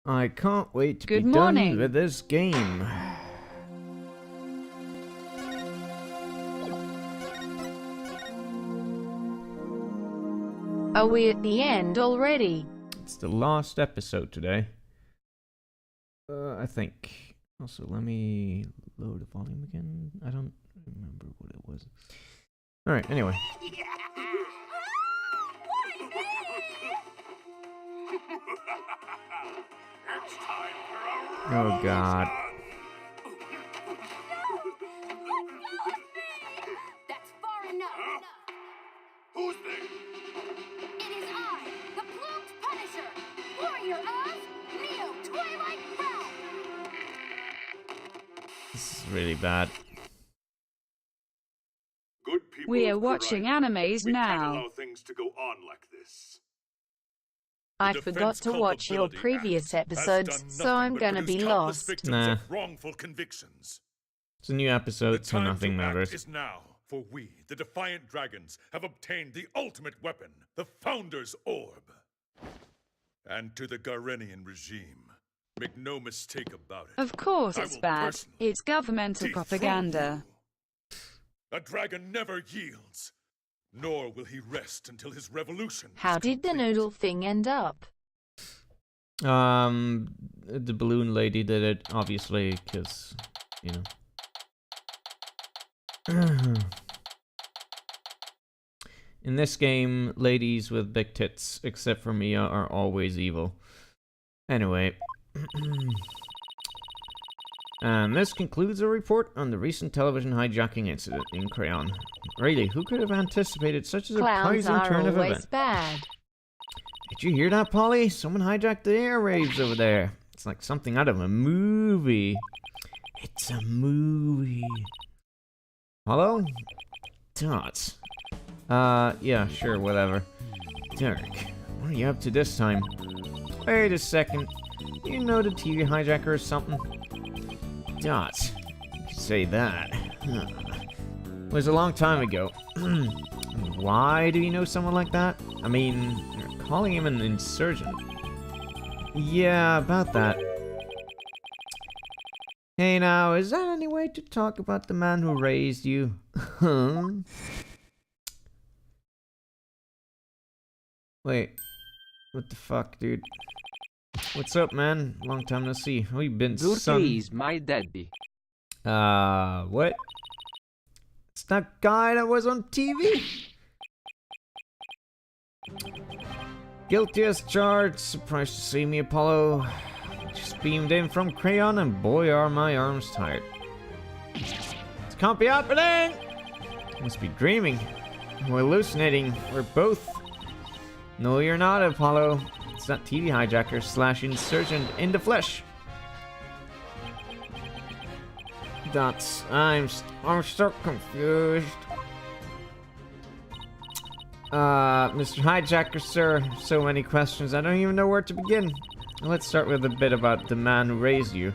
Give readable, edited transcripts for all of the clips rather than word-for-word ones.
I can't wait to Good be morning. done with this game. Are we at the end already? It's the last episode today. I think. Also, let me load the volume again. I don't remember what it was. Alright, anyway. Oh god. That's far enough. Who's there? It is I, the Plumed Punisher, warrior of Neo Twilight Realm. This is really bad. Good people We are of watching Khariah, animes we can't now. allow things to go on like this. I The forgot Defense to watch your Culpability previous Act has episodes, done so nothing I'm but gonna produce be countless lost. victims Nah. of wrongful convictions. It's a new The episode, so time nothing to act matters. is now, for we, the Defiant Dragons, have obtained the ultimate weapon, the Founder's Orb. And to the Garenian regime, make no mistake about it. Of course I it's will bad. personally It's governmental dethrone propaganda. you. A dragon never yields, nor will he rest until his revolution is How did the complete. noodle thing end up? The balloon lady did it, obviously, because, you know. In this game, ladies with big tits, except for Mia, are always evil. Anyway. And this concludes a report on the recent television hijacking incident in Crayon. Really, who could have anticipated such a Clowns surprising are turn of always events? bad. Did you hear that, Polly? Someone hijacked the airwaves over there. It's like something out of a movie. It's a movie. Hello? Dots. Yeah, sure, whatever. Derek, what are you up to this time? Wait a second. You know the TV hijacker or something? Dots. You could say that. Huh. It was a long time ago. Why do you know someone like that? I mean, you're calling him an insurgent. Yeah, about that. Hey now, is that any way to talk about the man who raised you? Huh? Wait. What the fuck, dude? What's up, man? Long time no see. How you been, son? Durkee is my daddy. What? It's that guy that was on TV? Guilty as charged. Surprised to see me, Apollo. Just beamed in from Crayon, and boy are my arms tired. This can't be happening! Must be dreaming. We're hallucinating. We're both. No, you're not, Apollo. It's that TV hijacker / insurgent in the flesh. That's... I'm so confused. Mr. Hijacker, sir. So many questions, I don't even know where to begin. Let's start with a bit about the man who raised you.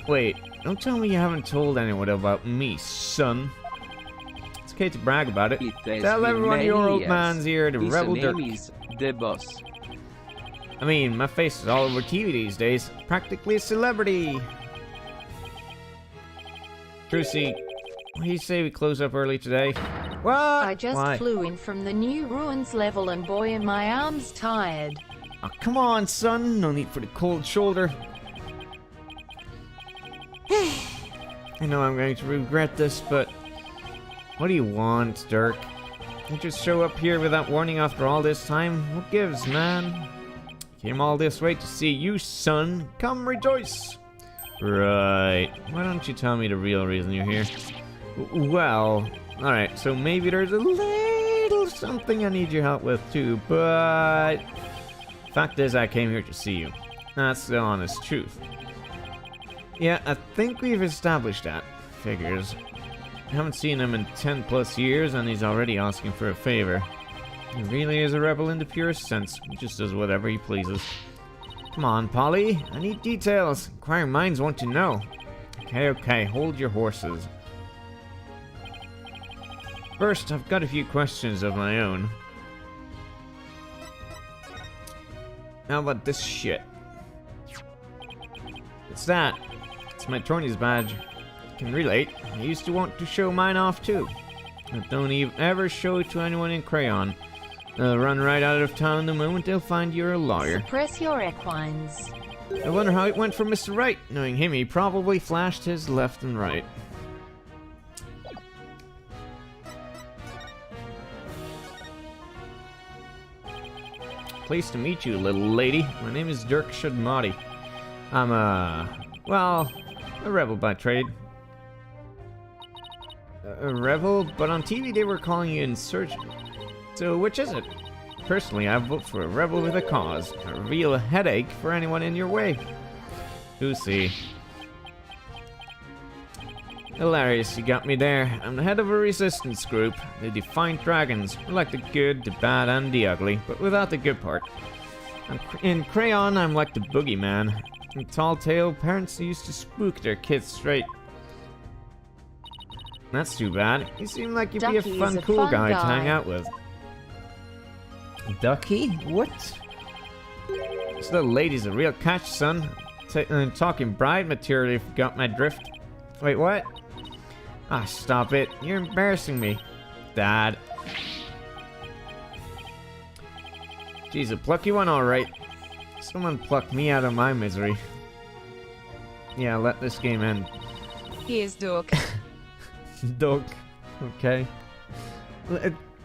Wait, don't tell me you haven't told anyone about me, son. It's okay to brag about it. It has Tell been everyone many your old years. man's here, the His rebel name Dirk. is the boss. I mean, my face is all over TV these days. Practically a celebrity. Trucy, what do you say we close up early today? What? I just Why? flew in from the new ruins level and boy are my arms tired. Oh, come on, son. No need for the cold shoulder. I know I'm going to regret this, but... What do you want, Dirk? You just show up here without warning after all this time? What gives, man? Came all this way to see you, son. Come rejoice. Right. Why don't you tell me the real reason you're here? Well, alright, so maybe there's a little something I need your help with too, but... Fact is, I came here to see you. That's the honest truth. Yeah, I think we've established that. Figures. I haven't seen him in 10 plus years, and he's already asking for a favor. He really is a rebel in the purest sense. He just does whatever he pleases. Come on, Polly. I need details. Inquiring minds want to know. Okay, hold your horses. First, I've got a few questions of my own. How about this shit? What's that? It's my Tony's badge. Can relate. I used to want to show mine off too. But don't even ever show it to anyone in Crayon. They'll run right out of town the moment they'll find you're a lawyer. Suppress your equines. I wonder how it went for Mr. Right. Knowing him, he probably flashed his left and right. Pleased to meet you, little lady. My name is Dirk Shudmati. I'm well, a rebel by trade. A rebel? But on TV they were calling you insurgent. So which is it? Personally, I vote for a rebel with a cause. A real headache for anyone in your way. Who see? Hilarious, you got me there. I'm the head of a resistance group, the Defiant Dragons. We're like the good, the bad, and the ugly, but without the good part. In Crayon, I'm like the boogeyman. In Tall Tale, parents used to spook their kids straight. That's too bad. You seem like you'd be a Ducky's fun, a cool fun guy to guy. hang out with. Ducky? What? This little lady's a real catch, son. Talking bride material if you got my drift. Wait, what? Ah, stop it. You're embarrassing me. Dad. Jeez, a plucky one, alright. Someone pluck me out of my misery. Yeah, let this game end. Here's Dirk. Dog. Okay.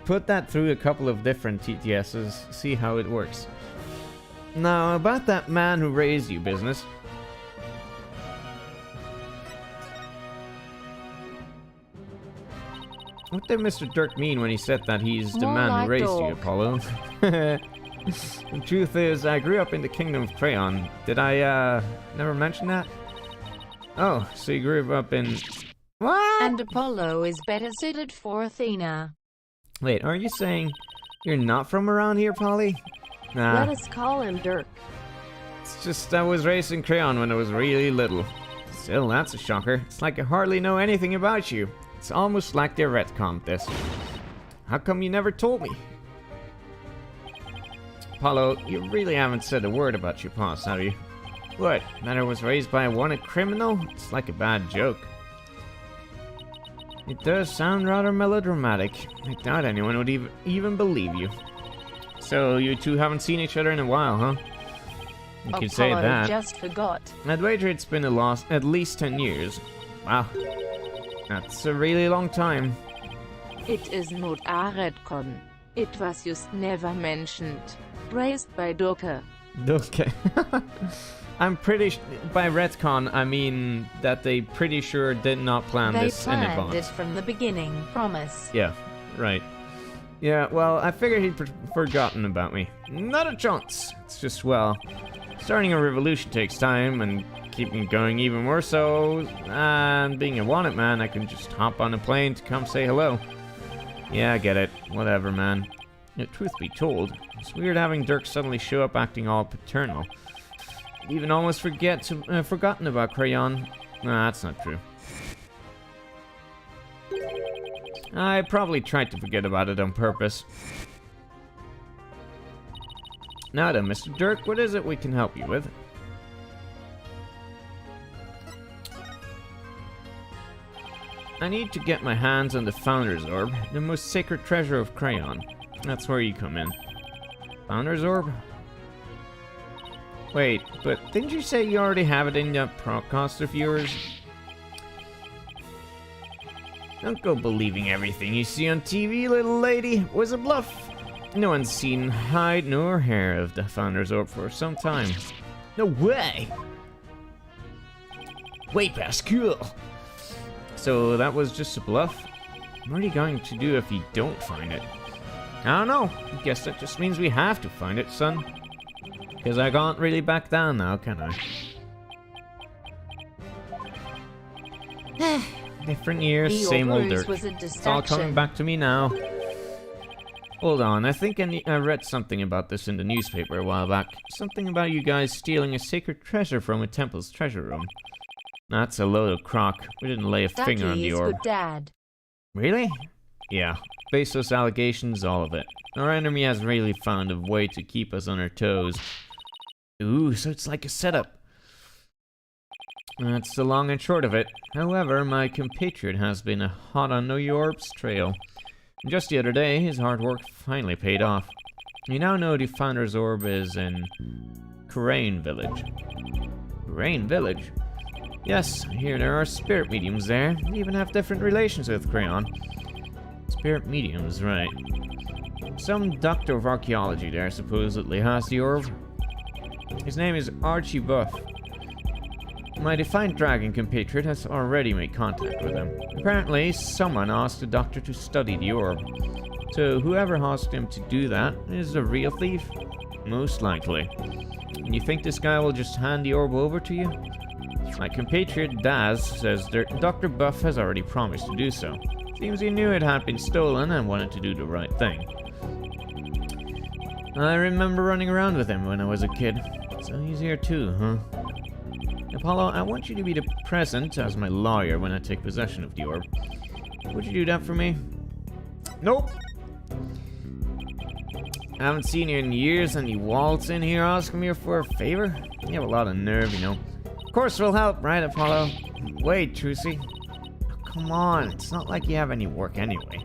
Put that through a couple of different TTSs, see how it works. Now, about that man who raised you business. What did Mr. Dirk mean when he said that he's the More man like who raised you, dog. Apollo? The truth is, I grew up in the Kingdom of Crayon. Did I, never mention that? Oh, so you grew up in... What? And Apollo is better suited for Athena. Wait, are you saying you're not from around here, Polly? Nah, Let us call him Dirk. it's just I was raised in Crayon when I was really little. Still, that's a shocker. It's like I hardly know anything about you. It's almost like they retconned this. How come you never told me? Apollo, you really haven't said a word about your past, have you? What, that I was raised by a wanted criminal? It's like a bad joke. It does sound rather melodramatic. I doubt anyone would even believe you. So, you two haven't seen each other in a while, huh? You could say Apollo that. just forgot. I'd wager it's been at least 10 years. Wow. That's a really long time. It is not a retcon. It was just never mentioned. Raised by Doka. Okay. I'm pretty by retcon, I mean that they pretty sure did not plan They this in planned it advance. from the beginning, promise. Yeah, right. Yeah, well, I figured he'd forgotten about me. Not a chance. It's just, well, starting a revolution takes time, and keeping it going even more so. And being a wanted man, I can just hop on a plane to come say hello. Yeah, I get it. Whatever, man. The truth be told, it's weird having Dirk suddenly show up acting all paternal. Even almost forgotten about Crayon. Nah, that's not true. I probably tried to forget about it on purpose. Now then, Mr. Dirk, what is it we can help you with? I need to get my hands on the Founder's Orb, the most sacred treasure of Crayon. That's where you come in. Founder's Orb? Wait, but didn't you say you already have it in that podcast of yours? Don't go believing everything you see on TV, little lady. It was a bluff. No one's seen hide nor hair of the Founder's Orb for some time. No way! Way past cool. So that was just a bluff? What are you going to do if you don't find it? I don't know. I guess that just means we have to find it, son. Because I can't really back down now, can I? Different years, The same old Ruse Dirk. was a It's all coming distraction. back to me now. Hold on, I think I read something about this in the newspaper a while back. Something about you guys stealing a sacred treasure from a temple's treasure room. That's a load of crock. We didn't lay a finger on Ducky the is orb. good dad. Really? Yeah. Based those allegations, all of it. Our enemy has really found a way to keep us on our toes. Ooh, so it's like a setup. That's the long and short of it. However, my compatriot has been hot on the Orb's trail. Just the other day, his hard work finally paid off. You now know the Founder's Orb is in Crane Village. Crane Village? Yes, I hear there are spirit mediums there. They even have different relations with Crayon. Spirit mediums, right. Some doctor of archaeology there supposedly has the orb. His name is Archie Buff. My defiant dragon compatriot has already made contact with him. Apparently, someone asked the doctor to study the orb. So whoever asked him to do that is a real thief? Most likely. And you think this guy will just hand the orb over to you? My compatriot Daz says Dr. Buff has already promised to do so. Seems he knew it had been stolen and wanted to do the right thing. I remember running around with him when I was a kid. So he's here too, huh? Apollo, I want you to be present as my lawyer when I take possession of the orb. Would you do that for me? Nope! I haven't seen you in years and you waltz in here asking me for a favor? You have a lot of nerve, you know. Of course we'll help, right, Apollo? Wait, Trucy. Oh, come on, it's not like you have any work anyway.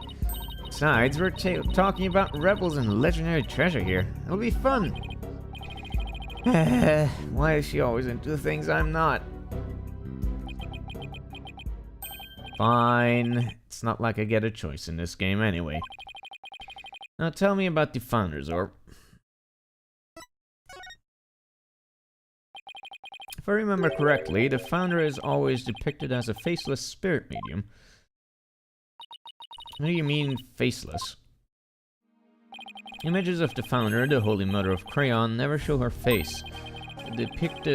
Besides, we're talking about rebels and legendary treasure here. It'll be fun. Why is she always into things I'm not? Fine. It's not like I get a choice in this game anyway. Now tell me about the Founder's Orb. If I remember correctly, the Founder is always depicted as a faceless spirit medium. What do you mean, faceless? Images of the Founder, the Holy Mother of Crayon, never show her face. To depict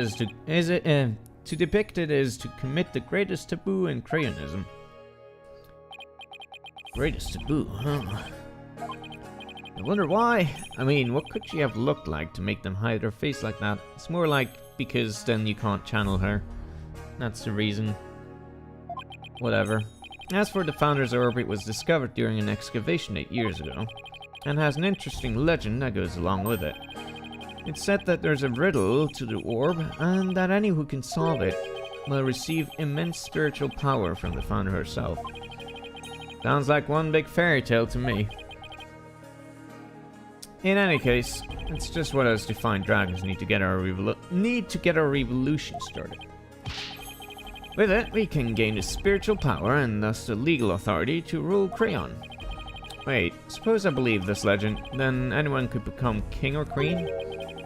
it is to commit the greatest taboo in Crayonism. Greatest taboo, huh? I wonder why. I mean, what could she have looked like to make them hide her face like that? It's more like because then you can't channel her. That's the reason. Whatever. As for the Founder's Orb, it was discovered during an excavation 8 years ago, and has an interesting legend that goes along with it. It's said that there's a riddle to the orb, and that any who can solve it will receive immense spiritual power from the Founder herself. Sounds like one big fairy tale to me. In any case, it's just what us defiant dragons need to get our revolution started. With it, we can gain the spiritual power and thus the legal authority to rule Crayon. Wait, suppose I believe this legend, then anyone could become king or queen?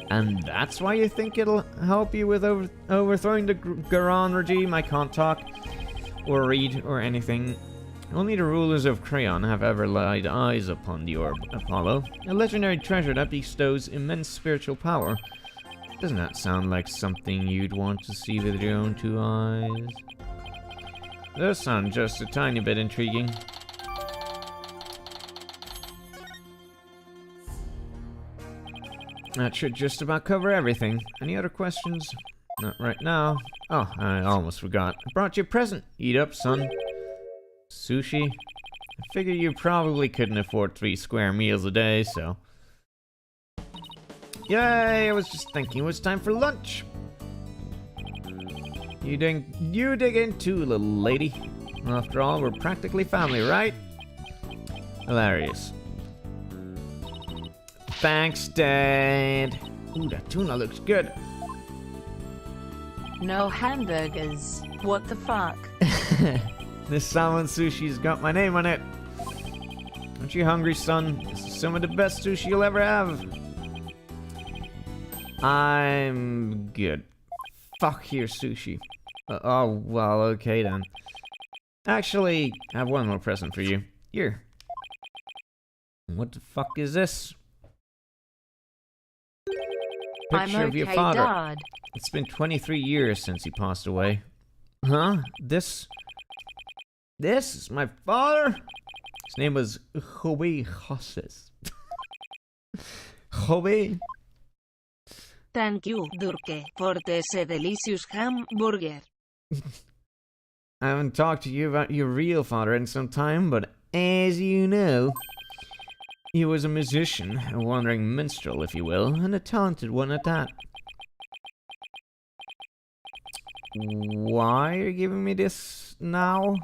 And that's why you think it'll help you with overthrowing the Garon regime? I can't talk, or read, or anything. Only the rulers of Crayon have ever laid eyes upon the orb, Apollo, a legendary treasure that bestows immense spiritual power. Doesn't that sound like something you'd want to see with your own 2 eyes? Does sound just a tiny bit intriguing. That should just about cover everything. Any other questions? Not right now. Oh, I almost forgot. I brought you a present. Eat up, son. Sushi? I figure you probably couldn't afford 3 square meals a day, so... Yay! I was just thinking it was time for lunch! You dig in too, little lady. After all, we're practically family, right? Hilarious. Thanks, Dad. Ooh, that tuna looks good. No hamburgers. What the fuck? This salmon sushi's got my name on it. Aren't you hungry, son? This is some of the best sushi you'll ever have. I'm good. Fuck your sushi. Oh, well, okay then. Actually, I have one more present for you. Here. What the fuck is this? Picture I'm of your okay, father. Dad. It's been 23 years since he passed away. Huh? This is my father? His name was Joey Joses. Joey? Thank you, Durke, for this delicious hamburger. I haven't talked to you about your real father in some time, but as you know, he was a musician, a wandering minstrel, if you will, and a talented one at that. Why are you giving me this now?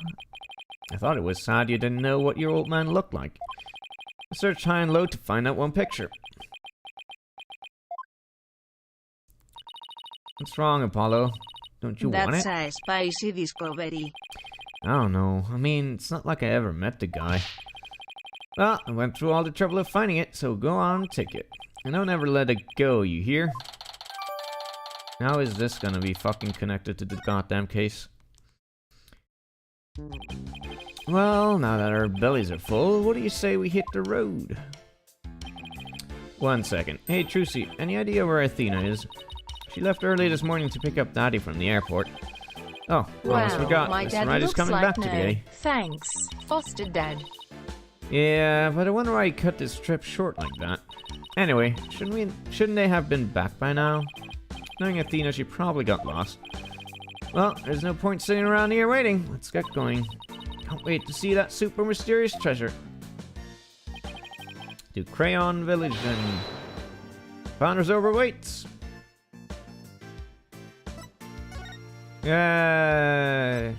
I thought it was sad you didn't know what your old man looked like. I searched high and low to find that one picture. What's wrong, Apollo? Don't you want it? That's a spicy discovery. I don't know. I mean, it's not like I ever met the guy. Well, I went through all the trouble of finding it, so go on, take it. And don't ever let it go, you hear? How is this gonna be fucking connected to the goddamn case? Well, now that our bellies are full, what do you say we hit the road? 1 second. Hey, Trucy, any idea where Athena is? She left early this morning to pick up Daddy from the airport. Oh, almost forgot. my This dad ride is looks coming like back no. today. Thanks, foster dad. Yeah, but I wonder why he cut this trip short like that. Anyway, shouldn't they have been back by now? Knowing Athena, she probably got lost. Well, there's no point sitting around here waiting. Let's get going. Can't wait to see that super mysterious treasure. To Crayon Village then. Founders overweight. Yay!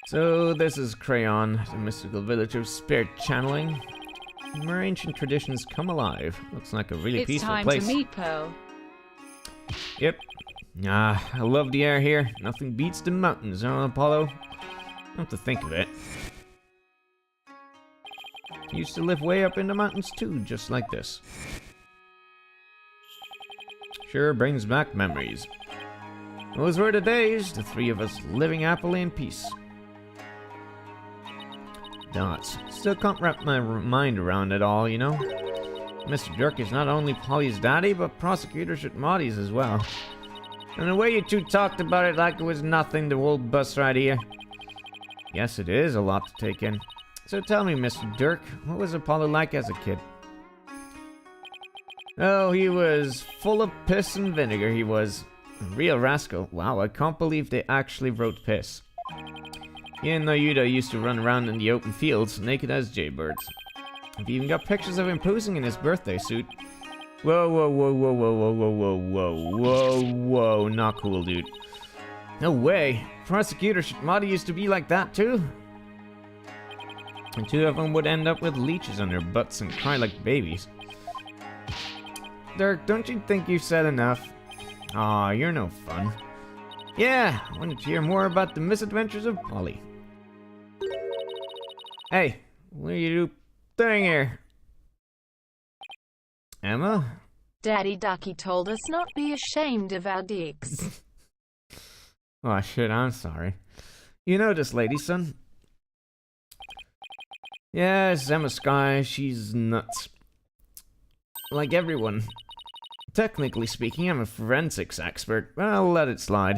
So this is Crayon, the mystical village of spirit channeling. Where ancient traditions come alive. Looks like a really It's peaceful time place. to meet Pearl. Yep. Ah, I love the air here. Nothing beats the mountains, huh, Apollo? Not to think of it. I used to live way up in the mountains too, just like this. Sure brings back memories. Those were the days, the three of us living happily in peace. Dots. Still can't wrap my mind around it all, you know? Mr. Dirk is not only Polly's daddy, but Prosecutor Shitmodi's as well. And the way you two talked about it like it was nothing, the whole bus ride here. Yes, it is a lot to take in. So tell me, Mr. Dirk, what was Apollo like as a kid? Oh, he was full of piss and vinegar, he was. A real rascal. Wow, I can't believe they actually wrote piss. He and Noyuda used to run around in the open fields, naked as jaybirds. I've even got pictures of him posing in his birthday suit. Whoa, whoa, whoa, whoa, whoa, whoa, whoa, whoa, whoa, whoa, whoa, not cool, dude. No way. Prosecutor Shitmodi used to be like that, too? And two of them would end up with leeches on their butts and cry like babies. Dirk, don't you think you've said enough? Aw, you're no fun. Yeah, I wanted to hear more about the misadventures of Polly. Hey, what are you doing here? Emma? Daddy Ducky told us not be ashamed of our dicks. Oh shit, I'm sorry. You know this lady, son? Yes, Emma Sky, she's nuts. Like everyone. Technically speaking, I'm a forensics expert, but I'll let it slide.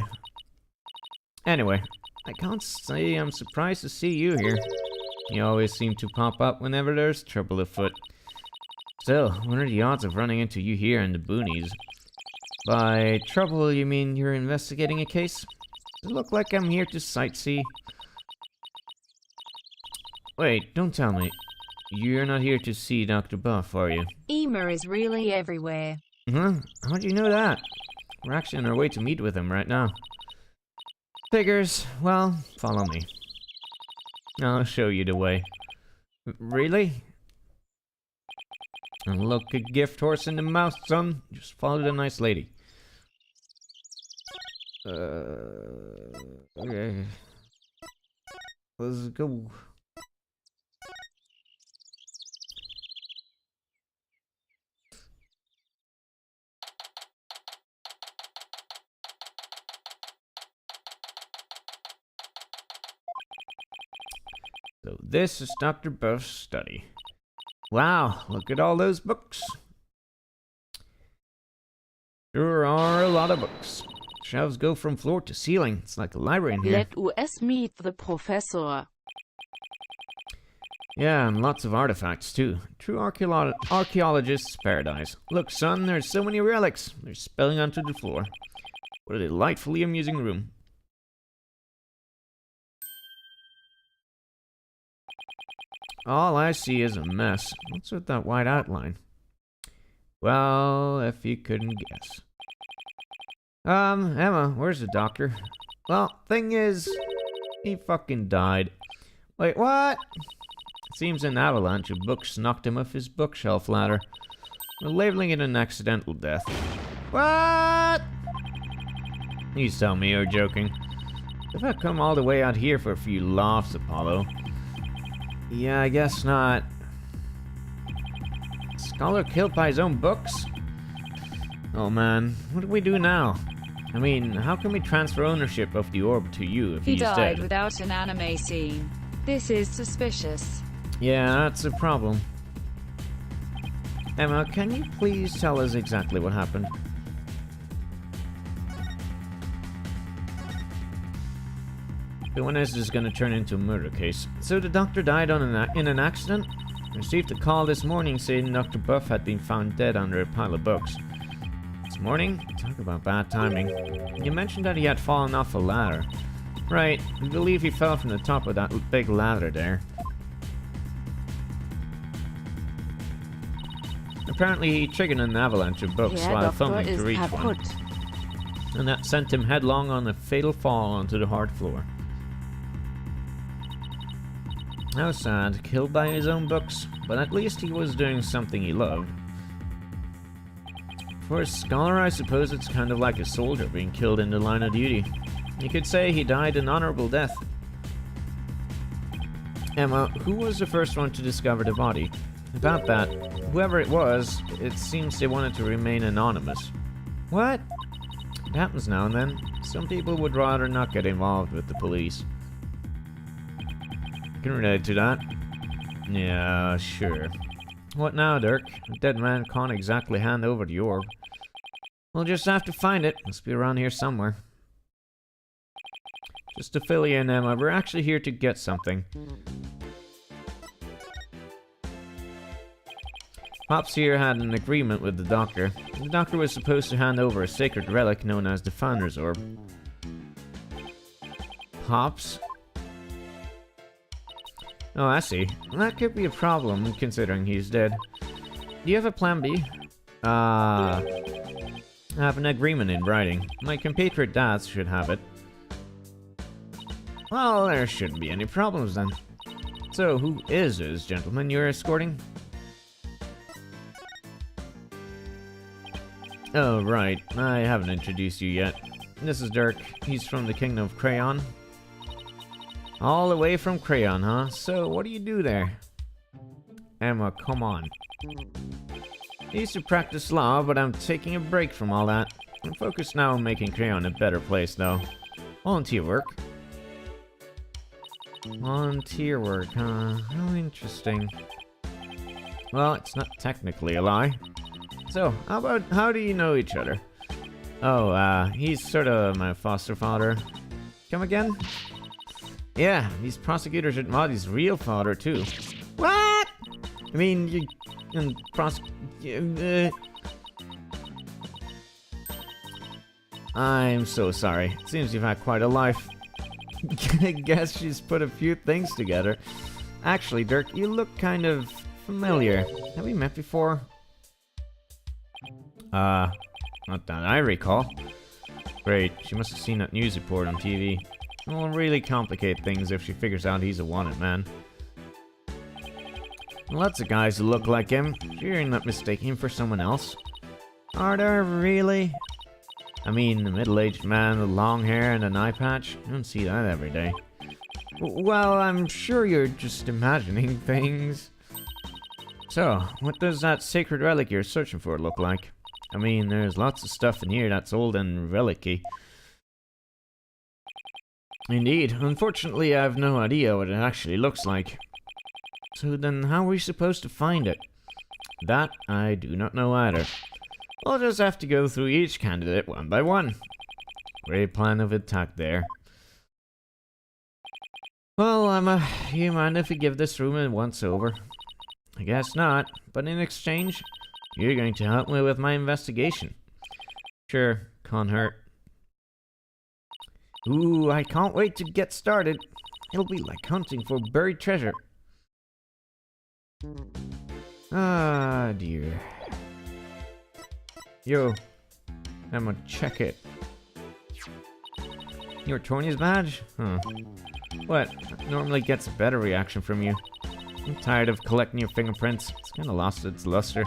Anyway, I can't say I'm surprised to see you here. You always seem to pop up whenever there's trouble afoot. Still, what are the odds of running into you here in the boonies? By trouble, you mean you're investigating a case? Does it look like I'm here to sightsee? Wait, don't tell me. You're not here to see Dr. Buff, are you? Ema is really everywhere. Huh? How'd you know that? We're actually on our way to meet with him right now. Figures. Well, follow me. I'll show you the way. Really? And look, a gift horse in the mouth, son. Just follow the nice lady. Okay. Let's go. So this is Dr. Buff's study. Wow, look at all those books. There are a lot of books. Shelves go from floor to ceiling. It's like a library in here. Let us meet the professor. Yeah, and lots of artifacts too. True archaeologist's paradise. Look, son, there's so many relics. They're spilling onto the floor. What a delightfully amusing room. All I see is a mess. What's with that white outline? Well, if you couldn't guess. Emma, where's the doctor? Well, thing is, he fucking died. Wait, what? It seems an avalanche of books knocked him off his bookshelf ladder. We're labeling it an accidental death. What? Please tell me you're joking. If I come all the way out here for a few laughs, Apollo. Yeah, I guess not. Scholar killed by his own books? Oh man, what do we do now? I mean, how can we transfer ownership of the orb to you if He he's died dead? without an anime scene. This is suspicious. Yeah, that's a problem. Emma, can you please tell us exactly what happened? When is this going to turn into a murder case? So the doctor died on in an accident? Received a call this morning saying Dr. Buff had been found dead under a pile of books. This morning? Talk about bad timing. You mentioned that he had fallen off a ladder. Right, I believe he fell from the top of that big ladder there. Apparently he triggered an avalanche of books Der while Doktor fumbling to ist reach one. kaputt. And that sent him headlong on a fatal fall onto the hard floor. How sad, killed by his own books, but at least he was doing something he loved. For a scholar, I suppose it's kind of like a soldier being killed in the line of duty. You could say he died an honorable death. Emma, who was the first one to discover the body? About that, whoever it was, it seems they wanted to remain anonymous. What? It happens now and then. Some people would rather not get involved with the police. Can relate to that. Yeah, sure. What now, Dirk? A dead man can't exactly hand over the orb. We'll just have to find it. Must be around here somewhere. Just to fill you in, Emma, we're actually here to get something. Pops here had an agreement with the doctor. The doctor was supposed to hand over a sacred relic known as the Founder's Orb. Pops? Oh, I see. That could be a problem, considering he's dead. Do you have a plan B? I have an agreement in writing. My compatriot dads should have it. Well, there shouldn't be any problems then. So, who is this gentleman you're escorting? Oh, right. I haven't introduced you yet. This is Dirk. He's from the Kingdom of Crayon. All the way from Crayon, huh? So, what do you do there? Emma, come on. I used to practice law, but I'm taking a break from all that. I'm focused now on making Crayon a better place, though. Volunteer work. Volunteer work, huh? How interesting. Well, it's not technically a lie. So, how do you know each other? Oh, he's sort of my foster father. Come again? Yeah, these prosecutors are Maudie's real father, too. What? I mean, you... I'm so sorry. Seems you've had quite a life. I guess she's put a few things together. Actually, Dirk, you look kind of familiar. Have we met before? Not that I recall. Great, she must have seen that news report on TV. It will really complicate things if she figures out he's a wanted man. Lots of guys who look like him. You're not mistaking him for someone else. Are there really? I mean, a middle-aged man with long hair and an eye patch? You don't see that every day. Well, I'm sure you're just imagining things. So, what does that sacred relic you're searching for look like? I mean, there's lots of stuff in here that's old and relic-y. Indeed. Unfortunately, I have no idea what it actually looks like. So then, how are we supposed to find it? That, I do not know either. We'll just have to go through each candidate one by one. Great plan of attack there. Well, Emma, you mind if we give this room a once-over? I guess not, but in exchange, you're going to help me with my investigation. Sure, can't hurt. Ooh, I can't wait to get started. It'll be like hunting for buried treasure. Ah, dear. Yo, I'm gonna check it. Your Torny's badge? Huh. What? Normally gets a better reaction from you. I'm tired of collecting your fingerprints. It's kinda lost its luster.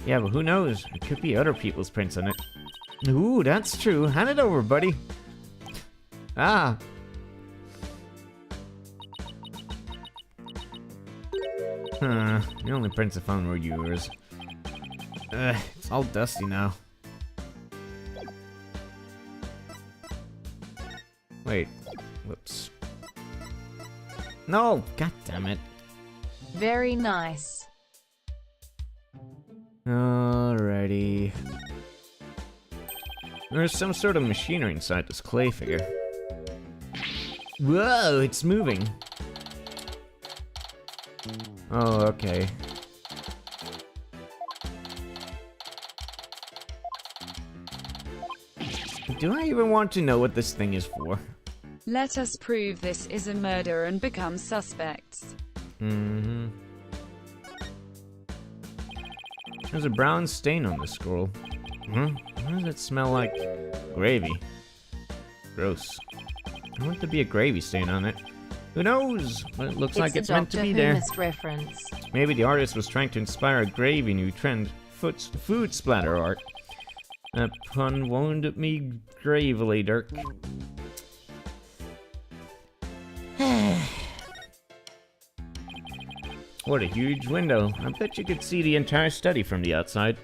Yeah, but who knows? It could be other people's prints on it. Ooh, that's true. Hand it over, buddy. Ah. Huh. The only prints I found were yours. It's all dusty now. Wait. Whoops. No! God damn it. Very nice. Alrighty. There's some sort of machinery inside this clay figure. Whoa, it's moving. Oh, okay. Do I even want to know what this thing is for? Let us prove this is a murder and become suspects. Mm-hmm. There's a brown stain on the scroll. Huh? Why does it smell like gravy? Gross. I want there to be a gravy stain on it. Who knows? But it looks like it's meant to be there. Reference. Maybe the artist was trying to inspire a gravy new trend. Food splatter art. That pun wounded me gravely, Dirk. What a huge window. I bet you could see the entire study from the outside.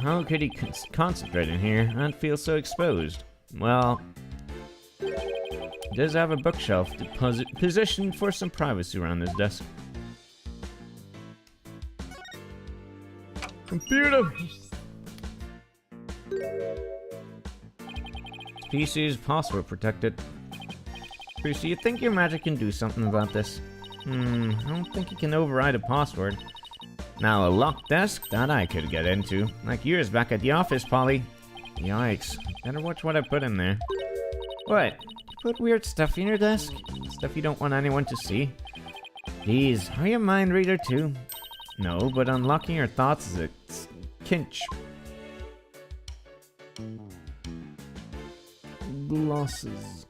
How could he concentrate in here and feel so exposed? Well, he does have a bookshelf positioned for some privacy around his desk. Computer! PC is password protected. Bruce, do you think your magic can do something about this? I don't think you can override a password. Now a locked desk, that I could get into. Like yours back at the office, Polly. Yikes. Better watch what I put in there. What? You put weird stuff in your desk? Stuff you don't want anyone to see? Geez, are you a mind reader too? No, but unlocking your thoughts is a kinch. Glosses.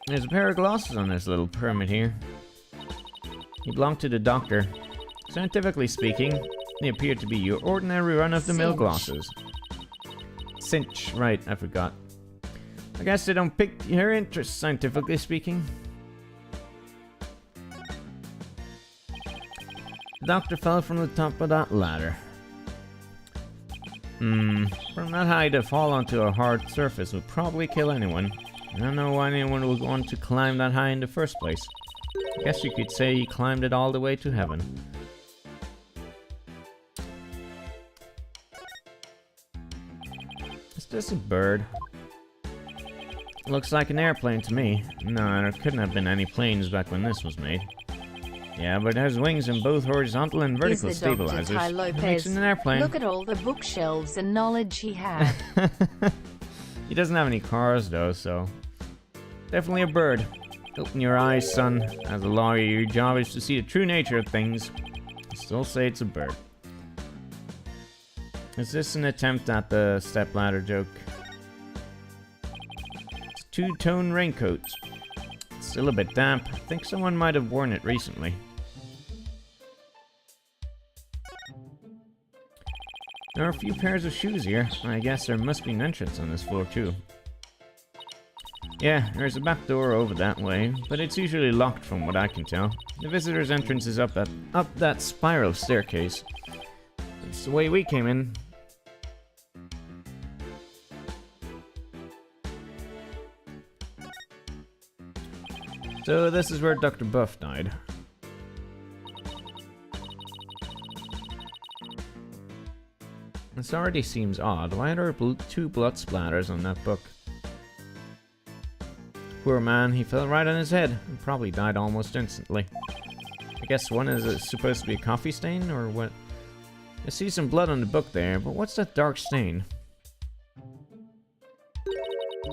There's a pair of glosses on this little permit here. He belonged to the doctor. Scientifically speaking, they appear to be your ordinary run-of-the-mill glosses. Cinch, right, I forgot. I guess they don't pique your interest, scientifically speaking. The doctor fell from the top of that ladder. From that height, to fall onto a hard surface would probably kill anyone. I don't know why anyone would want to climb that high in the first place. I guess you could say he climbed it all the way to heaven. Is this a bird? Looks like an airplane to me. No, there couldn't have been any planes back when this was made. Yeah, but it has wings in both horizontal and vertical stabilizers. It makes it an airplane. Look at all the bookshelves and knowledge he had. He doesn't have any cars though, so definitely a bird. Open your eyes, son. As a lawyer, your job is to see the true nature of things. I still say it's a bird. Is this an attempt at the stepladder joke? It's a two-tone raincoat. It's still a bit damp. I think someone might have worn it recently. There are a few pairs of shoes here. I guess there must be an entrance on this floor too. Yeah, there's a back door over that way, but it's usually locked from what I can tell. The visitor's entrance is up that spiral staircase. It's the way we came in. So this is where Dr. Buff died. This already seems odd. Why are there two blood splatters on that book? Poor man, he fell right on his head and probably died almost instantly. I guess one is supposed to be a coffee stain, or what? I see some blood on the book there, but what's that dark stain?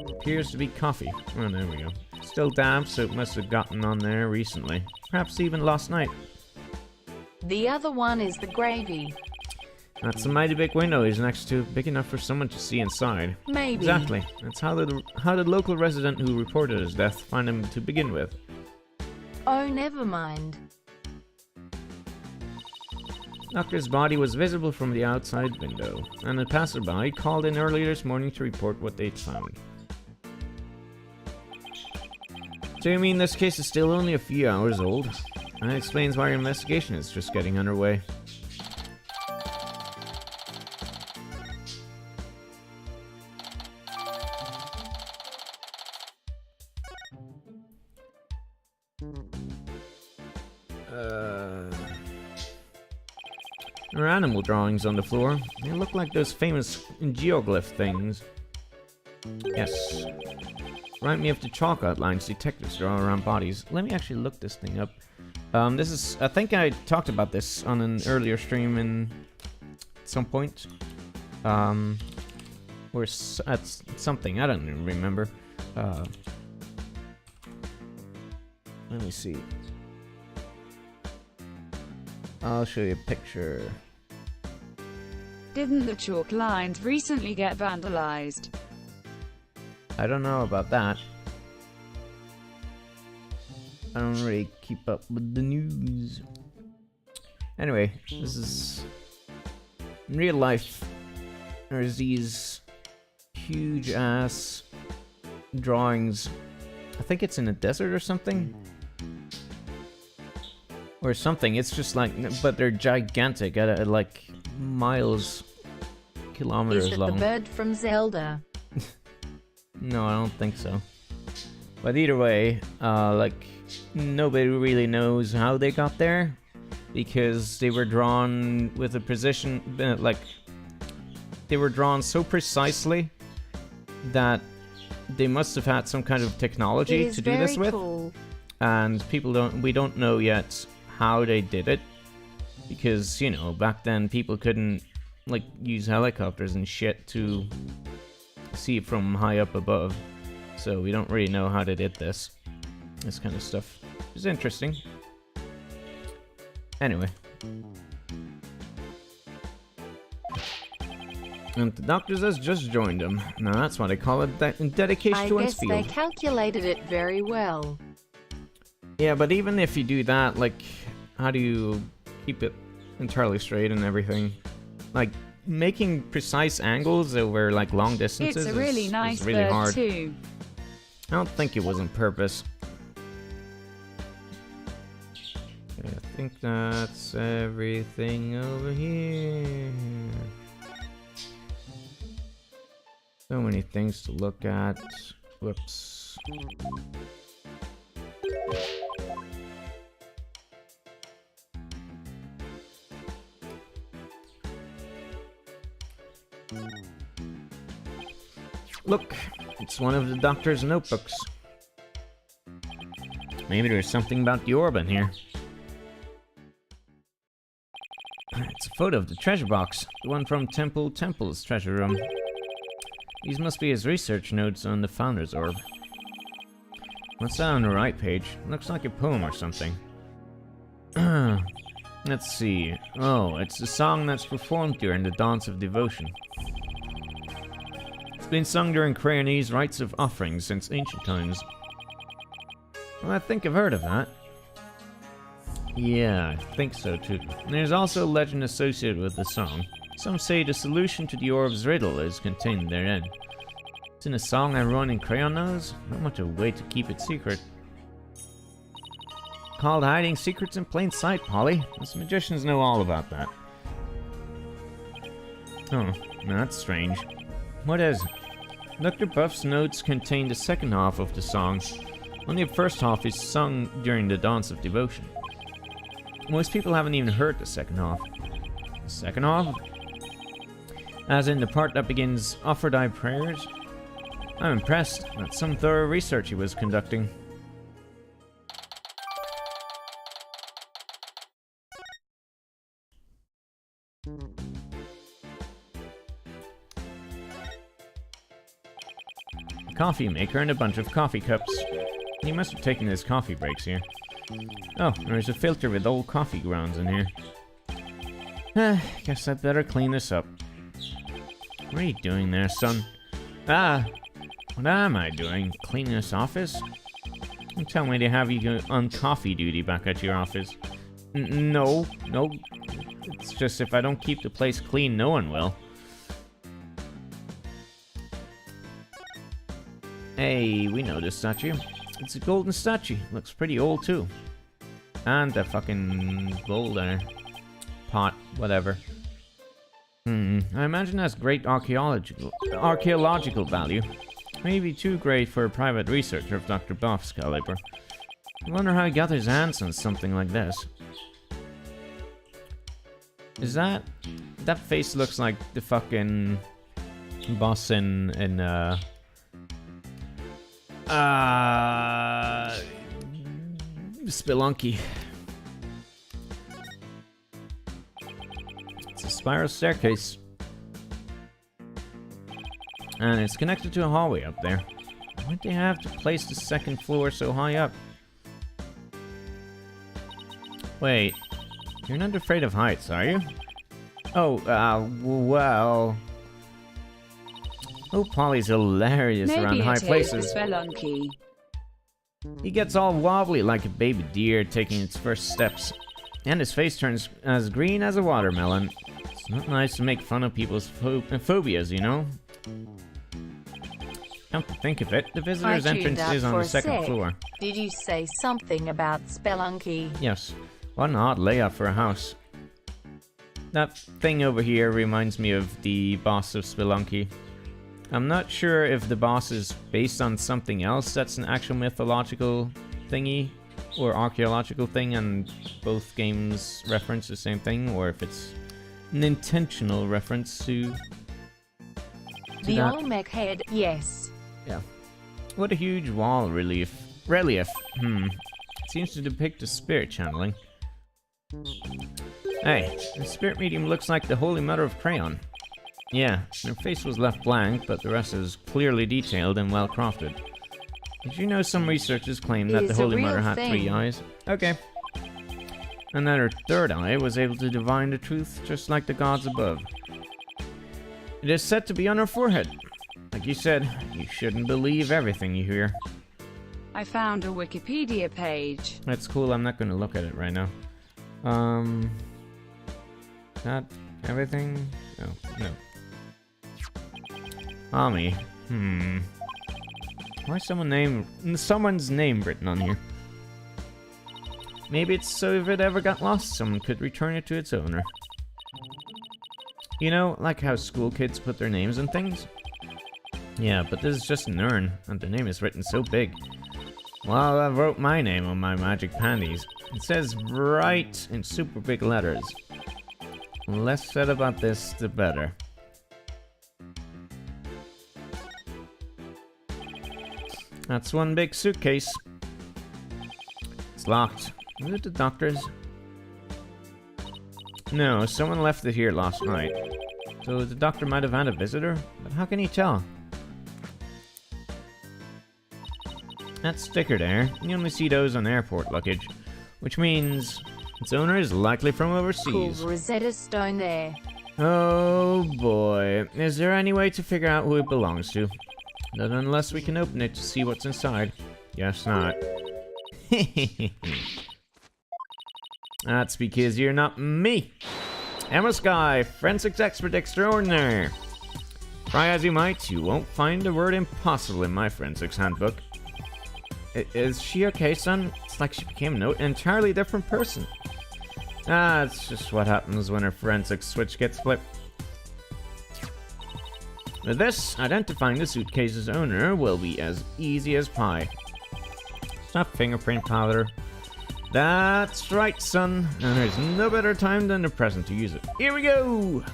Appears to be coffee. Oh, there we go. Still damp, so it must have gotten on there recently. Perhaps even last night. The other one is the gravy. That's a mighty big window he's next to, big enough for someone to see inside. Maybe. Exactly. That's how the local resident who reported his death found him to begin with. Oh, never mind. Doctor's body was visible from the outside window, and a passerby called in earlier this morning to report what they'd found. So you mean this case is still only a few hours old? That explains why your investigation is just getting underway. There are animal drawings on the floor. They look like those famous geoglyph things. Yes. Remind me of the chalk outlines detectives draw around bodies. Let me actually look this thing up. This is... I think I talked about this on an earlier stream at some point. Or at something. I don't even remember. Let me see. I'll show you a picture. Didn't the chalk lines recently get vandalized? I don't know about that. I don't really keep up with the news. Anyway, this is... in real life, there's these huge ass drawings. I think it's in a desert or something. Or something. It's just like, but they're gigantic at like miles, kilometers Is it long. the bird from Zelda? No, I don't think so. But either way, like, nobody really knows how they got there, because they were drawn with a precision, like, they were drawn so precisely that they must have had some kind of technology to do this with. Cool. And we don't know yet how they did it, because, you know, back then people couldn't, like, use helicopters and shit to see from high up above, so we don't really know how they did this kind of stuff. It's interesting. Anyway, and the doctors has just joined him. Now that's what I call a dedication to one's I guess field. they calculated it very well. Yeah, but even if you do that, like, how do you keep it entirely straight and everything? Like, making precise angles over, like, long distances It's a really nice is really bird hard. too. I don't think it was on purpose. Okay, I think that's everything over here. So many things to look at. Whoops. Look, it's one of the doctor's notebooks. Maybe there's something about the orb in here. It's a photo of the treasure box, the one from Temple's treasure room. These must be his research notes on the Founder's Orb. What's that on the right page? Looks like a poem or something. Let's see. Oh, it's the song that's performed during the Dance of Devotion. It's been sung during Crayonese rites of offerings since ancient times. Well, I think I've heard of that. Yeah, I think so too. And there's also a legend associated with the song. Some say the solution to the orb's riddle is contained therein. It's in a song I run in Crayon Nose. Not much of a way to keep it secret. Called hiding secrets in plain sight, Polly. Us magicians know all about that. Oh, that's strange. What is it? Dr. Buff's notes contain the second half of the song. Only the first half is sung during the Dance of Devotion. Most people haven't even heard the second half. The second half? As in the part that begins, "Offer thy prayers"? I'm impressed. That's some thorough research he was conducting. A coffee maker and a bunch of coffee cups. He must have taken his coffee breaks here. Oh, there's a filter with old coffee grounds in here. Guess I'd better clean this up. What are you doing there, son? What am I doing? Cleaning this office? Don't tell me they have you on coffee duty back at your office. No. It's just if I don't keep the place clean, no one will. Hey, we know this statue. It's a golden statue. Looks pretty old, too. And the fucking bowl there. Pot, whatever. I imagine that's great archaeological value. Maybe too great for a private researcher of Dr. Boff's caliber. I wonder how he got his hands on something like this. Is that... That face looks like the fucking... boss in Spelunky. It's a spiral staircase. And it's connected to a hallway up there. Why'd they have to place the second floor so high up? Wait. You're not afraid of heights, are you? Oh, well... Oh, Polly's hilarious around high places. Spelunky. He gets all wobbly like a baby deer taking its first steps. And his face turns as green as a watermelon. It's not nice to make fun of people's phobias, you know? Come to think of it, the visitor's entrance is on the second floor. Did you say something about Spelunky? Yes. What an odd layout for a house. That thing over here reminds me of the boss of Spelunky. I'm not sure if the boss is based on something else that's an actual mythological thingy or archaeological thing and both games reference the same thing, or if it's an intentional reference to the that. Olmec head, yes. Yeah. What a huge wall relief. Seems to depict a spirit channeling. Hey, the spirit medium looks like the Holy Mother of Crayon. Yeah, her face was left blank, but the rest is clearly detailed and well crafted. Did you know some researchers claim that the Holy Mother had 3 eyes? Okay. And that her third eye was able to divine the truth just like the gods above. It is said to be on her forehead. Like you said, you shouldn't believe everything you hear. I found a Wikipedia page. That's cool, I'm not going to look at it right now. Not everything? Oh, no. Ami. Why is someone's name written on here? Maybe it's so if it ever got lost, someone could return it to its owner. You know, like how school kids put their names in things? Yeah, but this is just an urn, and the name is written so big. Well, I wrote my name on my magic panties. It says right in super big letters. The less said about this, the better. That's one big suitcase. It's locked. Is it the doctor's? No, someone left it here last night. So the doctor might have had a visitor, but how can he tell? That sticker there, you only see those on airport luggage, which means its owner is likely from overseas. Cool Rosetta Stone there. Oh boy, is there any way to figure out who it belongs to? Not unless we can open it to see what's inside. Guess not. That's because you're not me. Emma Sky, forensics expert extraordinaire. Try as you might, you won't find the word impossible in my forensics handbook. Is she okay, son? It's like she became an entirely different person. It's just what happens when her forensics switch gets flipped. With this, identifying the suitcase's owner will be as easy as pie. Stop fingerprint powder. That's right, son. And there's no better time than the present to use it. Here we go!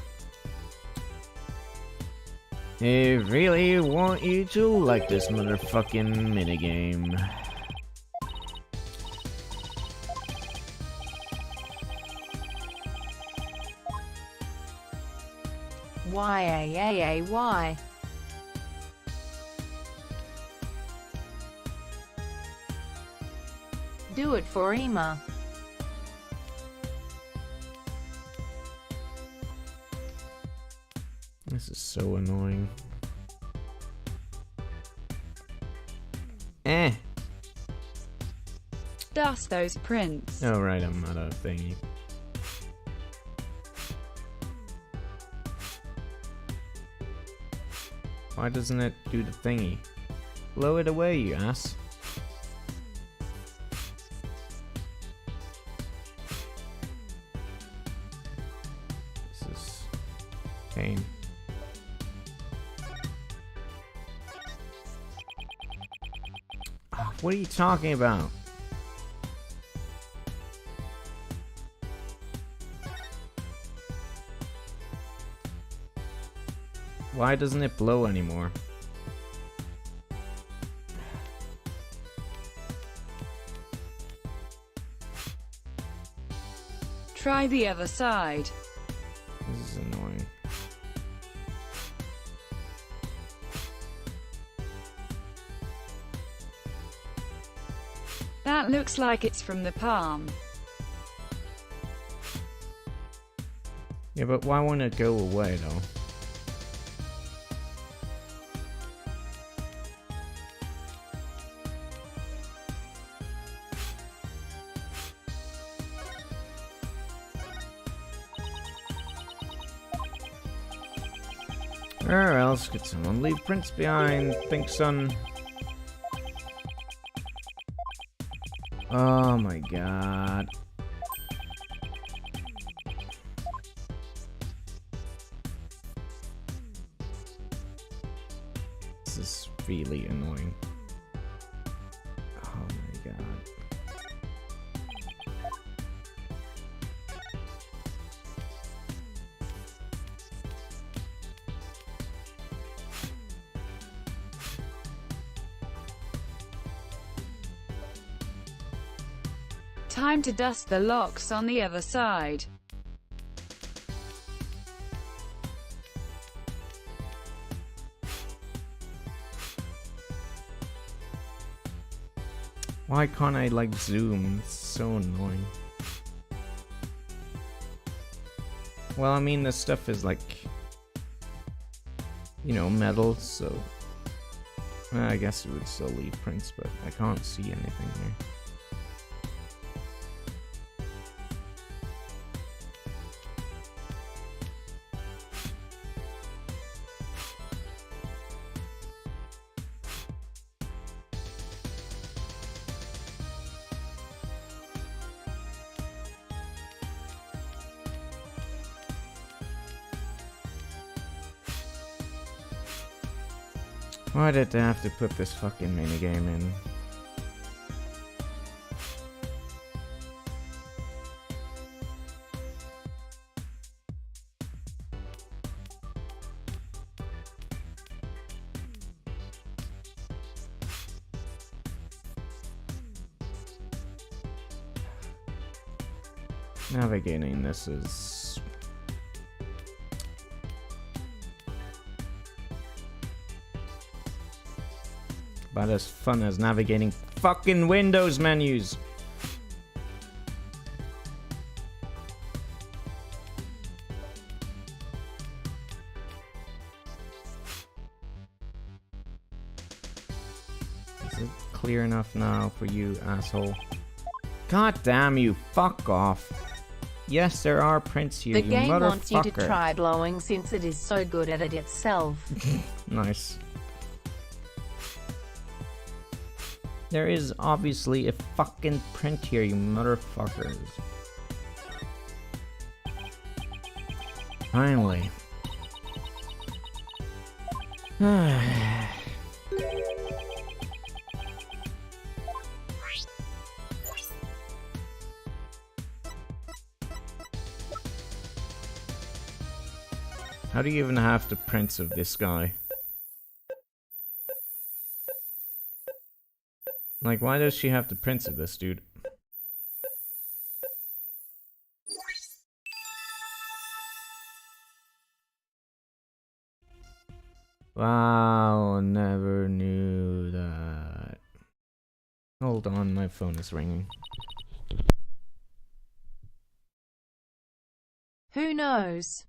I really want you to like this motherfucking minigame. Y-A-A-A-Y. Do it for Ema. This is so annoying. Eh. Dust those prints. Oh right, I'm out of thingy. Why doesn't it do the thingy? Blow it away, you ass. This is pain. What are you talking about? Why doesn't it blow anymore? Try the other side. This is annoying. That looks like it's from the palm. Yeah, but why won't it go away though? Where else could someone leave prints behind? Think, son. Oh my god. This is really annoying. Oh my god. Time to dust the locks on the other side. Why can't I like zoom? It's so annoying. Well, I mean, this stuff is like, you know, metal, so I guess it would still leave prints, but I can't see anything here. Why did they have to put this fucking minigame in? Navigating this is... about as fun as navigating fucking Windows menus. Is it clear enough now for you, asshole? God damn you, fuck off. Yes, there are prints here, The you game motherfucker. wants you to try blowing since it is so good at it itself. Nice. There is obviously a fucking print here, you motherfuckers. Finally. How do you even have the prints of this guy? Like, why does she have the prints of this dude? Wow, never knew that. Hold on, my phone is ringing. Who knows?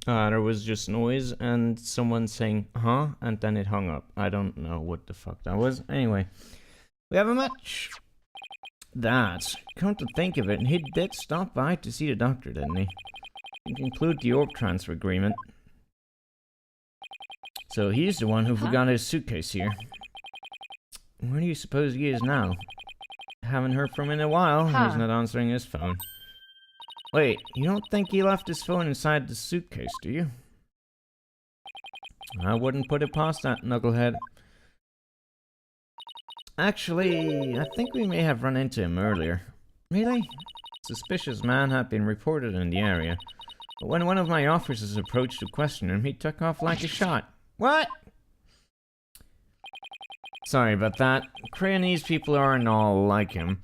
There was just noise and someone saying, huh? And then it hung up. I don't know what the fuck that was. Anyway, we have a match. That, come to think of it, he did stop by to see the doctor, didn't he? To conclude the orb transfer agreement. So he's the one who forgot his suitcase here. Where do you suppose he is now? Haven't heard from him in a while. Huh. He's not answering his phone. Wait, you don't think he left his phone inside the suitcase, do you? I wouldn't put it past that knucklehead. Actually, I think we may have run into him earlier. Really? Suspicious man had been reported in the area. But when one of my officers approached to question him, he took off like a shot. What? Sorry about that. Crayonese people aren't all like him.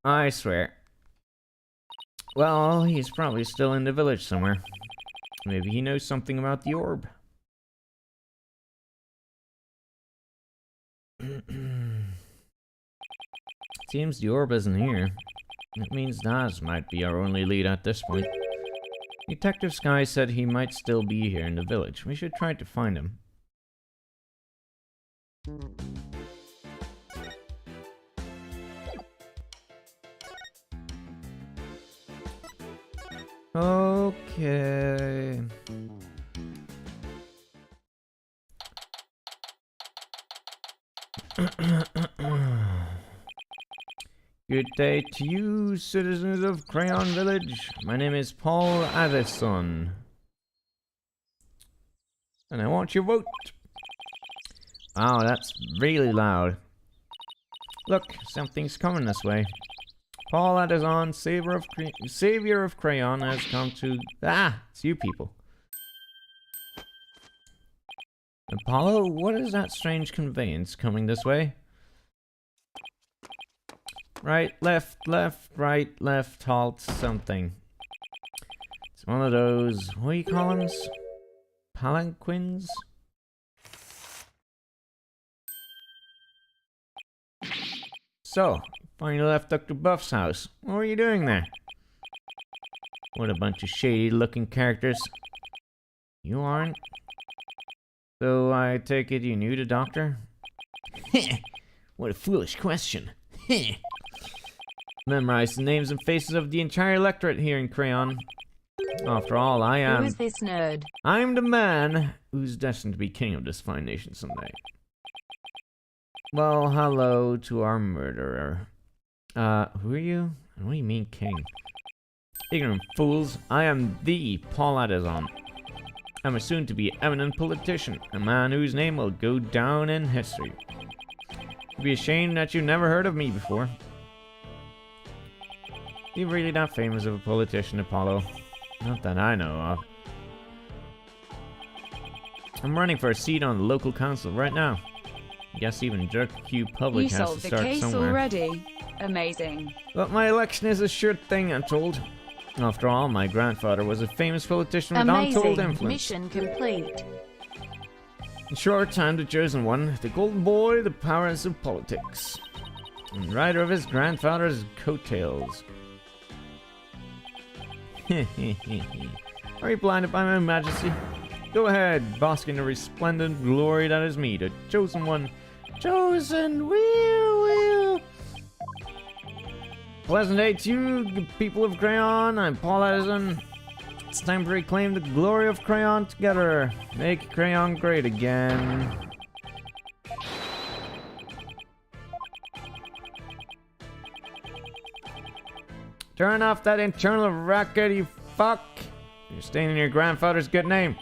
I swear. Well, he's probably still in the village somewhere. Maybe he knows something about the orb. Seems the orb isn't here. It means Daz might be our only lead at this point. Detective Sky said he might still be here in the village. We should try to find him. Okay. Good day to you, citizens of Crayon Village. My name is Paul Addison. And I want your vote. Wow, that's really loud. Look, something's coming this way. Paul Addison, savior of Crayon, has come to... Ah, it's you people. Apollo, what is that strange conveyance coming this way? Right, left, right, left, halt, something. It's one of those, what do you call them? Palanquins? So, finally left Dr. Buff's house. What were you doing there? What a bunch of shady looking characters. You aren't? So I take it you knew the doctor? What a foolish question. Memorize the names and faces of the entire electorate here in Crayon. After all, I am... Who is this nerd? I'm the man who's destined to be king of this fine nation someday. Well, hello to our murderer. Who are you? What do you mean, king? Ignorant fools, I am the Paul Addison. I'm a soon-to-be eminent politician, a man whose name will go down in history. You'd be ashamed that you never heard of me before. You're really not famous of a politician, Apollo. Not that I know of. I'm running for a seat on the local council right now. I guess even Jerk Q Public You has solved to the start case somewhere. already. Amazing. But my election is a sure thing, I'm told. After all, my grandfather was a famous politician with untold Amazing. influence. Mission complete. In short time, the chosen one, the golden boy, the powers of politics. And rider of his grandfather's coattails. Are you blinded by my majesty? Go ahead, bask in the resplendent glory that is me, the chosen one. Chosen, wheel. Pleasant day to you, good people of Crayon. I'm Paul Addison. It's time to reclaim the glory of Crayon together. Make Crayon great again. Turn off that internal rocket, you fuck. You're staying in your grandfather's good name.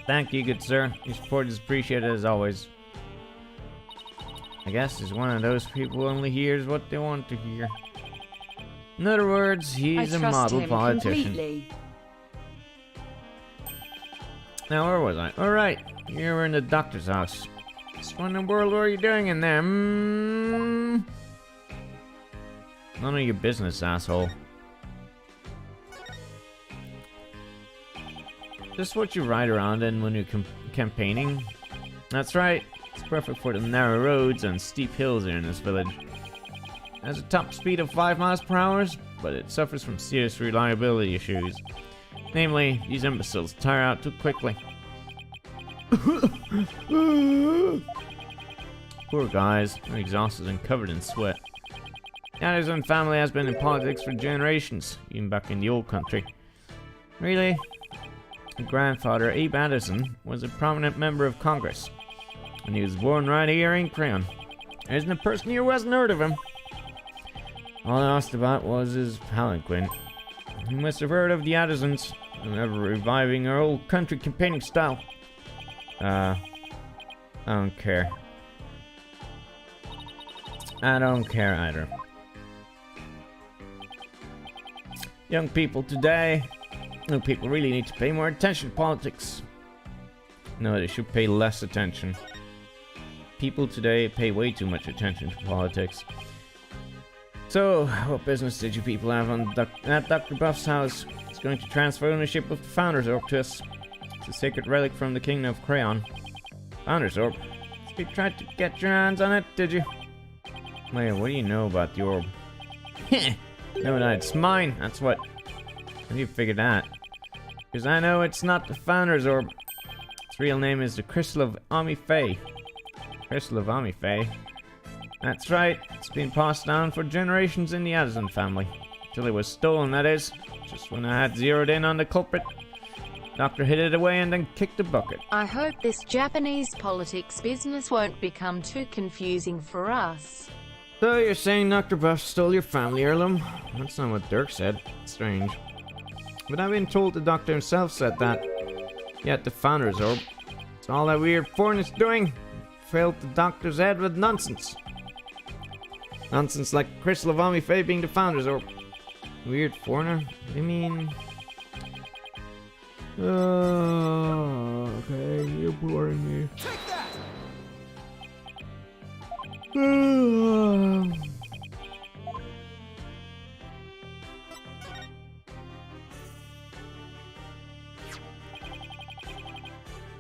Thank you, good sir. Your support is appreciated as always. I guess he's one of those people who only hears what they want to hear. In other words, he's I a trust model him politician. completely. Now, where was I? Alright, you were in the doctor's house. Just what in the world were you doing in there? None of your business, asshole. Just what you ride around in when you're campaigning? That's right, it's perfect for the narrow roads and steep hills here in this village. It has a top speed of 5 miles per hour, but it suffers from serious reliability issues. Namely, these imbeciles tire out too quickly. Poor guys, they're exhausted and covered in sweat. The Addison family has been in politics for generations, even back in the old country. Really? My grandfather, Abe Addison, was a prominent member of Congress. And he was born right here in Crayon. There isn't a person here who hasn't heard of him. All I asked about was his palanquin. You must have heard of the Addisons, and ever reviving our old country campaigning style. I don't care. I don't care either. Young people really need to pay more attention to politics. No, they should pay less attention. People today pay way too much attention to politics. So, what business did you people have at Dr. Buff's house? It's going to transfer ownership of the Founder's Orb to us. It's a sacred relic from the Kingdom of Crayon. Founder's Orb? You tried to get your hands on it, did you? Wait, what do you know about the orb? No, it's mine, that's what. How do you figure that? Because I know it's not the Founder's Orb. Its real name is the Crystal of Ami-Fae. Crystal of Ami-Fae? That's right, it's been passed down for generations in the Addison family. Till it was stolen, that is. Just when I had zeroed in on the culprit. Doctor hid it away and then kicked the bucket. I hope this Japanese politics business won't become too confusing for us. So you're saying Dr. Buff stole your family heirloom? That's not what Dirk said. Strange. But I've been told the doctor himself said that. Yet the Founder's Orb. It's all that weird foreigner's doing. Filled the doctor's head with nonsense. Nonsense like Crystal of Ami-Fae being the Founder's Orb. Weird foreigner? What do you mean? Okay, you're boring me. Take that!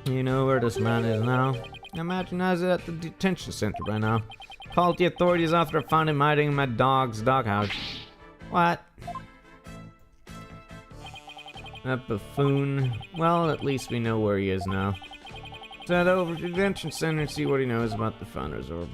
You know where this man is now? I imagine he's at the detention center by now. Called the authorities after I found him hiding in my dog's doghouse. What? That buffoon. Well, at least we know where he is now. Let's head over to the detention center and see what he knows about the Founder's Orb.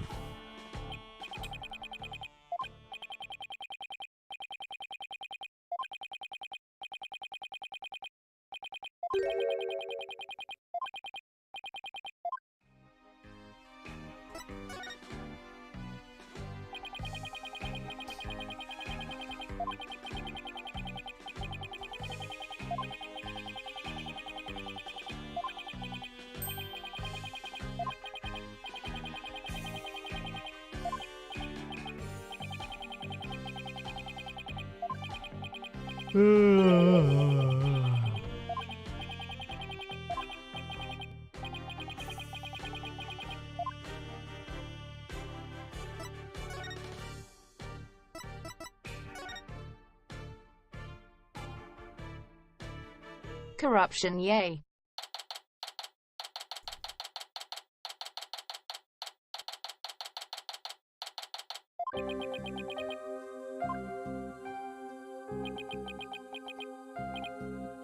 Corruption, yay.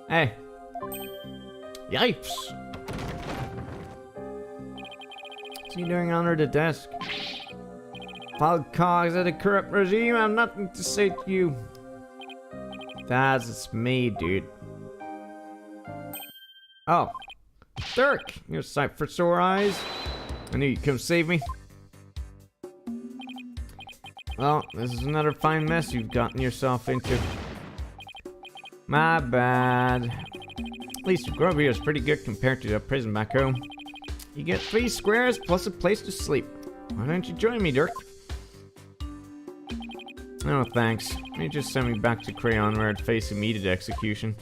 Hey. Yipes. What's he doing under the desk? Fog cogs of the corrupt regime, I have nothing to say to you. Daz, it's me, dude. Oh. Dirk! You're a sight for sore eyes. I knew you'd come save me. Well, this is another fine mess you've gotten yourself into. My bad. At least the grub here is pretty good compared to the prison back home. You get 3 squares plus a place to sleep. Why don't you join me, Dirk? Oh, thanks. You just sent me back to Crayon where I'd face immediate execution.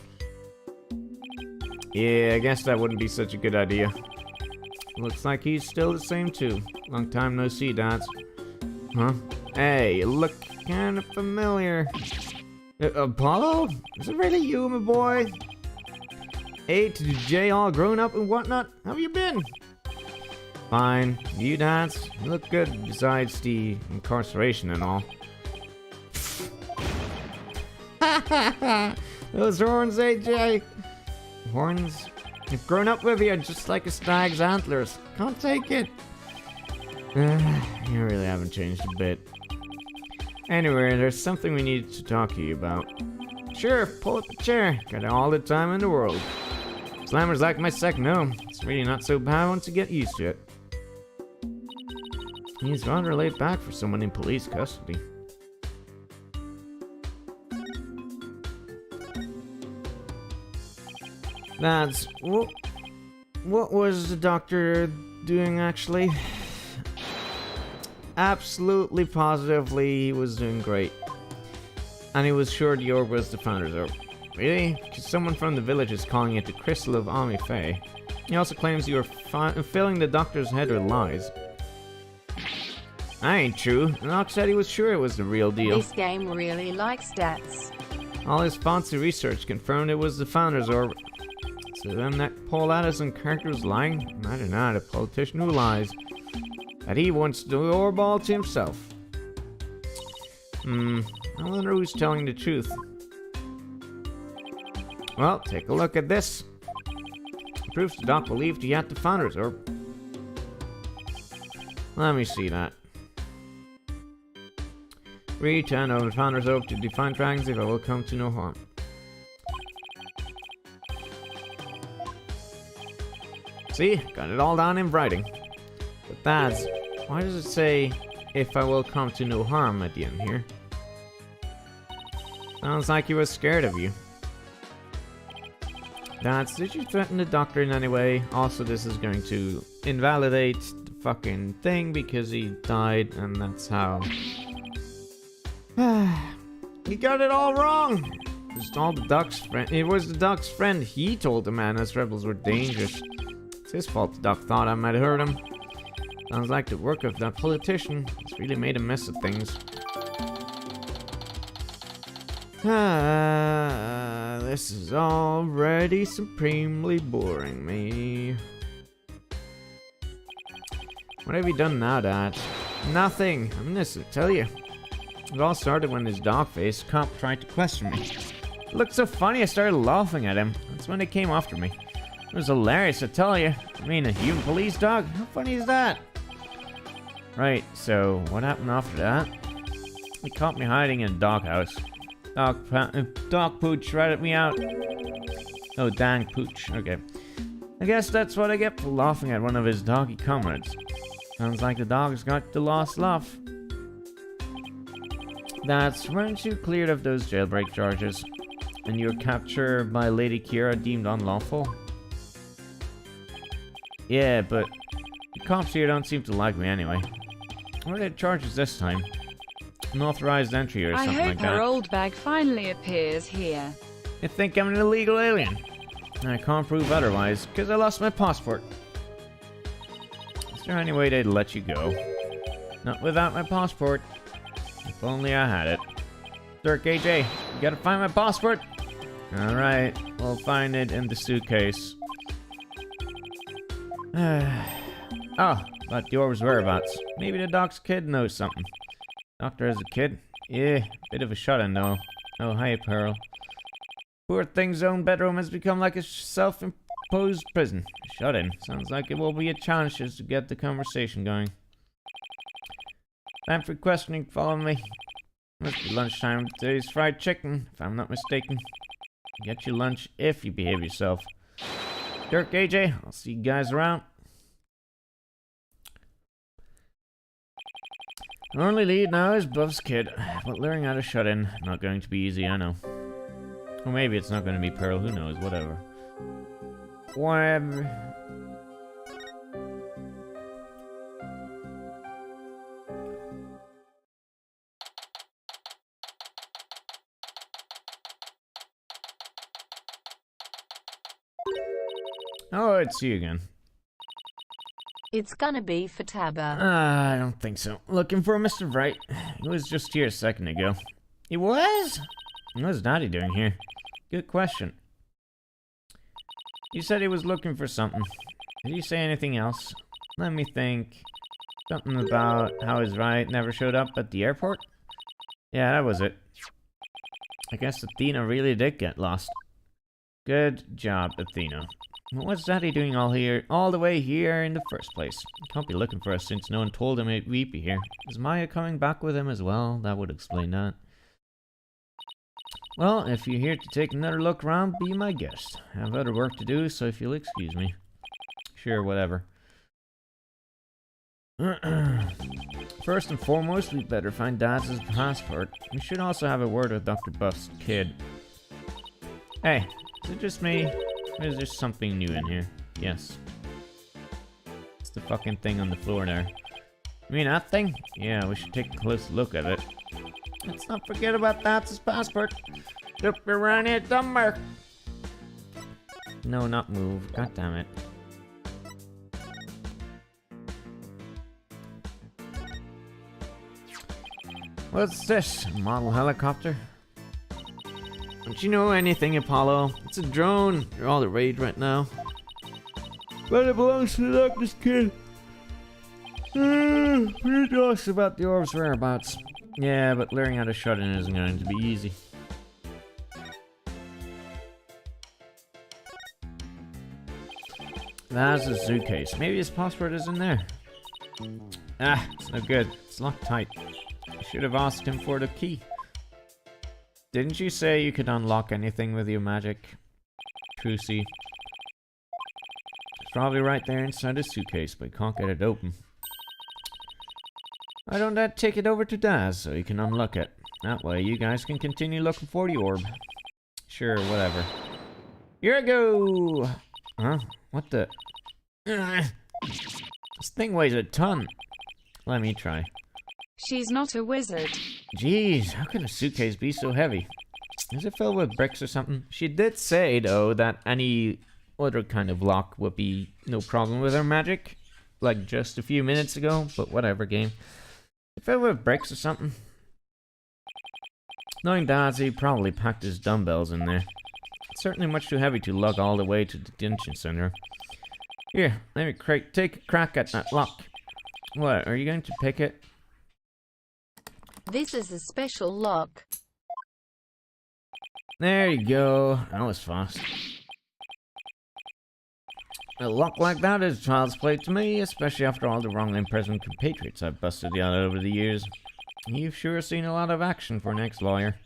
Yeah, I guess that wouldn't be such a good idea. Looks like he's still the same too. Long time no see, Dance. Huh? Hey, you look kind of familiar. Apollo? Is it really you, my boy? A to J, all grown up and whatnot? How have you been? Fine. You, Dance? You look good besides the incarceration and all. Those horns, AJ. Horns? I've grown up with you just like a stag's antlers. Can't take it. You really haven't changed a bit. Anyway, there's something we need to talk to you about. Sure, pull up the chair. Got all the time in the world. Slammer's like my second home. It's really not so bad once you get used to it. He's rather laid back for someone in police custody. Lads, what was the doctor doing actually? Absolutely positively he was doing great. And he was sure the orb was the Founder's Orb. Really? Because someone from the village is calling it the Crystal of Ami Faye. He also claims you were filling the doctor's head with lies. That ain't true. The doc said he was sure it was the real deal. This game really likes stats. All his fancy research confirmed it was the Founder's Orb. So then that Paul Addison character was lying? Imagine that, a politician who lies. That he wants the orb all to himself. I wonder who's telling the truth. Well, take a look at this. Proves the doc believed he had the Founder's Orb. Let me see that. Read 10 of the Founder's Orb to define dragons if I will come to no harm. See? Got it all down in writing. But that's... why does it say, if I will come to no harm at the end here? Sounds like he was scared of you. Dad, did you threaten the doctor in any way? Also, this is going to invalidate the fucking thing because he died, and that's how... He got it all wrong! It was all the Duck's friend. It was the Duck's friend. He told the man us rebels were dangerous. It's his fault the Duck thought I might hurt him. Sounds like the work of that politician. It's really made a mess of things. This is already supremely boring me. What have you done now, Dad? Nothing. I'm gonna tell you. It all started when this dog-faced cop tried to question me. It looked so funny I started laughing at him. That's when they came after me. It was hilarious, I tell you. I mean, a human police dog? How funny is that? Right, so what happened after that? He caught me hiding in a doghouse. Dog Pooch ratted me out. Oh, dang Pooch. Okay. I guess that's what I get for laughing at one of his doggy comrades. Sounds like the dog's got the lost laugh. That's weren't you cleared of those jailbreak charges? And your capture by Lady Kira deemed unlawful? Yeah, but the cops here don't seem to like me anyway. What are their charges this time? Unauthorized entry or something like that. I hope her old bag finally appears here. You think I'm an illegal alien? I can't prove otherwise, because I lost my passport. Is there any way they'd let you go? Not without my passport. If only I had it. Dirk, AJ, you gotta find my passport? Alright, we'll find it in the suitcase. Oh, about the orb's whereabouts. Maybe the doc's kid knows something. Doctor has a kid? Yeah, bit of a shut-in though. Oh, hi, Pearl. Poor thing's own bedroom has become like a self-imposed prison. Shut-in. Sounds like it will be a challenge just to get the conversation going. Time for questioning, follow me. Must be lunchtime. Today's fried chicken, if I'm not mistaken. Get your lunch if you behave yourself. Dirk, AJ, I'll see you guys around. Our only lead now is Buff's kid, but luring out a shut-in, not going to be easy, I know. Or maybe it's not going to be Pearl, who knows, whatever. Whatever. Oh, it's you again. It's gonna be for Tabba. I don't think so. Looking for Mr. Bright. He was just here a second ago. He was? What's Daddy doing here? Good question. He said he was looking for something. Did he say anything else? Let me think. Something about how his ride never showed up at the airport? Yeah, that was it. I guess Athena really did get lost. Good job, Athena. What's Daddy doing all the way here in the first place? He can't be looking for us since no one told him we'd be here. Is Maya coming back with him as well? That would explain that. Well, if you're here to take another look around, be my guest. I have other work to do, so if you'll excuse me. Sure, whatever. First and foremost, we'd better find Dad's passport. We should also have a word with Dr. Buff's kid. Hey, is it just me? Or is there something new in here? Yes. It's the fucking thing on the floor there. You mean that thing? Yeah, we should take a close look at it. Let's not forget about Dad's passport. Look around here somewhere. No, not move. God damn it. What's this? A model helicopter? Don't you know anything, Apollo? It's a drone. You're all the rage right now. But it belongs to the doctor's kid. Who talks about the orb's whereabouts? Yeah, but learning how to shut in isn't going to be easy. That's a suitcase. Maybe his passport is in there. Ah, it's no good. It's locked tight. I should have asked him for the key. Didn't you say you could unlock anything with your magic? Trucy. It's probably right there inside the suitcase, but you can't get it open. Why don't I take it over to Daz so he can unlock it? That way you guys can continue looking for the orb. Sure, whatever. Here I go! Huh? What the? This thing weighs a ton. Let me try. She's not a wizard. Jeez, how can a suitcase be so heavy? Is it filled with bricks or something? She did say, though, that any other kind of lock would be no problem with her magic. Like just a few minutes ago, but whatever, game. Filled with bricks or something. Knowing Daz, he probably packed his dumbbells in there. It's certainly much too heavy to lug all the way to the detention center. Here, let me take a crack at that lock. What, are you going to pick it? This is a special lock. There you go. That was fast. A lock like that is child's play to me, especially after all the wrongly imprisoned compatriots I've busted out over the years. You've sure seen a lot of action for an ex-lawyer.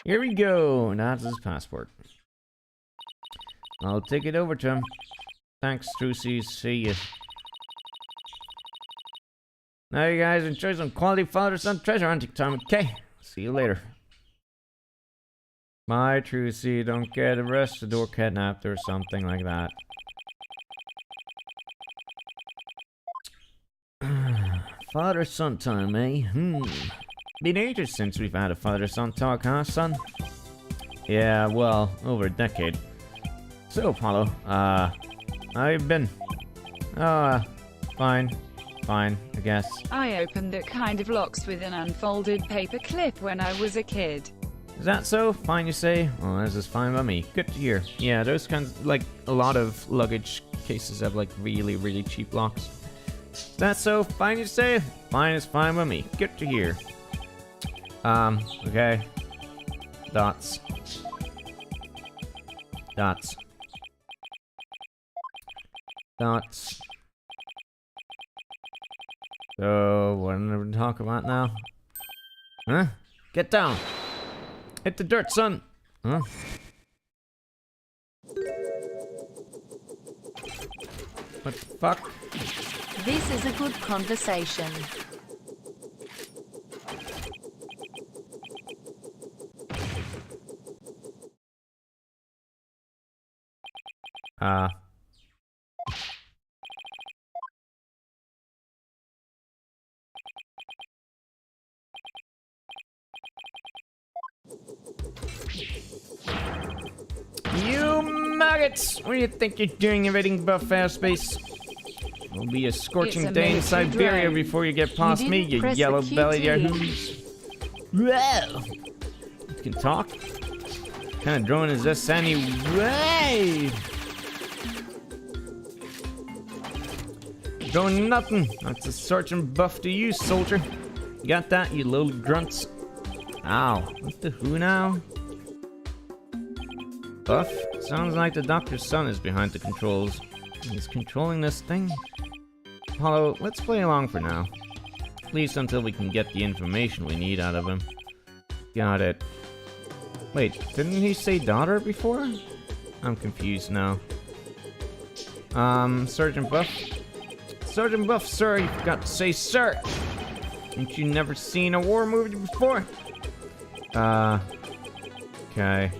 Here we go. That's his passport. I'll take it over to him. Thanks, Trucy. See you. Now you guys enjoy some quality father-son treasure hunting time, okay? See you later. Bye, Trucy. Don't get arrested or kidnapped or something like that. Father-son time, eh? Been ages since we've had a father-son talk, huh, son? Yeah, well, over a decade. So, Apollo, how you been? Fine, I guess. I opened that kind of locks with an unfolded paper clip when I was a kid. Is that so? Fine, you say? Oh, this is fine by me. Good to hear. Yeah, those kinds, like, a lot of luggage cases have, like, really, really cheap locks. Is that so? Fine, you say? Fine is fine by me. Good to hear. Okay. Dots. So, what am I going to talk about now? Huh? Get down! Hit the dirt, son! Huh? What the fuck? This is a good conversation. You maggots! What do you think you're doing invading buff airspace? It'll be a scorching It's a day in military Siberia drone. before you get past me, didn't you press the yellow-bellied QT. yahoos. Well, you can talk? What kind of drone is this anyway? Drone nothing. That's a sergeant buff to you, soldier. You got that, you little grunts? Ow. What the who now? Buff? Sounds like the doctor's son is behind the controls. He's controlling this thing? Apollo, let's play along for now. At least until we can get the information we need out of him. Got it. Wait, didn't he say daughter before? I'm confused now. Sergeant Buff? Sergeant Buff, sir, you forgot to say sir! Ain't you never seen a war movie before? Okay.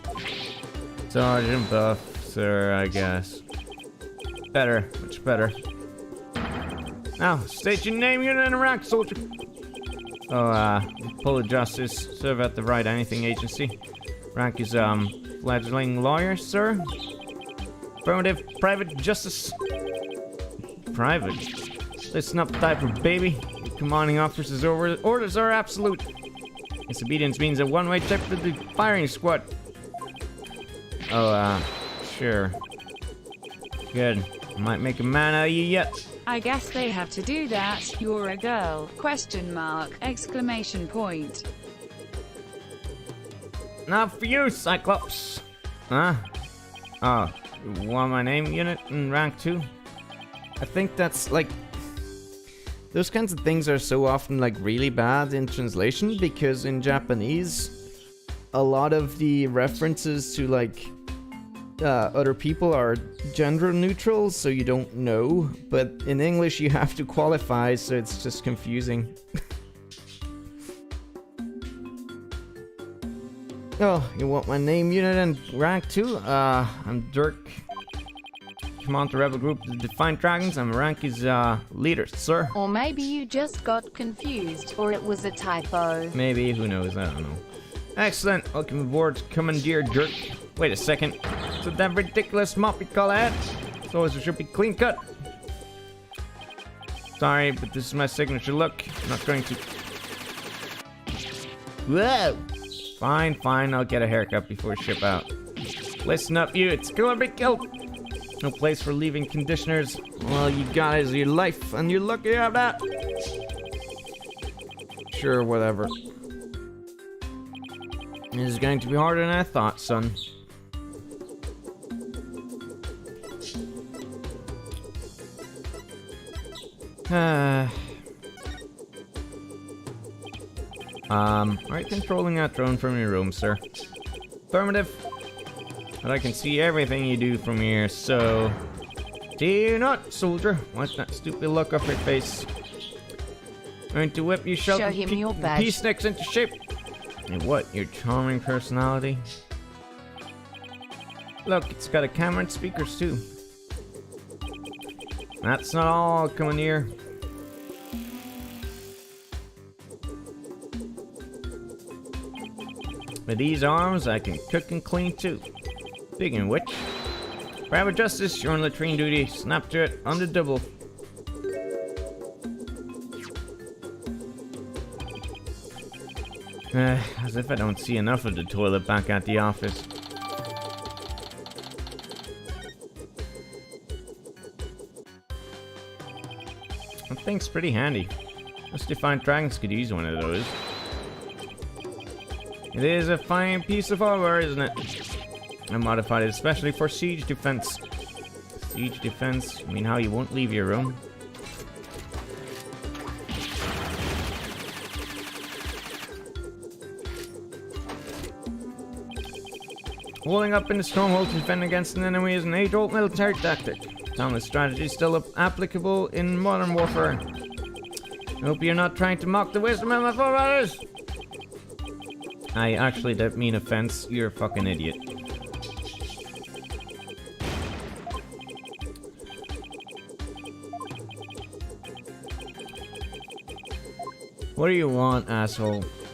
Sergeant Buff, sir, I guess. Better, much better. Now, state your name, unit, and rank, soldier. Oh, Polo Justice, serve at the Right Anything Agency. Rank is, fledgling lawyer, sir. Affirmative, private justice. Private? Listen up, diaper baby. Your commanding officer's orders are absolute. Disobedience means a one-way trip to the firing squad. Oh, sure. Good. Might make a man out of you yet. I guess they have to do that. You're a girl. Question mark. Exclamation point. Now for you, Cyclops. Huh? Oh, you want my name, unit, and rank 2? I think that's, like... Those kinds of things are so often, like, really bad in translation, because in Japanese, a lot of the references to, like, other people are gender neutral, so you don't know. But in English, you have to qualify, so it's just confusing. Oh, you want my name, unit, and rank 2? I'm Dirk. Command the rebel group, the Defiant Dragons, and my rank is, leader, sir. Or maybe you just got confused, or it was a typo. Maybe, who knows, I don't know. Excellent, welcome aboard, Commandeer Dirk. Wait a second, so that ridiculous mop you call that? So it should be clean cut. Sorry, but this is my signature look. I'm not going to... Whoa! Fine, fine, I'll get a haircut before I ship out. Listen up, you, it's gonna be killed. No place for leaving conditioners. Well, you got is your life, and you're lucky to have that. Sure, whatever. This is going to be harder than I thought, son. Are you controlling that drone from your room, sir? Affirmative. But I can see everything you do from here, so... Do you not, soldier? Wipe that stupid look off your face. Going to whip you shove Show him your badge. pea sticks into shape. And what, your charming personality? Look, it's got a camera and speakers too. That's not all, Commandeer. With these arms, I can cook and clean too. Speaking of which, Private Justice, you're on latrine duty. Snap to it on the double. As if I don't see enough of the toilet back at the office. That thing's pretty handy. Us Defiant Dragons could use one of those. It is a fine piece of hardware, isn't it? I modified it especially for siege defense. Siege defense? I mean, how you won't leave your room? Holding up in the stronghold to defend against an enemy is an age-old military tactic. Timeless strategy is still applicable in modern warfare. I hope you're not trying to mock the wisdom of my forefathers. I actually don't mean offense. You're a fucking idiot. What do you want, asshole?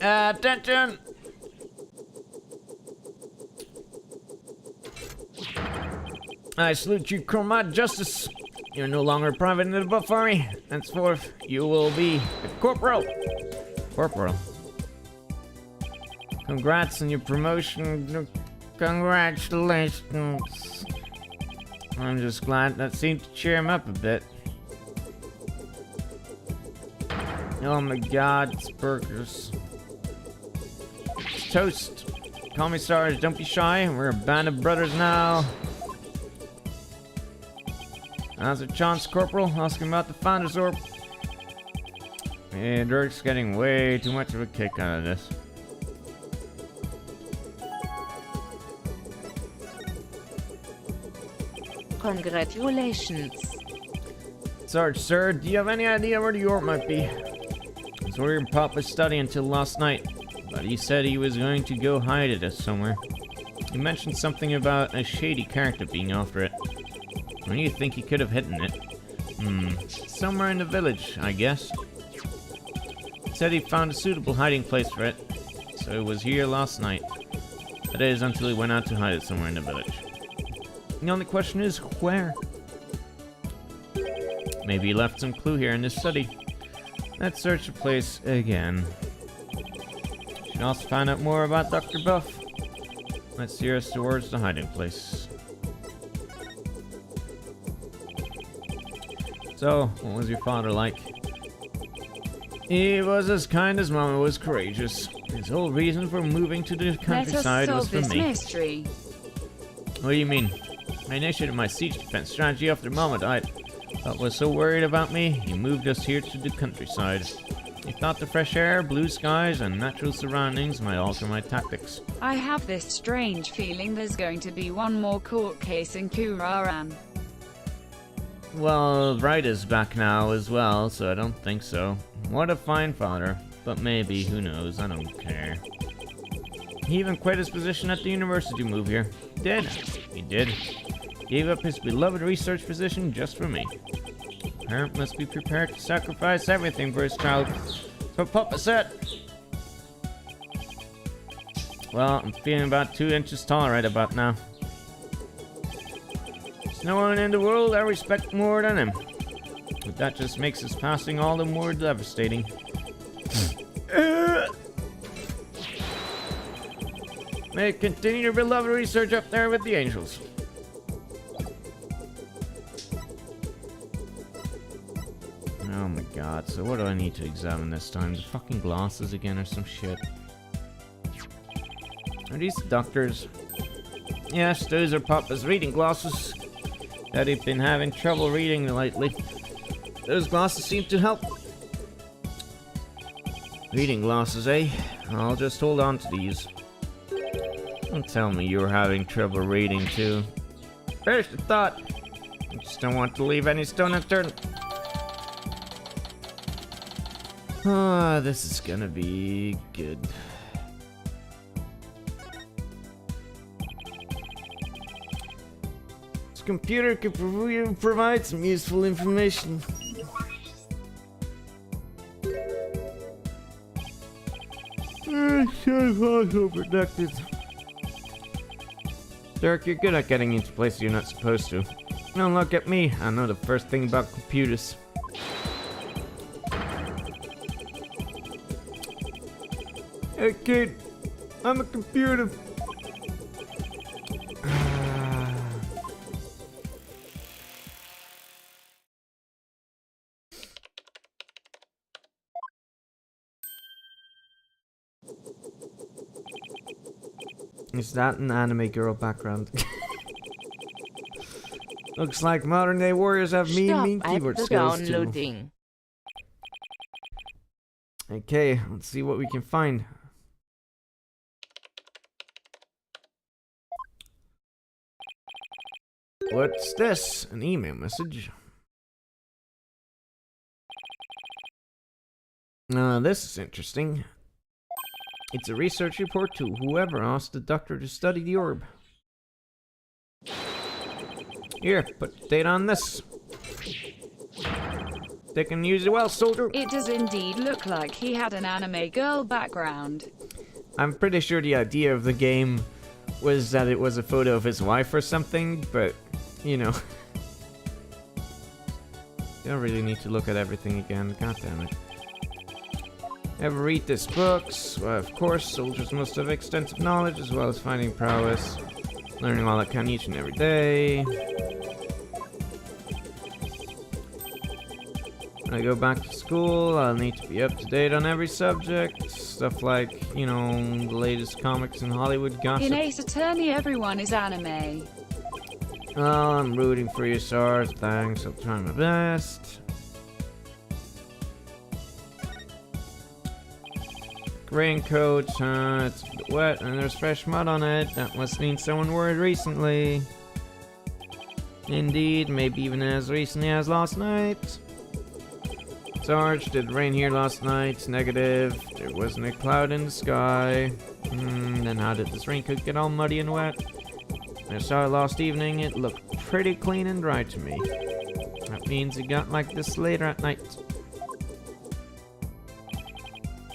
Attention! I salute you, Comrade Justice. You're no longer a private in the buff army. Henceforth, you will be a corporal. Corporal. Congrats on your promotion. Congratulations. I'm just glad that seemed to cheer him up a bit. Oh my god, it's burgers. It's toast. Call me Sarge, don't be shy. We're a band of brothers now. How's it, Chance Corporal? Asking about the Founder's Orb. Hey, Dirk's getting way too much of a kick out of this. Congratulations. Sarge, sir, do you have any idea where the orb might be? I was worried Pop was studying until last night, but he said he was going to go hide it somewhere. He mentioned something about a shady character being after it. Where do you think he could have hidden it? Somewhere in the village, I guess. He said he found a suitable hiding place for it, so it was here last night. That is, until he went out to hide it somewhere in the village. The only question is, where? Maybe he left some clue here in this study. Let's search the place again. Should also find out more about Dr. Buff. Let's steer us towards the hiding place. So, what was your father like? He was as kind as Mama was courageous. His whole reason for moving to the countryside was for me. Mystery. What do you mean? I initiated my siege defense strategy after Mama died. But was so worried about me, he moved us here to the countryside. He thought the fresh air, blue skies, and natural surroundings might alter my tactics. I have this strange feeling there's going to be one more court case in Kuraran. Well, Wright is back now as well, so I don't think so. What a fine father. But maybe, who knows, I don't care. He even quit his position at the university to move here. Did? He did. Gave up his beloved research position just for me. Parent must be prepared to sacrifice everything for his child. So Papa said. Well, I'm feeling about 2 inches tall right about now. There's no one in the world I respect more than him. But that just makes his passing all the more devastating. May continue your beloved research up there with the angels. Oh my god, so what do I need to examine this time? The fucking glasses again or some shit? Are these doctors? Yes, those are Papa's reading glasses. Daddy's been having trouble reading lately. Those glasses seem to help. Reading glasses, eh? I'll just hold on to these. Don't tell me you're having trouble reading too. Finish the thought. I just don't want to leave any stone unturned. Ah, this is gonna be good. This computer could provide some useful information. So productive. Dirk, you're good at getting into places you're not supposed to. Now look at me. I know the first thing about computers. Hey kid, I'm a computer. Is that an anime girl background? Looks like modern day warriors have mean keyboard skills downloading. Too. Okay, let's see what we can find. What's this? An email message? This is interesting. It's a research report to whoever asked the doctor to study the orb. Here, put date on this. They can use it well, soldier. It does indeed look like he had an anime girl background. I'm pretty sure the idea of the game was that it was a photo of his wife or something, but, you know. You don't really need to look at everything again, god damn it. Ever read this books? Well, of course, soldiers must have extensive knowledge as well as fighting prowess. Learning all I can each and every day. When I go back to school, I'll need to be up to date on every subject. Stuff like, you know, the latest comics and Hollywood gossip. In Ace Attorney, everyone is anime. Well, I'm rooting for you, Sarge. Thanks, I'll try my best. Raincoat, it's a bit wet and there's fresh mud on it. That must mean someone wore it recently. Indeed, maybe even as recently as last night. Sarge, did it rain here last night? Negative. There wasn't a cloud in the sky. Then how did this raincoat get all muddy and wet? I saw it last evening. It looked pretty clean and dry to me. That means it got like this later at night.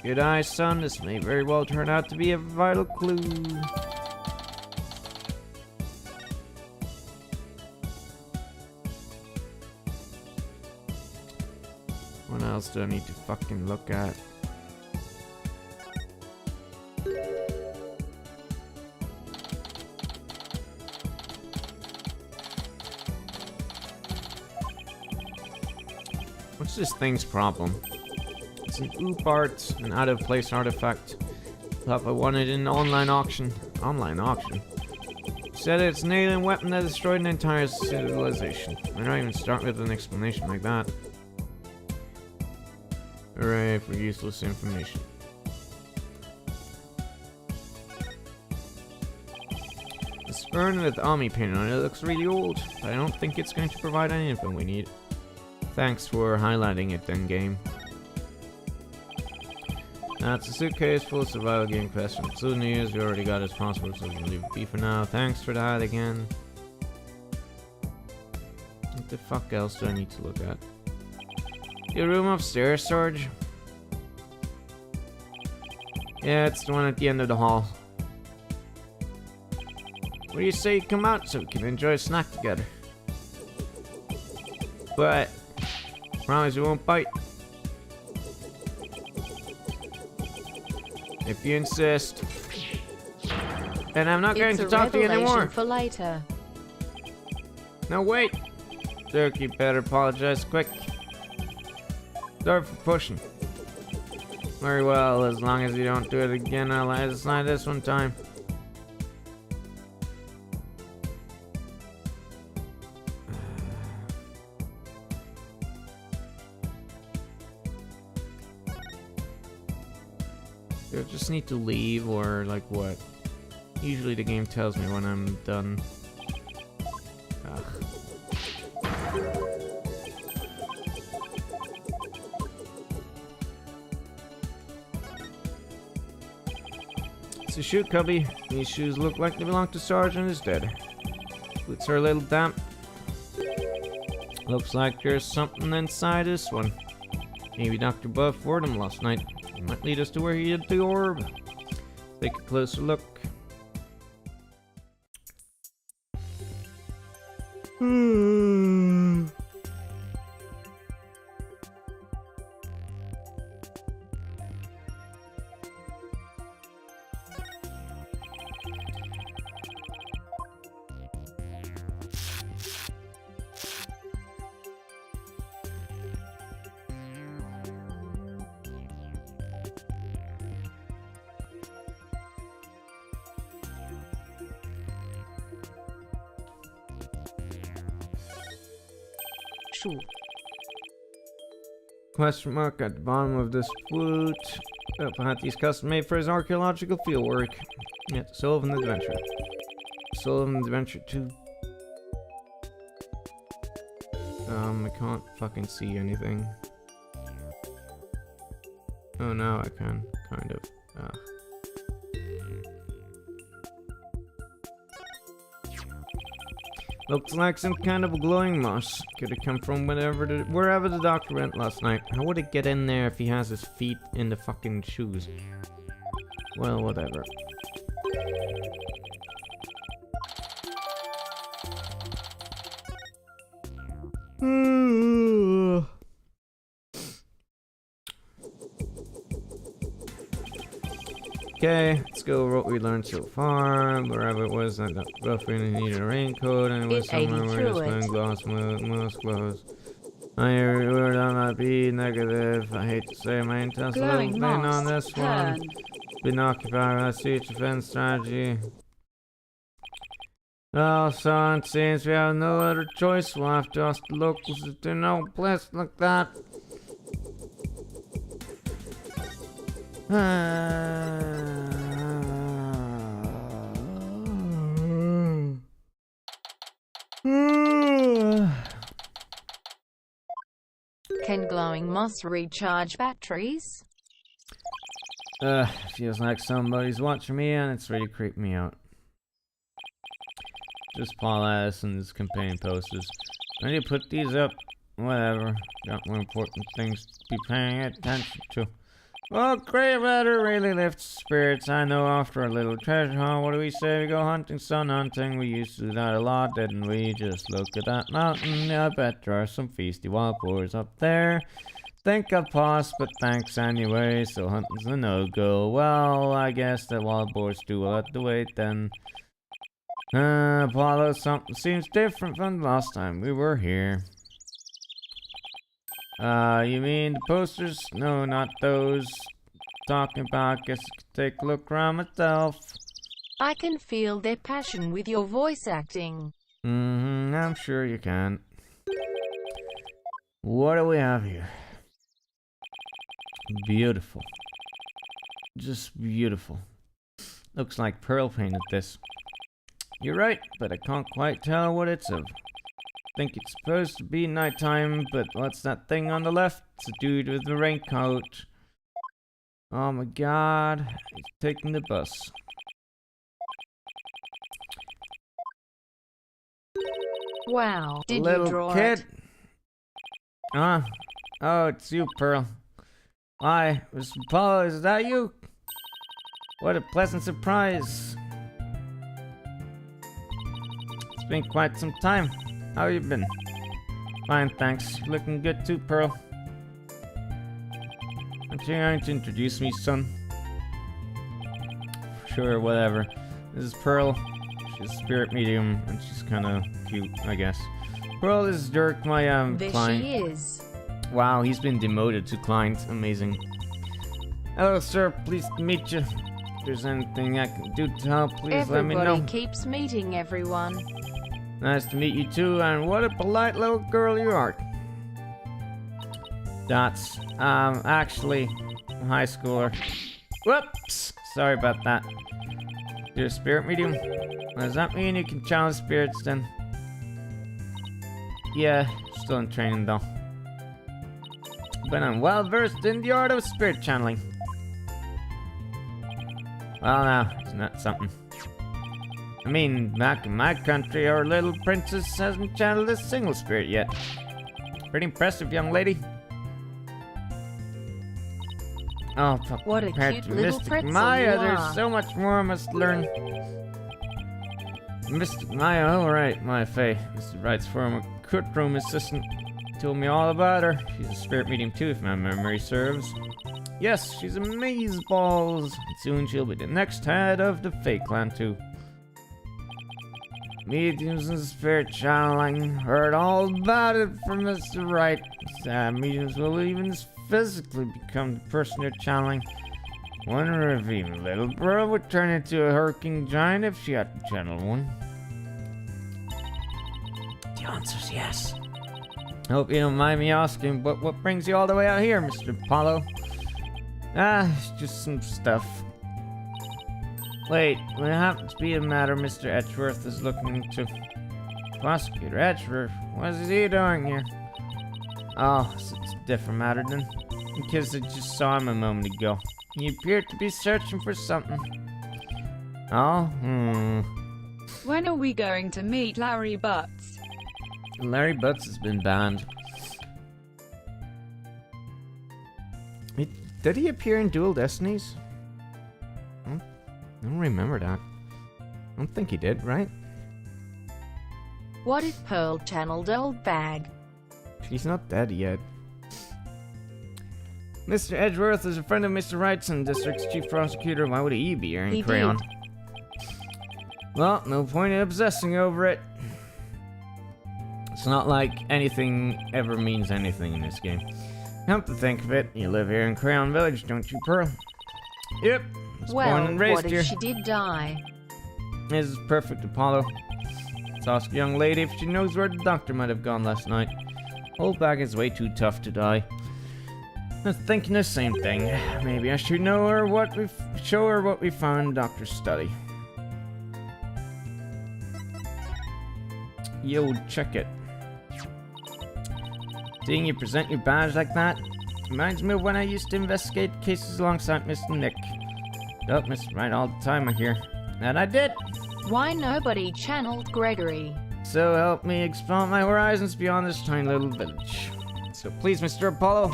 Good eye, son. This may very well turn out to be a vital clue. What else do I need to fucking look at? What's this thing's problem? It's an oop art, an out-of-place artifact. Thought I wanted an online auction. Online auction? Said it's an alien weapon that destroyed an entire civilization. Why not even start with an explanation like that? Hooray for useless information. This urn with Ami painted on it looks really old, but I don't think it's going to provide any info we need. Thanks for highlighting it then, game. That's a suitcase full of survival game questions. Souvenirs, we already got his passport, so we can leave it be for now. Thanks for that again. What the fuck else do I need to look at? Your room upstairs, Sarge? Yeah, it's the one at the end of the hall. What do you say you come out so we can enjoy a snack together? But promise you won't bite. If you insist. And I'm not going to talk to you anymore. For later. No, wait. Dirk, you better apologize quick. Sorry for pushing. Very well, as long as you don't do it again, I'll decide this one time. Do I just need to leave, or like what? Usually the game tells me when I'm done. Ugh. It's a shoe, Cubby. These shoes look like they belong to Sarge and his dead. Boots are a little damp. Looks like there's something inside this one. Maybe Dr. Buff wore them last night. It might lead us to where he hid the orb. Take a closer look. Question mark at the bottom of this flute. Pahatti's custom made for his archaeological fieldwork. Yeah, Sullivan Adventure. Sullivan Adventure 2. I can't fucking see anything. Oh, now I can, kind of. Looks like some kind of glowing moss. Could have come from wherever the doctor went last night. How would it get in there if he has his feet in the fucking shoes? Well, whatever. Okay, let's go over what we learned so far. Wherever it was, I got roughly needed a raincoat, and it was somewhere where it's been gloss, most clothes. I heard I might be negative. I hate to say my intent's a little Glowing thin on moss. this Turn. one. Been occupied by siege defense strategy. Well, son, it seems we have no other choice. We'll have to ask the locals if they know a place like that. Can glowing moss recharge batteries? Feels like somebody's watching me and it's really creeping me out. Just Paul Addison's campaign posters. I need to put these up. Whatever. Got more important things to be paying attention to. Well, Grey Matter really lifts spirits. I know after a little treasure hunt, what do we say? We go hunting, sun hunting. We used to do that a lot, didn't we? Just look at that mountain. I bet there are some feisty wild boars up there. Think I'll pass, but thanks anyway. So hunting's a no-go. Well, I guess the wild boars do will have to wait then. Apollo, something seems different from the last time we were here. You mean the posters? No, not those. Talking about, guess I could take a look around myself. I can feel their passion with your voice acting. I'm sure you can. What do we have here? Beautiful. Just beautiful. Looks like Pearl painted this. You're right, but I can't quite tell what it's of. Think it's supposed to be nighttime, but what's that thing on the left? It's a dude with the raincoat. Oh my god, he's taking the bus. Wow, did you Little draw kid. it? Oh, it's you, Pearl. Hi, Mr. Paul, is that you? What a pleasant surprise. It's been quite some time. How you been? Fine, thanks. Looking good too, Pearl. Aren't you going to introduce me, son? Sure, whatever. This is Pearl. She's a spirit medium, and she's kind of cute, I guess. Pearl, this is Dirk, my There client. she is. Wow, he's been demoted to client. Amazing. Hello, sir. Pleased to meet you. If there's anything I can do to help, please let me know. Everybody keeps meeting everyone. Nice to meet you too, and what a polite little girl you are. That's, actually, a high schooler. Whoops! Sorry about that. You're a spirit medium? Does that mean you can challenge spirits then? Yeah, still in training though. But I'm well versed in the art of spirit channeling. Well now, isn't that something? I mean, back in my country, our little princess hasn't channeled a single spirit yet. Pretty impressive, young lady. Oh, fuck. What a compared cute to little Mystic pretzel Maya, you there's are. so much more I must learn. Mystic Maya, alright, my fae. Mr. Wright's former courtroom assistant told me all about her. She's a spirit medium too, if my memory serves. Yes, she's amazeballs. And soon she'll be the next head of the Fae clan too. Mediums and spirit channeling. Heard all about it from Mr. Wright. Mediums will even physically become the person they're channeling. Wonder if even little Pearl would turn into a hulking giant if she had to channel one. The answer's yes. Hope you don't mind me asking, but what brings you all the way out here, Mr. Apollo? It's just some stuff. Wait, what happens to be a matter Mr. Edgeworth is looking into? Prosecutor Edgeworth? What is he doing here? Oh, so it's a different matter then. Because I just saw him a moment ago. He appeared to be searching for something. Oh, When are we going to meet Larry Butts? Larry Butts has been banned. Did he appear in Dual Destinies? I don't remember that. I don't think he did, right? What if Pearl channeled old bag? He's not dead yet. Mr. Edgeworth is a friend of Mr. Wrightson, District's Chief Prosecutor. Why would he be here in He crayon? did. Well, no point in obsessing over it. It's not like anything ever means anything in this game. Come to think of it, you live here in Crayon Village, don't you, Pearl? Yep. Was born Well, and raised what here. if she did die? This is perfect, Apollo. Let's ask a young lady if she knows where the doctor might have gone last night. Old bag is way too tough to die. I'm thinking the same thing. Maybe I should know her show her what we found in Doctor's study. Yo, check it. Seeing you present your badge like that reminds me of when I used to investigate cases alongside Mr. Nick. Dealt Mr. Right all the time, I hear. And I did. Why nobody channeled Gregory? So help me expand my horizons beyond this tiny little village. So please, Mr. Apollo,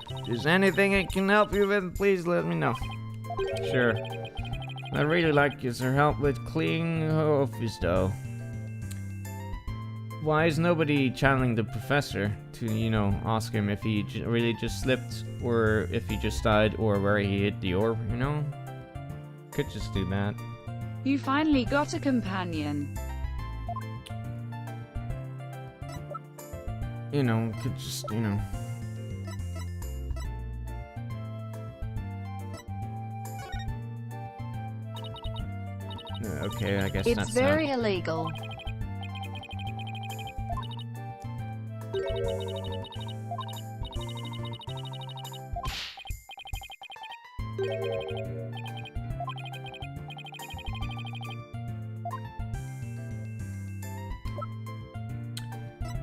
if there's anything I can help you with, please let me know. Sure. I'd really like your help with cleaning office though. Why is nobody channeling the professor to, you know, ask him if he really just slipped, or if he just died, or where he hit the orb, you know? Could just do that. You finally got a companion. You know, could just, you know. Okay, I guess It's that's very illegal.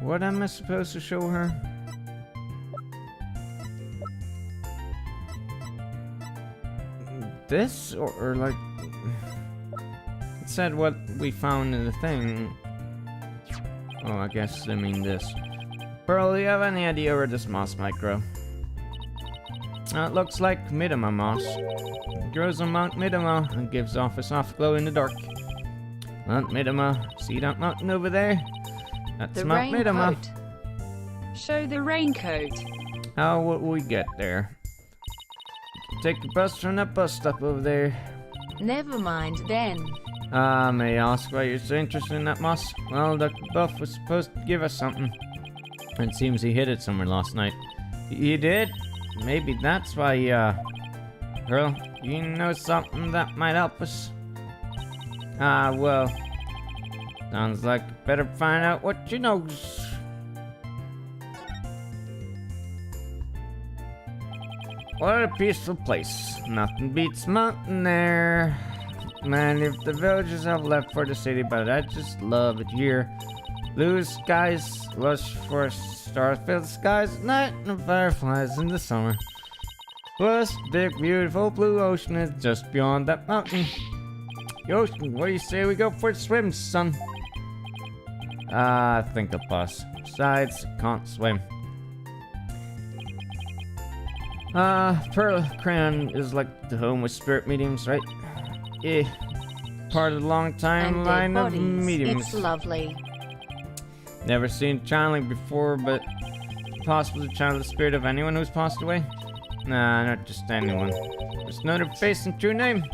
What am I supposed to show her? This? Or like... It said what we found in the thing. Oh, I guess I mean this. Pearl, do you have any idea where this moss might grow? It looks like Midima moss. It grows on Mount Midima and gives off a soft glow in the dark. Mount Midima, see that mountain over there? That's The Mount Midima. raincoat. Show the raincoat. How would we get there? Take the bus from that bus stop over there. Never mind then. May I ask why you're so interested in that moss? Well, Dr. Buff was supposed to give us something. It seems he hid it somewhere last night. He did? Maybe that's why, Pearl, you know something that might help us? Well, sounds like better find out what she knows. What a peaceful place. Nothing beats mountain air. Man, if the villagers have left for the city, but I just love it here. Blue skies, lush forests, star-filled skies at night, and fireflies in the summer. Plus, big, beautiful blue ocean is just beyond that mountain. The ocean, what do you say we go for a swim, son? I think I'll pass. Besides, I can't swim. Pearl Crayon is like the home with spirit mediums, right? Yeah. Part of the long time And line dead of bodies. mediums. It's lovely. Never seen channeling before, but possible to channel the spirit of anyone who's passed away? Nah, not just anyone. Just know their face and true name.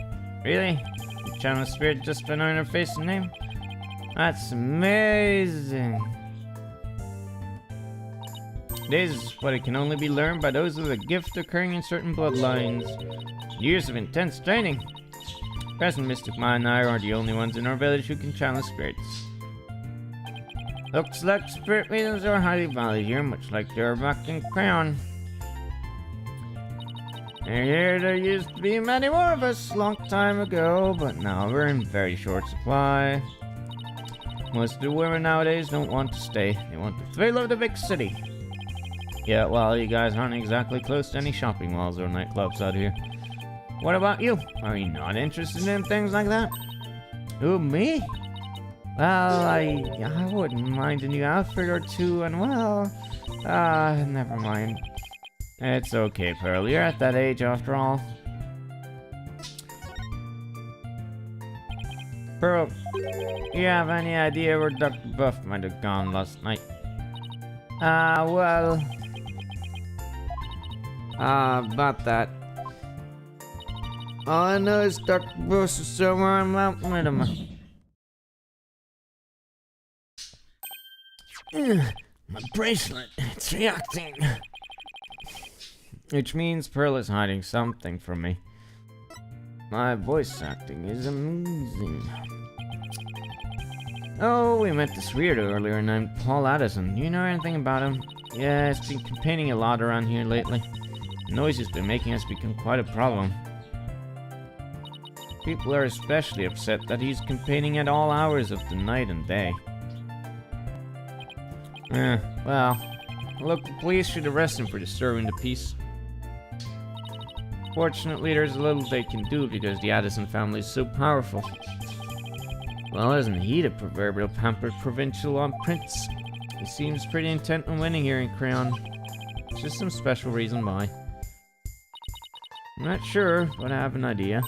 Really? You channel a spirit just by knowing their face and name? That's amazing. This is what it can only be learned by those with a gift occurring in certain bloodlines. Years of intense training. Present Mystic Man and I are the only ones in our village who can channel spirits. Looks like spirit mediums are highly valued here, much like they are back in Crayon. And here there used to be many more of us long time ago, but now we're in very short supply. Most of the women nowadays don't want to stay. They want the thrill of the big city. Yeah, well, you guys aren't exactly close to any shopping malls or nightclubs out here. What about you? Are you not interested in things like that? Who, me? Well, I wouldn't mind a new outfit or two, and well, never mind. It's okay, Pearl. You're at that age after all. Pearl, you have any idea where Dr. Buff might have gone last night? Well... about that. All I know is Dr. Buff is somewhere on Mount Minima. My bracelet, it's reacting. Which means Pearl is hiding something from me. My voice acting is amazing. Oh, we met this weirdo earlier named Paul Addison. Do you know anything about him? Yeah, he's been campaigning a lot around here lately. The noise he's been making has become quite a problem. People are especially upset that he's campaigning at all hours of the night and day. Well, the local police should arrest him for disturbing the peace. Fortunately, there's little they can do because the Addison family is so powerful. Well, isn't he the proverbial pampered provincial prince? He seems pretty intent on winning here in Crayon. It's just some special reason why. I'm not sure, but I have an idea.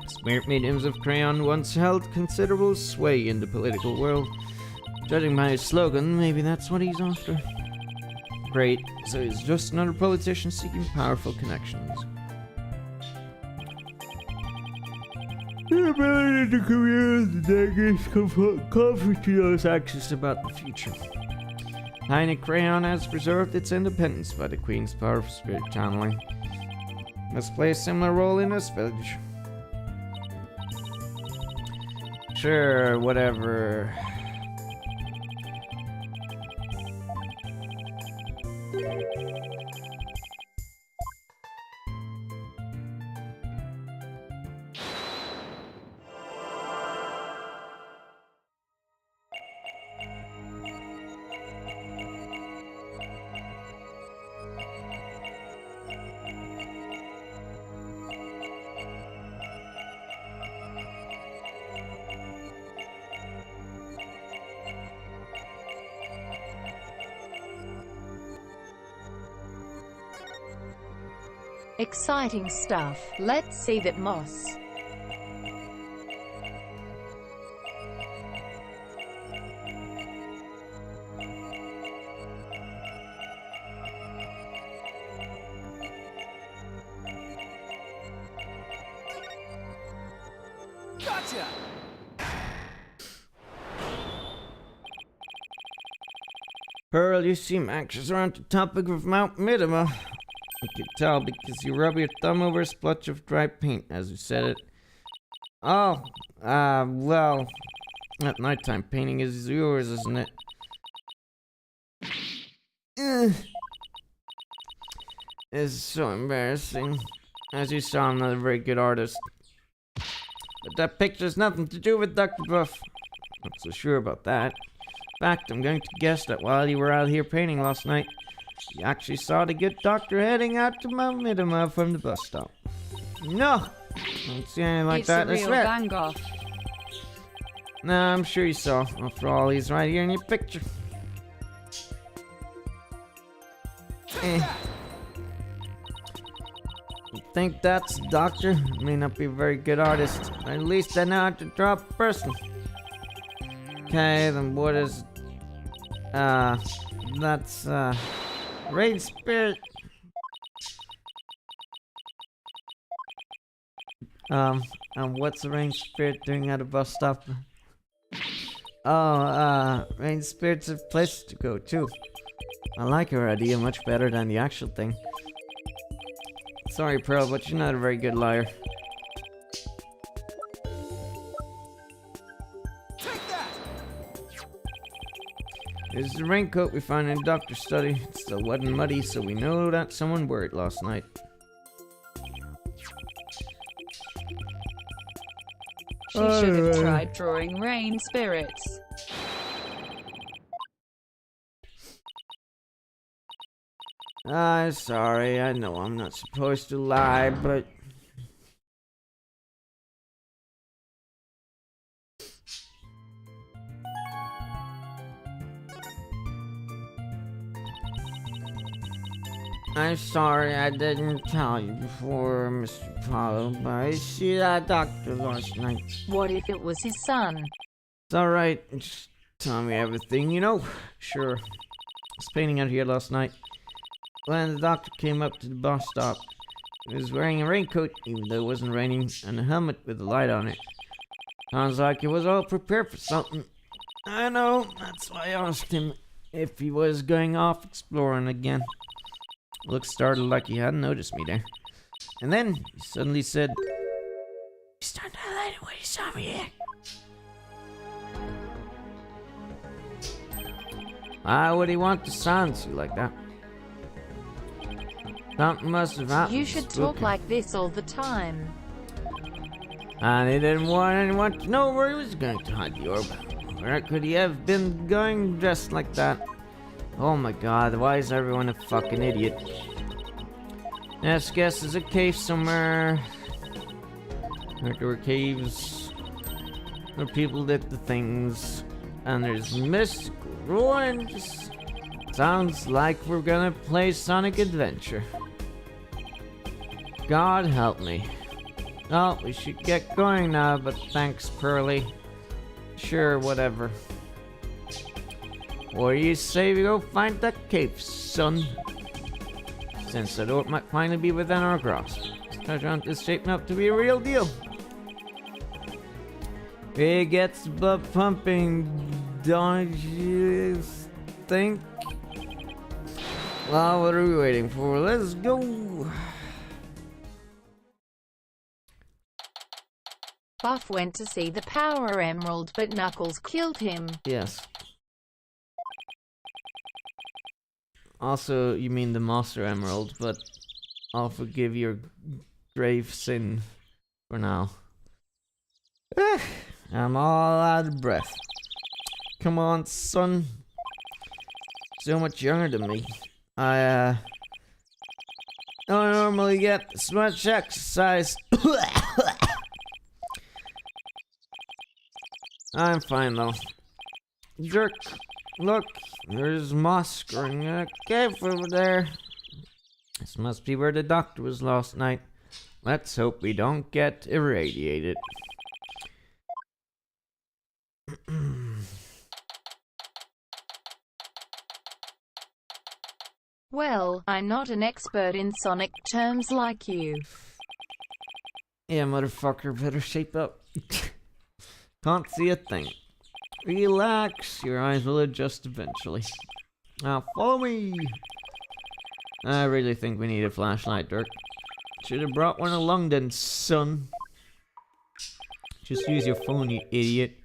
Spirit mediums of Crayon once held considerable sway in the political world. Judging by his slogan, maybe that's what he's after. Great, so he's just another politician seeking powerful connections. The ability to commute the negative comfort to those anxious about the future. Tiny Crayon has preserved its independence by the Queen's power of spirit channeling. Must play a similar role in this village. Sure, whatever. Exciting stuff. Let's see that moss. Gotcha! Pearl, you seem anxious around the topic of Mount Minima. I could tell because you rub your thumb over a splotch of dry paint as you said it. Oh, well, at nighttime painting is yours, isn't it? It's so embarrassing. As you saw, I'm not a very good artist. But that picture's nothing to do with Dr. Buff. Not so sure about that. In fact, I'm going to guess that while you were out here painting last night, you actually saw the good doctor heading out to Mount Minima from the bus stop. No! I don't see anything like that, I It's a real swear. Van Gogh. Nah, I'm sure you saw. After all, he's right here in your picture. You think that's the doctor? May not be a very good artist, but at least I know how to draw a person. Okay, then what is... that's, Rain Spirit. And what's the Rain Spirit doing at a bus stop? Oh, Rain Spirit's a place to go too. I like her idea much better than the actual thing. Sorry, Pearl, but you're not a very good liar. This is the raincoat we found in the doctor's study. It's still wet and muddy, so we know that someone wore it last night. She should have tried drawing rain spirits. I'm sorry, I know I'm not supposed to lie, but... I'm sorry I didn't tell you before, Mr. Paulo, but I see that doctor last night. What if it was his son? It's alright, just tell me everything, you know? Sure. I was painting out here last night when the doctor came up to the bus stop. He was wearing a raincoat, even though it wasn't raining, and a helmet with a light on it. Sounds like he was all prepared for something. I know, that's why I asked him if he was going off exploring again. Looked startled like he hadn't noticed me there. And then he suddenly said, "You started to highlight it when you saw me here." Why would he want to silence you like that? Something must have happened. You should talk like this all the time. And he didn't want anyone to know where he was going to hide the orb. Where could he have been going dressed like that? Oh my god, why is everyone a fucking idiot? Yes, guess there's a cave somewhere. Like there were caves where people did the things. And there's mystical ruins. Sounds like we're gonna play Sonic Adventure. God help me. Oh, we should get going now, but thanks, Pearly. Sure, whatever. What do you say we go find that cave, son? Since the door might finally be within our grasp. This treasure hunt is shaping up to be a real deal. It gets blood pumping, don't you think? Well, what are we waiting for? Let's go! Buff went to see the Power Emerald, but Knuckles killed him. Yes. Also, you mean the Monster Emerald, but I'll forgive your grave sin for now. I'm all out of breath. Come on, son. So much younger than me. I don't normally get this much exercise. I'm fine though. Jerk, look, there's moss growing in a cave over there. This must be where the doctor was last night. Let's hope we don't get irradiated. Well, I'm not an expert in Sonic terms like you. Yeah, motherfucker, better shape up. Can't see a thing. Relax, your eyes will adjust eventually. Now follow me. I really think we need a flashlight, Dirk. Should have brought one along then, son. Just use your phone, you idiot.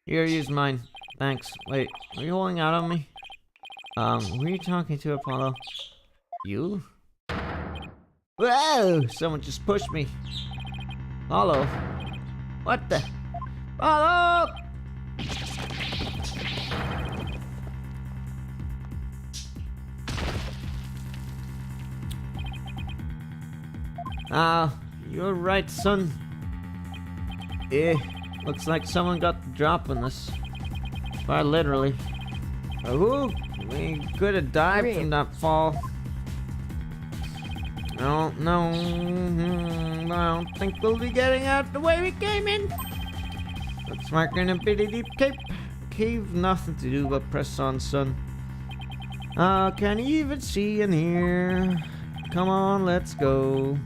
Here, use mine. Thanks. Wait, are you holding out on me? Who are you talking to, Apollo? You? Whoa! Someone just pushed me. Apollo? What the? Apollo! You're right, son. Looks like someone got the drop on us. Quite literally. Oh, we could have died from that fall. I don't think we'll be getting out the way we came in. Looks like we're in a bitty deep cave. Nothing to do but press on, son. Can't even see in here. Come on, let's go.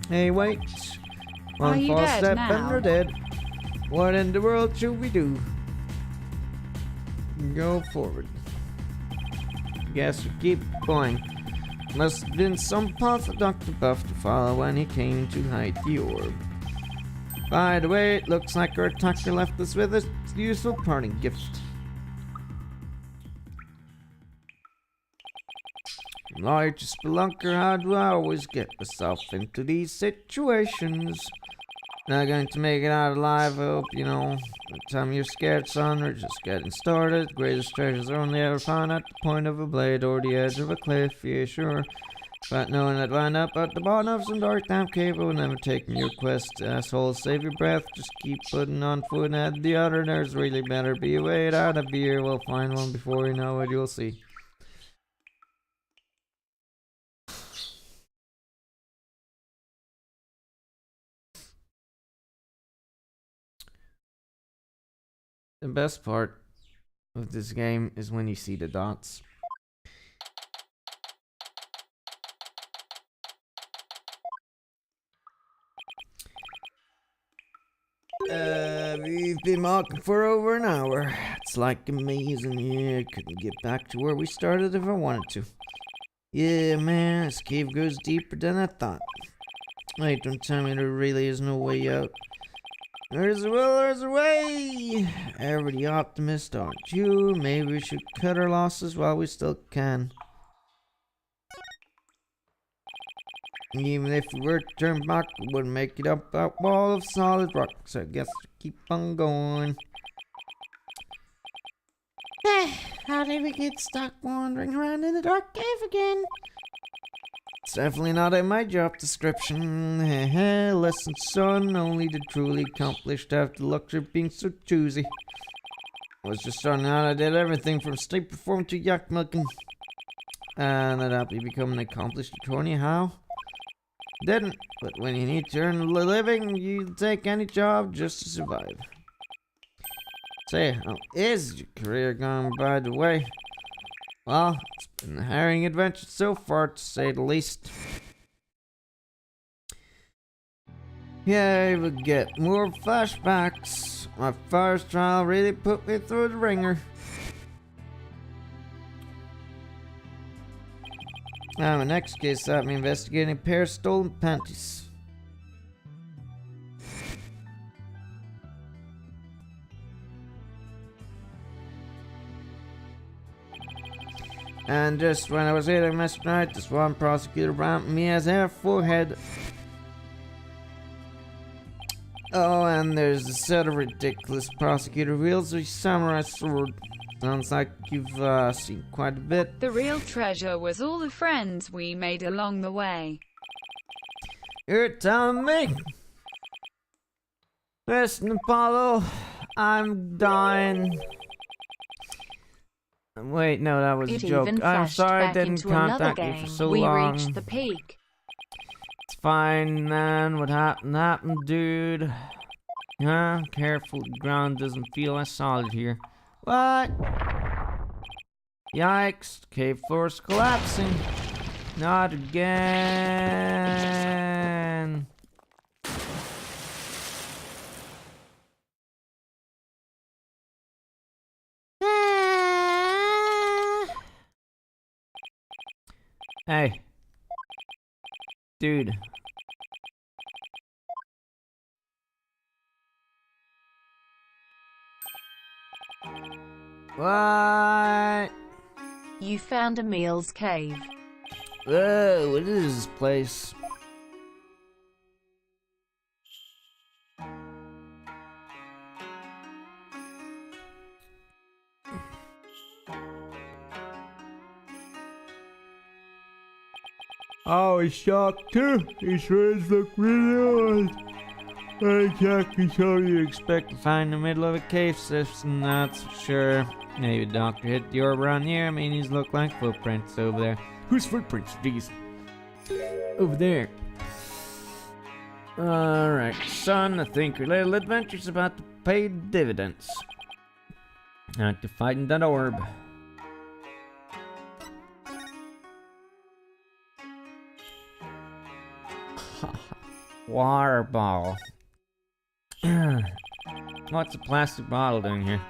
Hey, wait. One false step and we're dead. What in the world should we do? Go forward. Guess we keep going. Must have been some path for Dr. Buff to follow when he came to hide the orb. By the way, it looks like our attacker left us with a useful parting gift. Large spelunker, how do I always get myself into these situations? Not going to make it out alive, I hope, you know. By the time you're scared, son, we're just getting started. Greatest treasures are only ever found at the point of a blade or the edge of a cliff, yeah, sure. But knowing that wind up at the bottom of some dark damn cave will never take your quest. Asshole, save your breath, just keep putting on foot and add the other. There's really better be a way out of here. We'll find one before you know it, you'll see. The best part of this game is when you see the dots. We've been walking for over an hour. It's like amazing. Yeah, couldn't get back to where we started if I wanted to. Yeah, man, this cave goes deeper than I thought. Wait, don't tell me there really is no way out. There's a will, there's a way! Ever the optimist, aren't you? Maybe we should cut our losses while we still can. Even if we were to turn back, we wouldn't make it up that wall of solid rock, so I guess we keep on going. How did we get stuck wandering around in the dark cave again? It's definitely not in my job description. Listen, son, only the truly accomplished have the luxury of being so choosy. I was just starting out, I did everything from state perform to yak milking. And I'd happily become an accomplished attorney, how? Didn't, but when you need to earn a living, you take any job just to survive. Say, how is your career going, by the way? Well, it's been a harrowing adventure so far, to say the least. Yeah, we get more flashbacks. My first trial really put me through the ringer. Now, my next case had me investigating a pair of stolen panties. And just when I was hitting my stride, this one prosecutor ramped me as a forehead. Oh, and there's a set of ridiculous prosecutor wields a samurai sword. Sounds like you've seen quite a bit. The real treasure was all the friends we made along the way. You're telling me? Listen, Apollo, I'm dying. Wait, no, that was a It joke. even I'm flashed sorry I back didn't into another contact you game. for so we long. reached the peak. It's fine, man. What happened, dude? Huh? Careful, the ground doesn't feel as solid here. What? Yikes, cave floor's collapsing. Not again. Hey. Dude. What? You found Emil's cave. Whoa, what is this place? I was shocked too. These rooms look really old. I can't control you expect to find in the middle of a cave system, that's for sure. Maybe the doctor hit the orb around here. I mean, these look like footprints over there. Whose footprints? These. Over there. Alright, son, I think your little adventure's about to pay dividends. After fighting that orb. Water bottle. What's a plastic bottle doing here?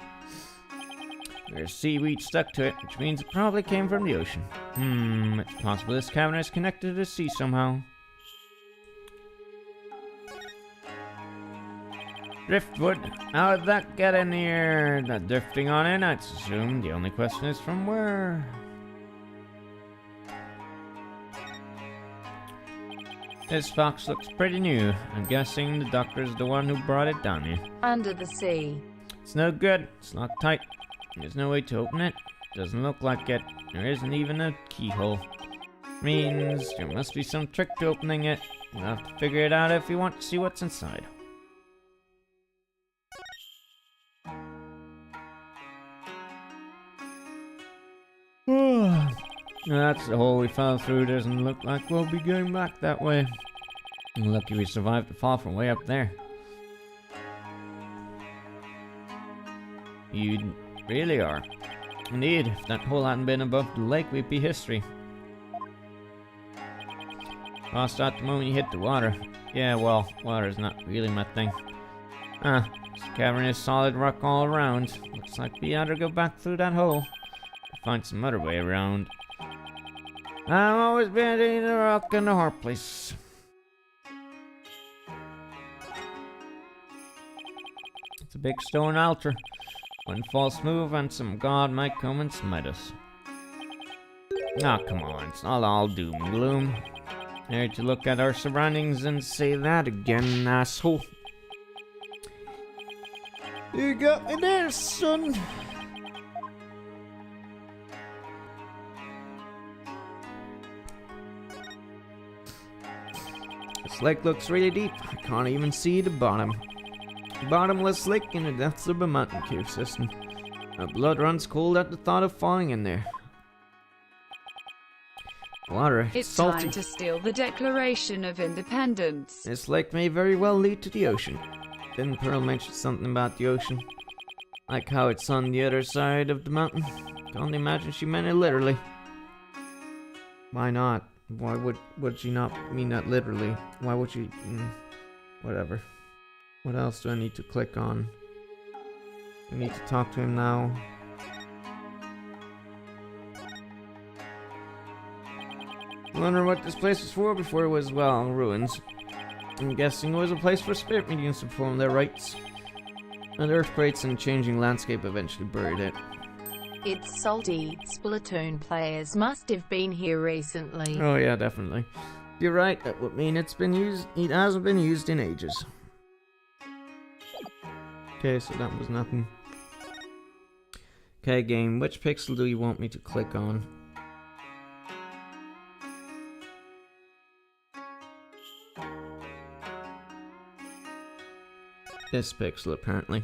There's seaweed stuck to it, which means it probably came from the ocean. It's possible this cavern is connected to the sea somehow. Driftwood. How did that get in here? Not drifting on in, I'd assume. The only question is from where? This box looks pretty new. I'm guessing the doctor's the one who brought it down here. Under the sea. It's no good. It's locked tight. There's no way to open it. Doesn't look like it. There isn't even a keyhole. Means there must be some trick to opening it. We'll have to figure it out if we want to see what's inside. That's the hole we fell through. Doesn't look like we'll be going back that way. Lucky we survived the fall from way up there. You really are. Indeed, if that hole hadn't been above the lake, we'd be history. Lost out the moment you hit the water. Yeah, well, water's not really my thing. This cavern is solid rock all around. Looks like we ought to go back through that hole. Find some other way around. I've always been in the rock and the hard place. It's a big stone altar. One false move and some god might come and smite us. Ah, come on, it's not all doom and gloom. There to look at our surroundings and say that again, asshole. You got me there, son. This lake looks really deep. I can't even see the bottom. Bottomless lake in the depths of a mountain cave system. My blood runs cold at the thought of falling in there. Water, It's salty. time to steal the Declaration of Independence. This lake may very well lead to the ocean. Didn't Pearl mention something about the ocean? Like how it's on the other side of the mountain? Can't imagine she meant it literally. Why not? Why would she not mean that literally? Why would she... whatever. What else do I need to click on? I need to talk to him now. Wonder what this place was for before it was, well, ruins. I'm guessing it was a place for spirit mediums to perform their rites. And earthquakes and changing landscape eventually buried it. It's salty. Splatoon players must have been here recently. Oh yeah, definitely. You're right, that would mean it's been used. It hasn't been used in ages. Okay, so that was nothing. Okay, game, which pixel do you want me to click on? This pixel, apparently.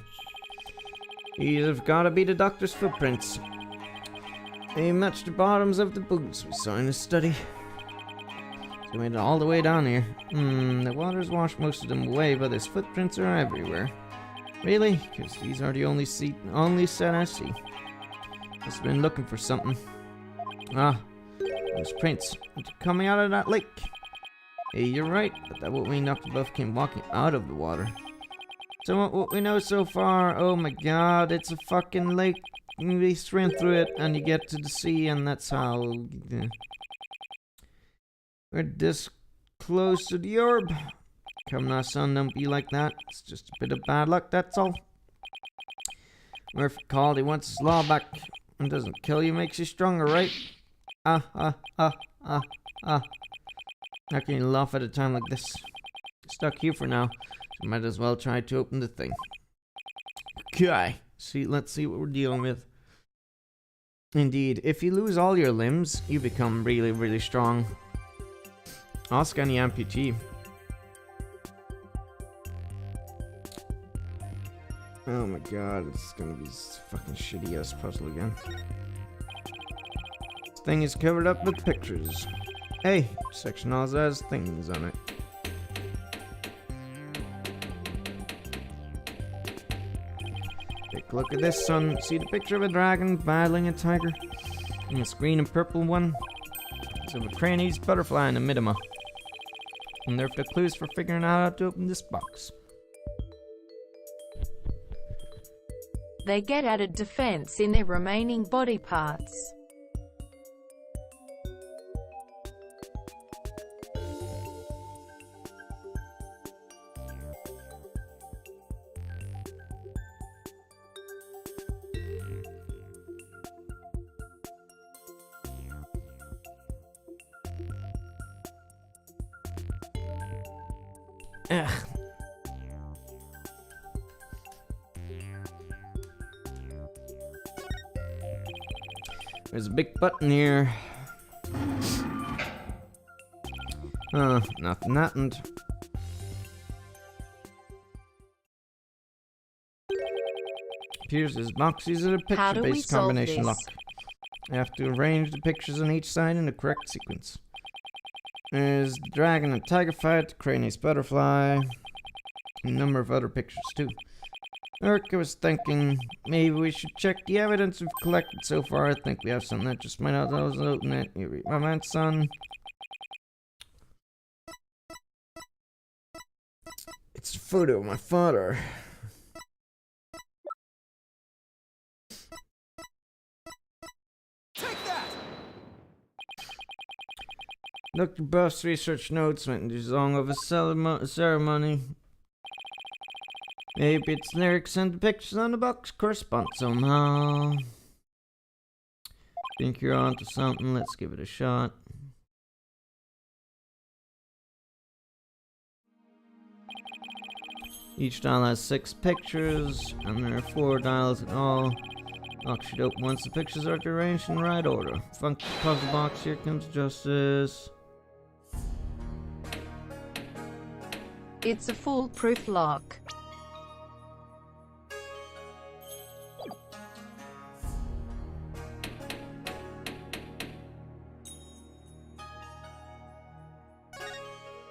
These have gotta be the doctor's footprints. They match the bottoms of the boots we saw in the study. So we made it all the way down here. The water's washed most of them away, but his footprints are everywhere. Really? Because these are the only set I see. Must have been looking for something. Ah, those prints coming out of that lake. Hey, you're right, but that would mean Dr. Buff came walking out of the water. So what we know so far, oh my god, it's a fucking lake. We swim through it and you get to the sea, and that's how... We're this close to the orb. Come now, son, don't be like that. It's just a bit of bad luck, that's all. Murphy called, he wants his law back. It doesn't kill you, makes you stronger, right? How can you laugh at a time like this? Stuck here for now. So might as well try to open the thing. Okay. Let's see what we're dealing with. Indeed, if you lose all your limbs, you become really, really strong. Ask any amputee. Oh my god, it's gonna be this fucking shitty ass puzzle again. This thing is covered up with pictures. Hey, section also has things on it. Take a look at this, son. See the picture of a dragon battling a tiger? And this green and purple one? It's of a cranny's butterfly in the midema. And they're the clues for figuring out how to open this box. They get added defense in their remaining body parts. Ugh. There's a big button here. Nothing happened. Appears this box uses a How do we picture-based solve combination this? lock. I have to arrange the pictures on each side in the correct sequence. There's the dragon and tiger fight, the crane's butterfly, and a number of other pictures too. Eric, I was thinking maybe we should check the evidence we've collected so far. I think we have something that just might not open it. You read my man, son. It's a photo of my father. Dr. Buff's research notes went into song of a ceremony. Maybe its lyrics and the pictures on the box correspond somehow. Think you're onto something? Let's give it a shot. Each dial has 6 pictures, and there are 4 dials in all. Box should open once the pictures are arranged in the right order. Funky puzzle box, here comes justice. It's a foolproof lock.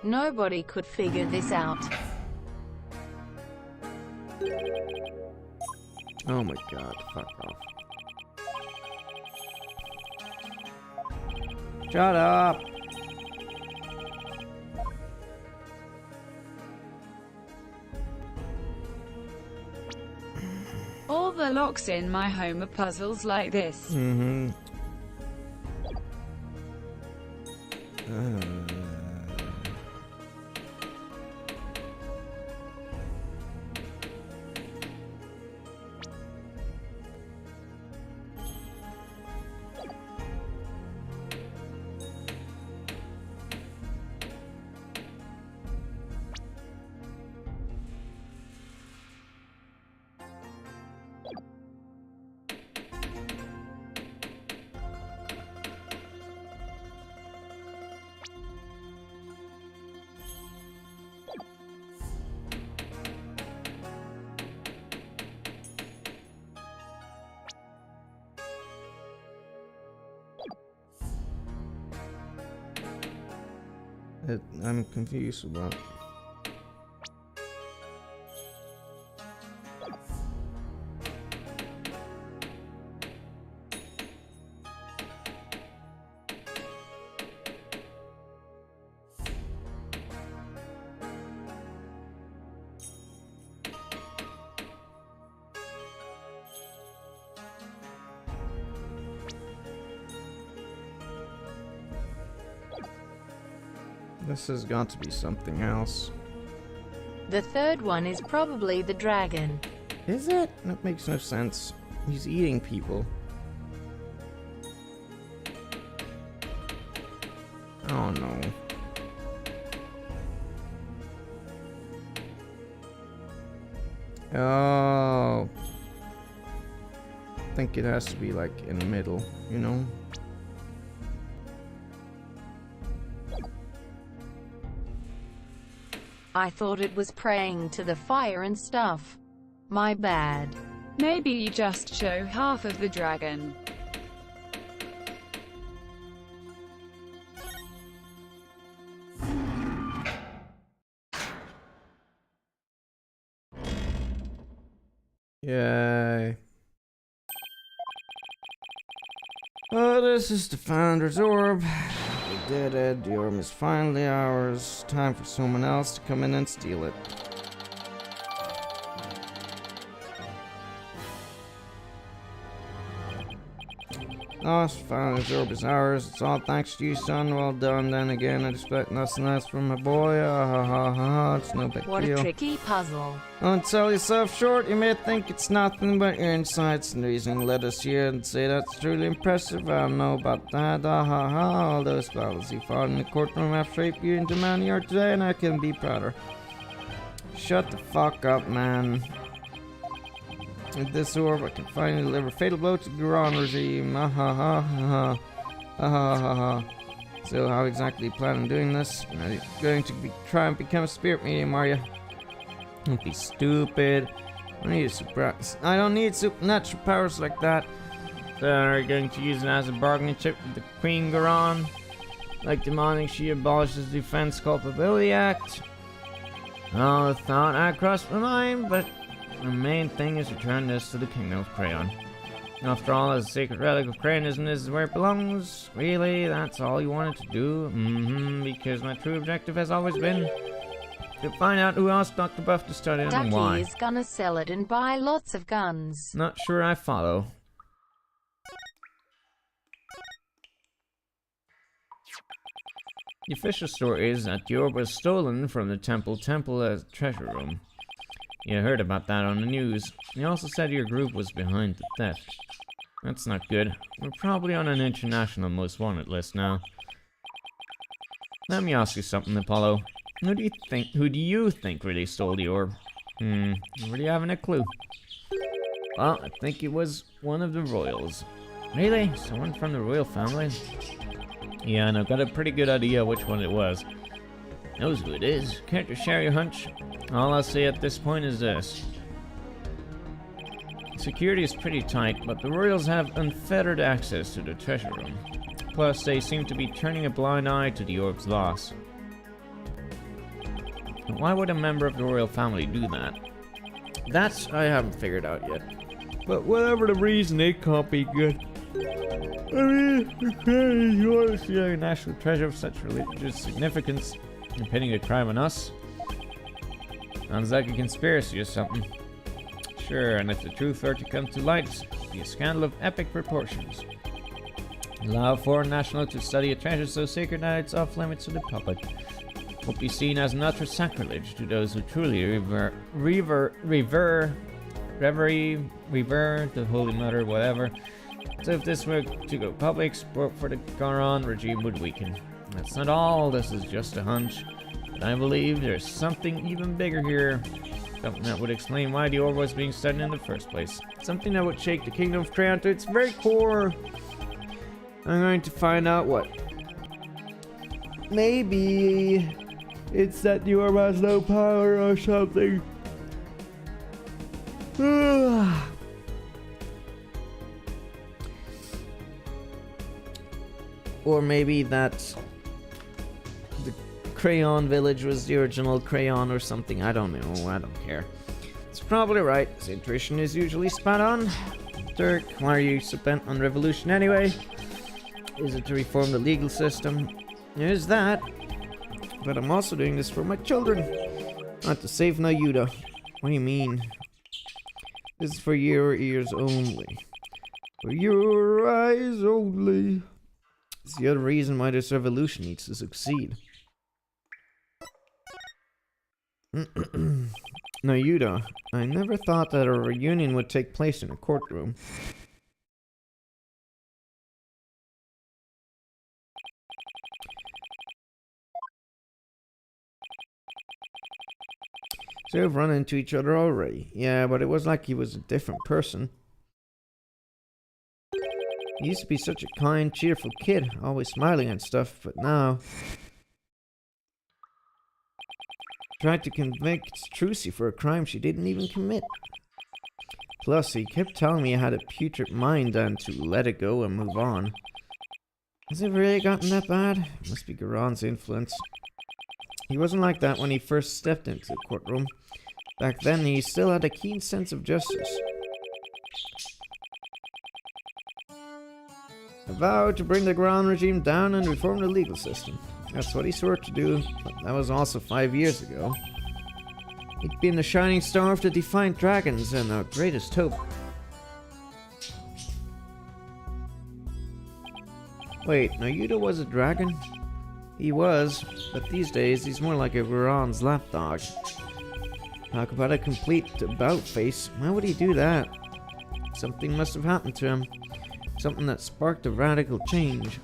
Nobody could figure this out. Oh my god, fuck off. Shut up! All the locks in my home are puzzles like this. Mm-hmm. I'm confused about. This has got to be something else. The third one is probably the dragon. Is it? That makes no sense. He's eating people. Oh no. Oh. I think it has to be like in the middle, you know? I thought it was praying to the fire and stuff. My bad. Maybe you just show half of the dragon. Yay. Oh, this is the Founder's Orb. We did it. The orb is finally ours. Time for someone else to come in and steal it. Oh, Founder's Orb is ours. It's all thanks to you, son. Well done. Then again, I expect nothing less from my boy. Ah, ha, ha, ha. It's no big What deal. a tricky puzzle. Don't sell yourself short. You may think it's nothing, but your insights and reasoning led us here and say that's truly impressive. I don't know about that. Ah, ha, ha. All those battles you fought in the courtroom have shaped you into the man you are today, and I couldn't be prouder. Shut the fuck up, man. With this orb, I can finally deliver fatal blow to the Garon regime. Ah, ha, ha, ha. Ah, ha, ha, ha. So, how exactly you plan on doing this? Are you going to try and become a spirit medium, are you? Don't be stupid. I don't need supernatural powers like that. So are you going to use it as a bargaining chip with the Queen Garon? Like demanding she abolishes the Defense Culpability Act? Oh, the thought had crossed my mind, but The main thing is to return this to the Kingdom of Crayon. After all, as a sacred relic of Crayonism is where it belongs. Really, that's all you wanted to do? Because my true objective has always been to find out who asked Dr. Buff to study it and why. Ducky is gonna sell it and buy lots of guns. Not sure I follow. The official story is that the orb was stolen from the temple treasure room. You heard about that on the news. You also said your group was behind the theft. That's not good. We're probably on an international most wanted list now. Let me ask you something, Apollo. Who do you think really stole the orb? I really haven't a clue. Well, I think it was one of the royals. Really? Someone from the royal family? Yeah, and I've got a pretty good idea which one it was. Knows who it is. Care to share your hunch? All I'll say at this point is this. Security is pretty tight, but the royals have unfettered access to the treasure room. Plus, they seem to be turning a blind eye to the orb's loss. Why would a member of the royal family do that? That I haven't figured out yet. But whatever the reason, it can't be good. I mean, you want to see a national treasure of such religious significance and pinning a crime on us? Sounds like a conspiracy or something. Sure, and if the truth were to come to light, it'd be a scandal of epic proportions. Allow a foreign national to study a treasure so sacred that it's off limits to the public. Would be seen as an utter sacrilege to those who truly revere the Holy Mother, whatever. So if this were to go public, support for the Garon regime would weaken. That's not all, this is just a hunch. But I believe there's something even bigger here. Something that would explain why the orb was being studied in the first place. Something that would shake the Kingdom of Crayon to its very core. I'm going to find out what. Maybe it's that the orb has no power or something. Or maybe that the Crayon Village was the original Crayon or something. I don't know. I don't care. It's probably right. His intuition is usually spot on. Dirk, why are you so bent on revolution anyway? Is it to reform the legal system? There's that. But I'm also doing this for my children. Not to save Nayuda. What do you mean? This is for your ears only. For your eyes only. It's the other reason why this revolution needs to succeed. Nayuda, I never thought that a reunion would take place in a courtroom. So we've run into each other already. Yeah, but it was like he was a different person. He used to be such a kind, cheerful kid, always smiling and stuff, but now... Tried to convict Trucy for a crime she didn't even commit. Plus, he kept telling me I had a putrid mind and to let it go and move on. Has it really gotten that bad? It must be Garon's influence. He wasn't like that when he first stepped into the courtroom. Back then, he still had a keen sense of justice. A vow to bring the Garon regime down and reform the legal system. That's what he swore to do, but that was also 5 years ago. He'd been the shining star of the Defiant Dragons and our greatest hope. Wait, Nayuda was a dragon? He was, but these days he's more like a Garon's lapdog. Talk about a complete about-face. Why would he do that? Something must have happened to him. Something that sparked a radical change.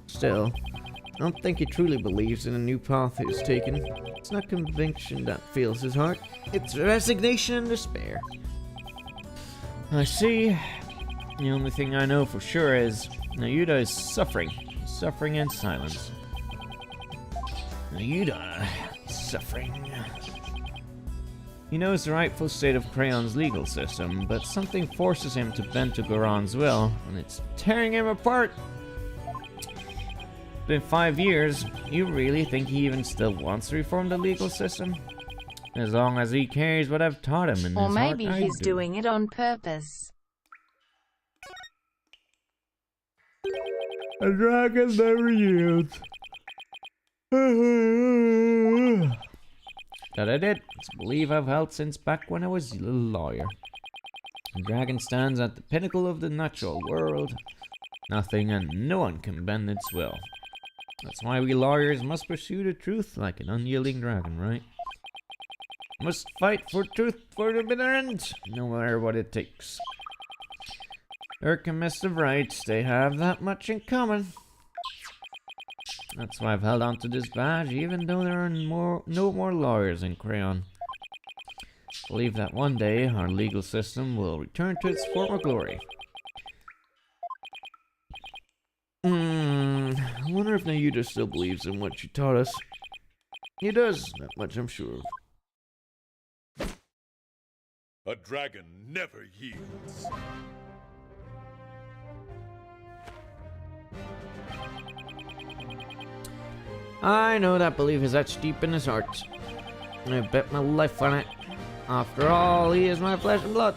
Still, I don't think he truly believes in a new path he's taken. It's not conviction that fills his heart. It's resignation and despair. I see. The only thing I know for sure is Nayuda is suffering. Suffering in silence. Nayuda suffering. He knows the rightful state of Crayon's legal system, but something forces him to bend to Garon's will, and it's tearing him apart. Been 5 years. You really think he even still wants to reform the legal system? As long as he carries what I've taught him in Or his maybe heart, I he's do. doing it on purpose. A dragon never yields. That I did. It's a belief I've held since back when I was a little lawyer. A dragon stands at the pinnacle of the natural world. Nothing and no one can bend its will. That's why we lawyers must pursue the truth like an unyielding dragon, right? Must fight for truth for the bitter end, no matter what it takes. Dirk and Mr. Bright, they have that much in common. That's why I've held on to this badge, even though there are no more lawyers in Crayon. I believe that one day our legal system will return to its former glory. I wonder if Nayuta still believes in what she taught us. He does, that much I'm sure of. A dragon never yields. I know that belief is etched deep in his heart. I bet my life on it. After all, he is my flesh and blood.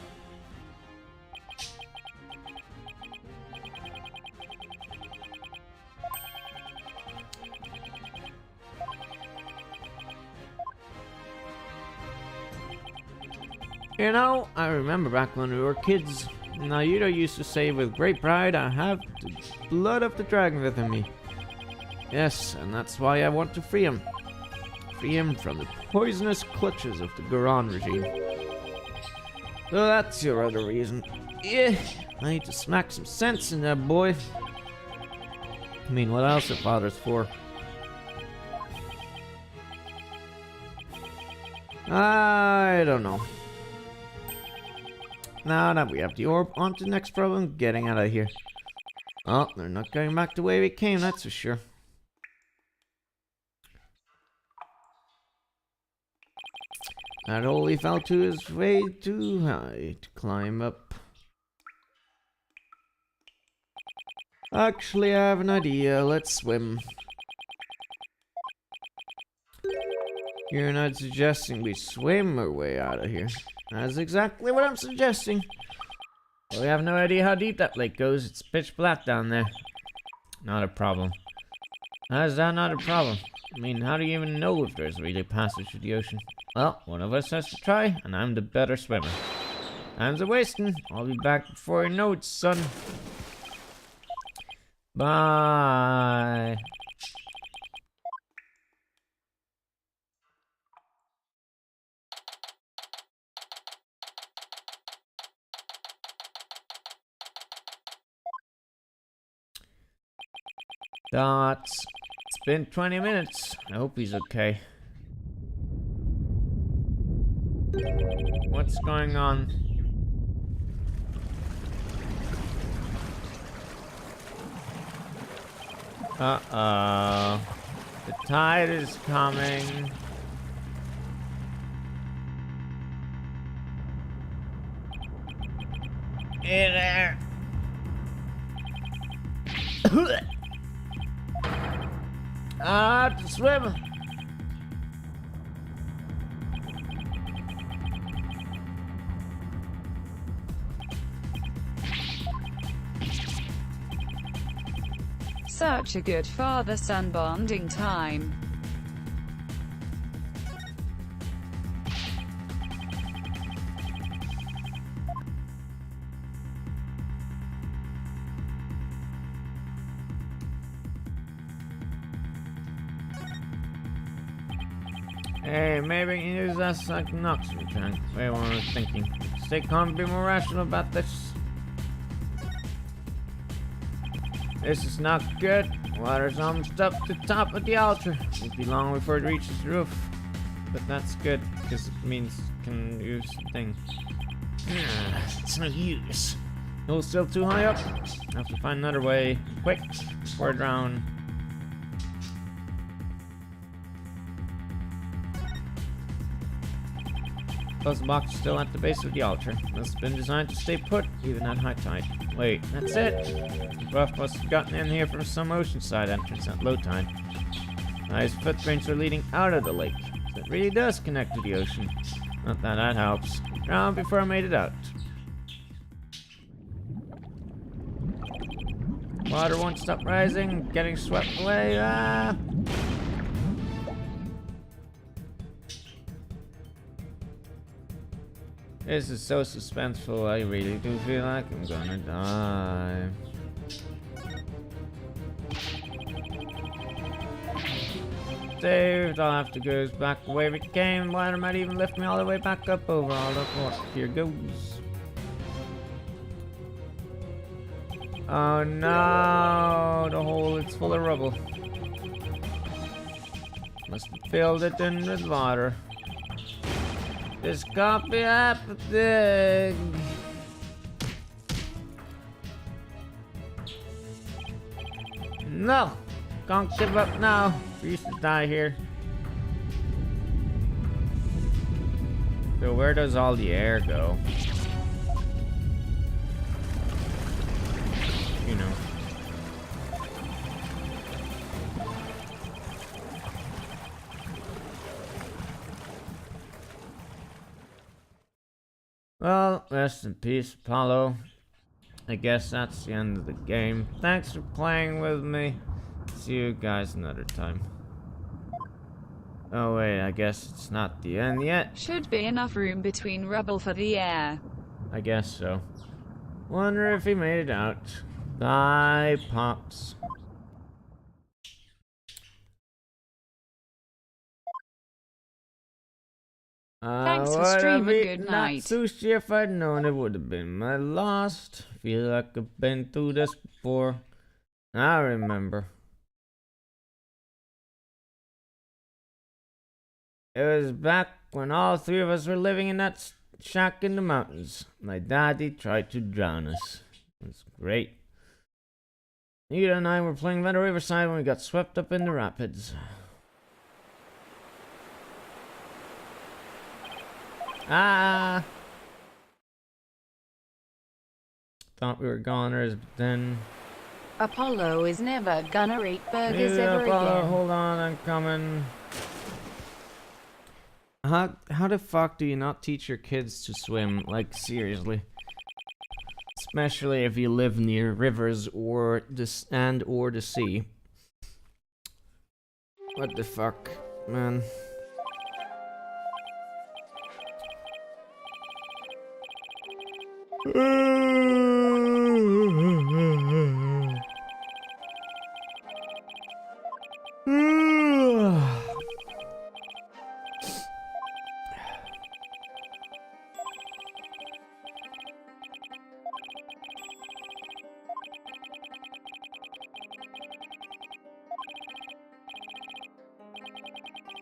You know, I remember back when we were kids, Nayuta used to say with great pride, I have the blood of the dragon within me. Yes, and that's why I want to free him. Free him from the poisonous clutches of the Goron regime. So that's your other reason. Yeah, I need to smack some sense in that boy. I mean, what else are fathers for? I don't know. Now that we have the orb, on to the next problem, getting out of here. Oh, they're not going back the way we came, that's for sure. That hole he fell to is way too high to climb up. Actually, I have an idea. Let's swim. You're not suggesting we swim our way out of here. That's exactly what I'm suggesting. But we have no idea how deep that lake goes. It's pitch black down there. Not a problem. How is that not a problem? I mean, how do you even know if there's really passage to the ocean? Well, one of us has to try, and I'm the better swimmer. Time's a-wasting. I'll be back before you know it, son. Bye. Dots. It's been 20 minutes. I hope he's okay. What's going on? Uh-oh. The tide is coming. Hey there. I have to swim. Such a good father-son bonding time. Hey, maybe we can use that like an oxygen tank. Wait, what I was thinking. Stay calm, be more rational about this. This is not good. Water's almost up to the top of the altar. Won't be long before it reaches the roof. But that's good, because it means it can use the thing. It's no use. Hill's still too high up. I have to find another way. Quick, before I drown. Puzzle box is still at the base of the altar. Must have been designed to stay put, even at high tide. Wait, that's it? The buff must have gotten in here from some oceanside entrance at low tide. His footprints are leading out of the lake. It really does connect to the ocean. Not that that helps. Drowned before I made it out. Water won't stop rising, getting swept away. Ah! This is so suspenseful, I really do feel like I'm gonna die. Saved, I'll have to go back the way we came. Water might even lift me all the way back up over all the water. Here goes. Oh no, the hole is full of rubble. Must have filled it in with water. This can't be happening. No! Can't give up now. We used to die here. So where does all the air go? You know. Well, rest in peace, Apollo. I guess that's the end of the game. Thanks for playing with me. See you guys another time. Oh wait, I guess it's not the end yet. Should be enough room between rubble for the air. I guess so. Wonder if he made it out. Bye, Pops. Thanks for would have streaming. eaten Good that night. Sushi, if I'd known it would have been my last. Feel like I've been through this before. I remember. It was back when all three of us were living in that shack in the mountains. My daddy tried to drown us. It was great. Nita and I were playing by the riverside when we got swept up in the rapids. Ah! Thought we were goners, but then... Apollo is never gonna eat burgers Yeah, ever Apollo, again. hold on, I'm coming. How the fuck do you not teach your kids to swim? Like, seriously. Especially if you live near rivers or the sea. What the fuck, man?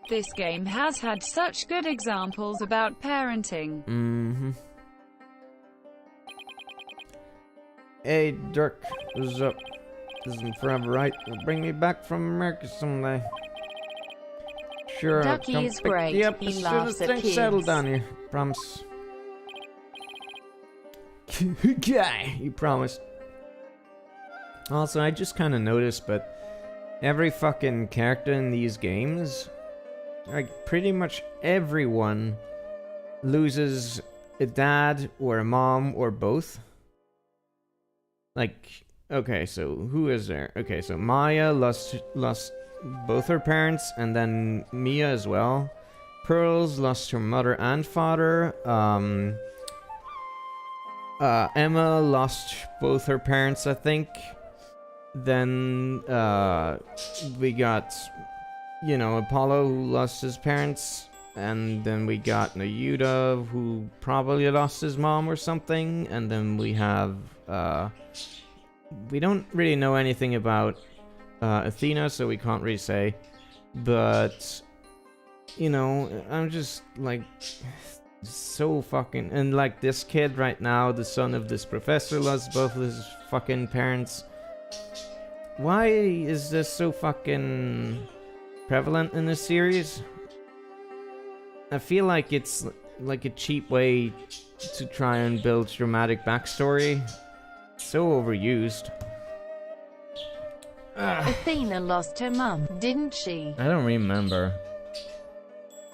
This game has had such good examples about parenting. Mm-hmm. Hey, Dirk, what's up? Isn't forever right? You'll bring me back from America someday. Sure, Ducky I'll come is pick great. you up He as soon laughs as at things kids. settle down here. Promise. Guy, you promised. Also, I just kind of noticed, but every fucking character in these games, like pretty much everyone, loses a dad or a mom or both. Like, okay, so who is there? Okay, so Maya lost both her parents, and then Mia as well. Pearls lost her mother and father. Emma lost both her parents, I think. Then we got, you know, Apollo, who lost his parents, and then we got Nayuta, who probably lost his mom or something, and then we have we don't really know anything about Athena, so we can't really say, but you know, I'm just like so fucking, and like this kid right now, the son of this professor, lost both of his fucking parents. Why is this so fucking prevalent in this series? I feel like it's like a cheap way to try and build dramatic backstory. So overused. Athena lost her mum, didn't she? I don't remember.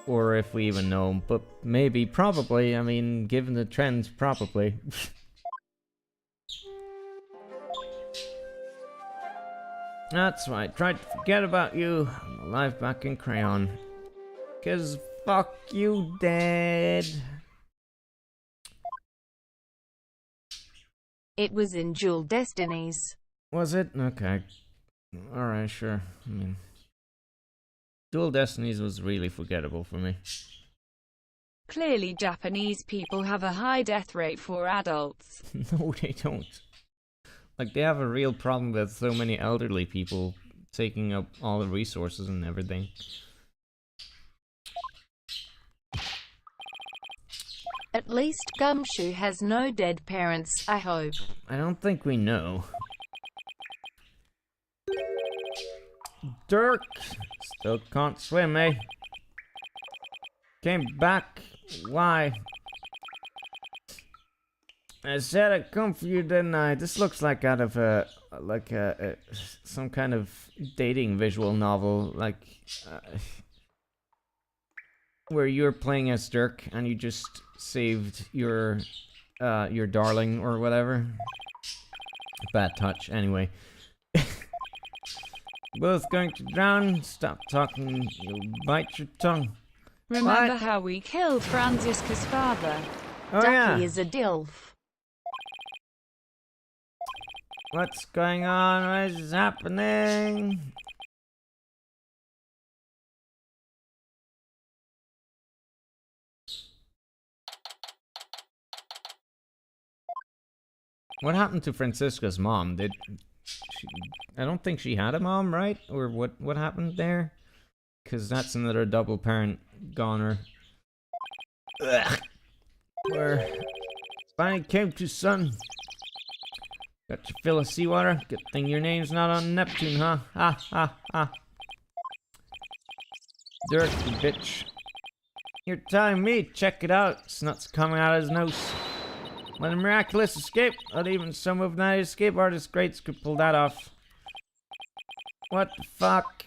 Or if we even know, but maybe, probably, I mean, given the trends, probably. That's right, tried to forget about you. I'm alive back in Crayon. 'Cause fuck you, Dad. It was in Dual Destinies. Was it? Okay. Alright, sure. I mean, Dual Destinies was really forgettable for me. Clearly Japanese people have a high death rate for adults. No, they don't. Like, they have a real problem with so many elderly people taking up all the resources and everything. At least Gumshoe has no dead parents, I hope. I don't think we know. Dirk! Still can't swim, eh? Came back. Why? I said I'd come for you, didn't I? This looks like out of some kind of dating visual novel, like where you're playing as Dirk and you just saved your darling or whatever. Bad touch, anyway. Both going to drown. Stop talking. You'll bite your tongue. Remember What? how we killed Franziska's father? Oh Ducky yeah. is a DILF. What's going on? What is happening? What happened to Francisca's mom? Did she, I don't think she had a mom, right? Or what happened there? Cause that's another double parent goner. Ugh. Where finally came to, son. Got your fill of seawater. Good thing your name's not on Neptune, huh? Ha ha ha. Dirk, you bitch. You're telling me, check it out. Snot's coming out of his nose. What a miraculous escape. Not even some of the escape artist greats could pull that off. What the fuck?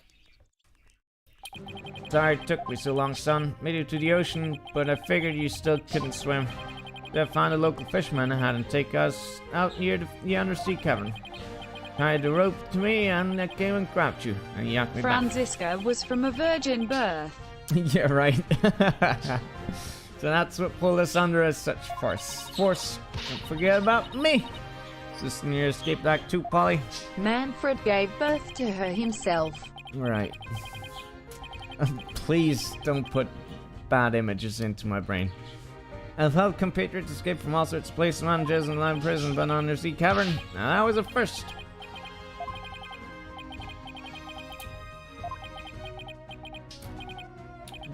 Sorry it took me so long, son. Made it to the ocean, but I figured you still couldn't swim. I found a local fisherman and had him take us out near the undersea cavern. Tied the rope to me and I came and grabbed you and yacked me Franziska was from a virgin birth. back. Yeah, right. So that's what pulled us under as such force. Don't forget about me. Is this near escape act too, Polly? Manfred gave birth to her himself. Right. Please don't put bad images into my brain. I've helped compatriots escape from all sorts of places, managers and live prison, but undersea cavern. Now that was a first.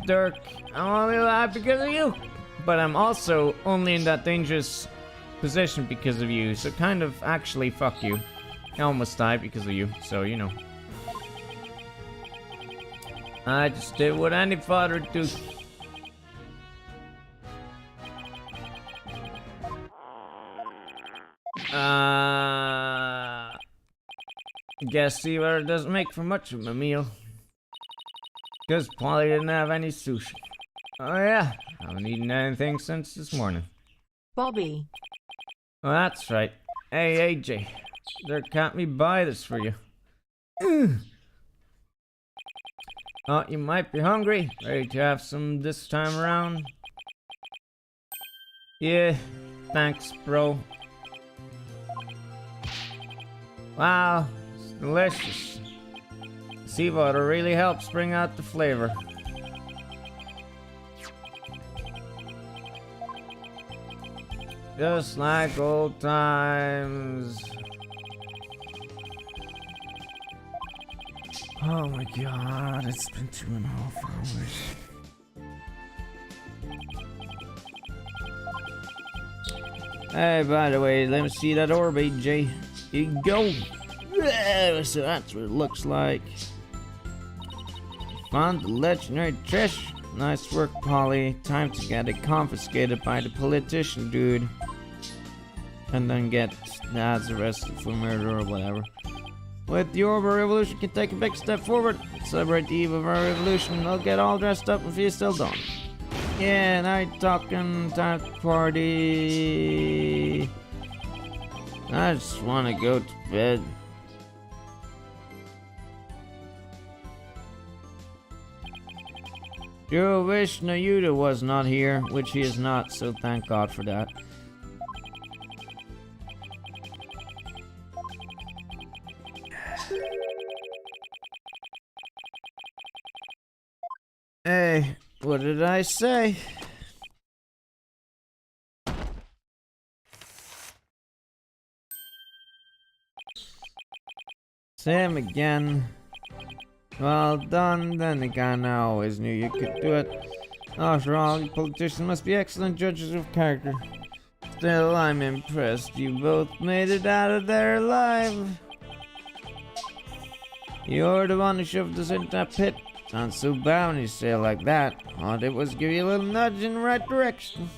Dirk, I'm only alive because of you. But I'm also only in that dangerous position because of you. So kind of actually fuck you. I almost died because of you, so you know. I just did what any father would do. Guess seawater doesn't make for much of a meal. Because Polly didn't have any sushi. Oh yeah, I haven't eaten anything since this morning. Bobby. Well, that's right. Hey, AJ. There can't me buy this for you. Oh, you might be hungry. Ready to have some this time around? Yeah, thanks, bro. Wow, it's delicious. Seawater really helps bring out the flavor. Just like old times. Oh my god, it's been 2.5 hours. Hey, by the way, let me see that orb, AJ. Here you go. Yeah, so that's what it looks like. Found the legendary treasure. Nice work, Polly. Time to get it confiscated by the politician dude. And then get Nads arrested for murder or whatever. With the orb, our revolution can take a big step forward. Celebrate the eve of our revolution. I'll get all dressed up and feast till dawn. Yeah, night talking, time to party. I just want to go to bed. Do wish Nayuda was not here, which he is not, so thank God for that. Hey, what did I say? Sam again. Well done, then again, I always knew you could do it. After all, you politicians must be excellent judges of character. Still, I'm impressed you both made it out of there alive. You're the one who shoved us into that pit. Sounds so bad when you say it like that. All I did was give you a little nudge in the right direction.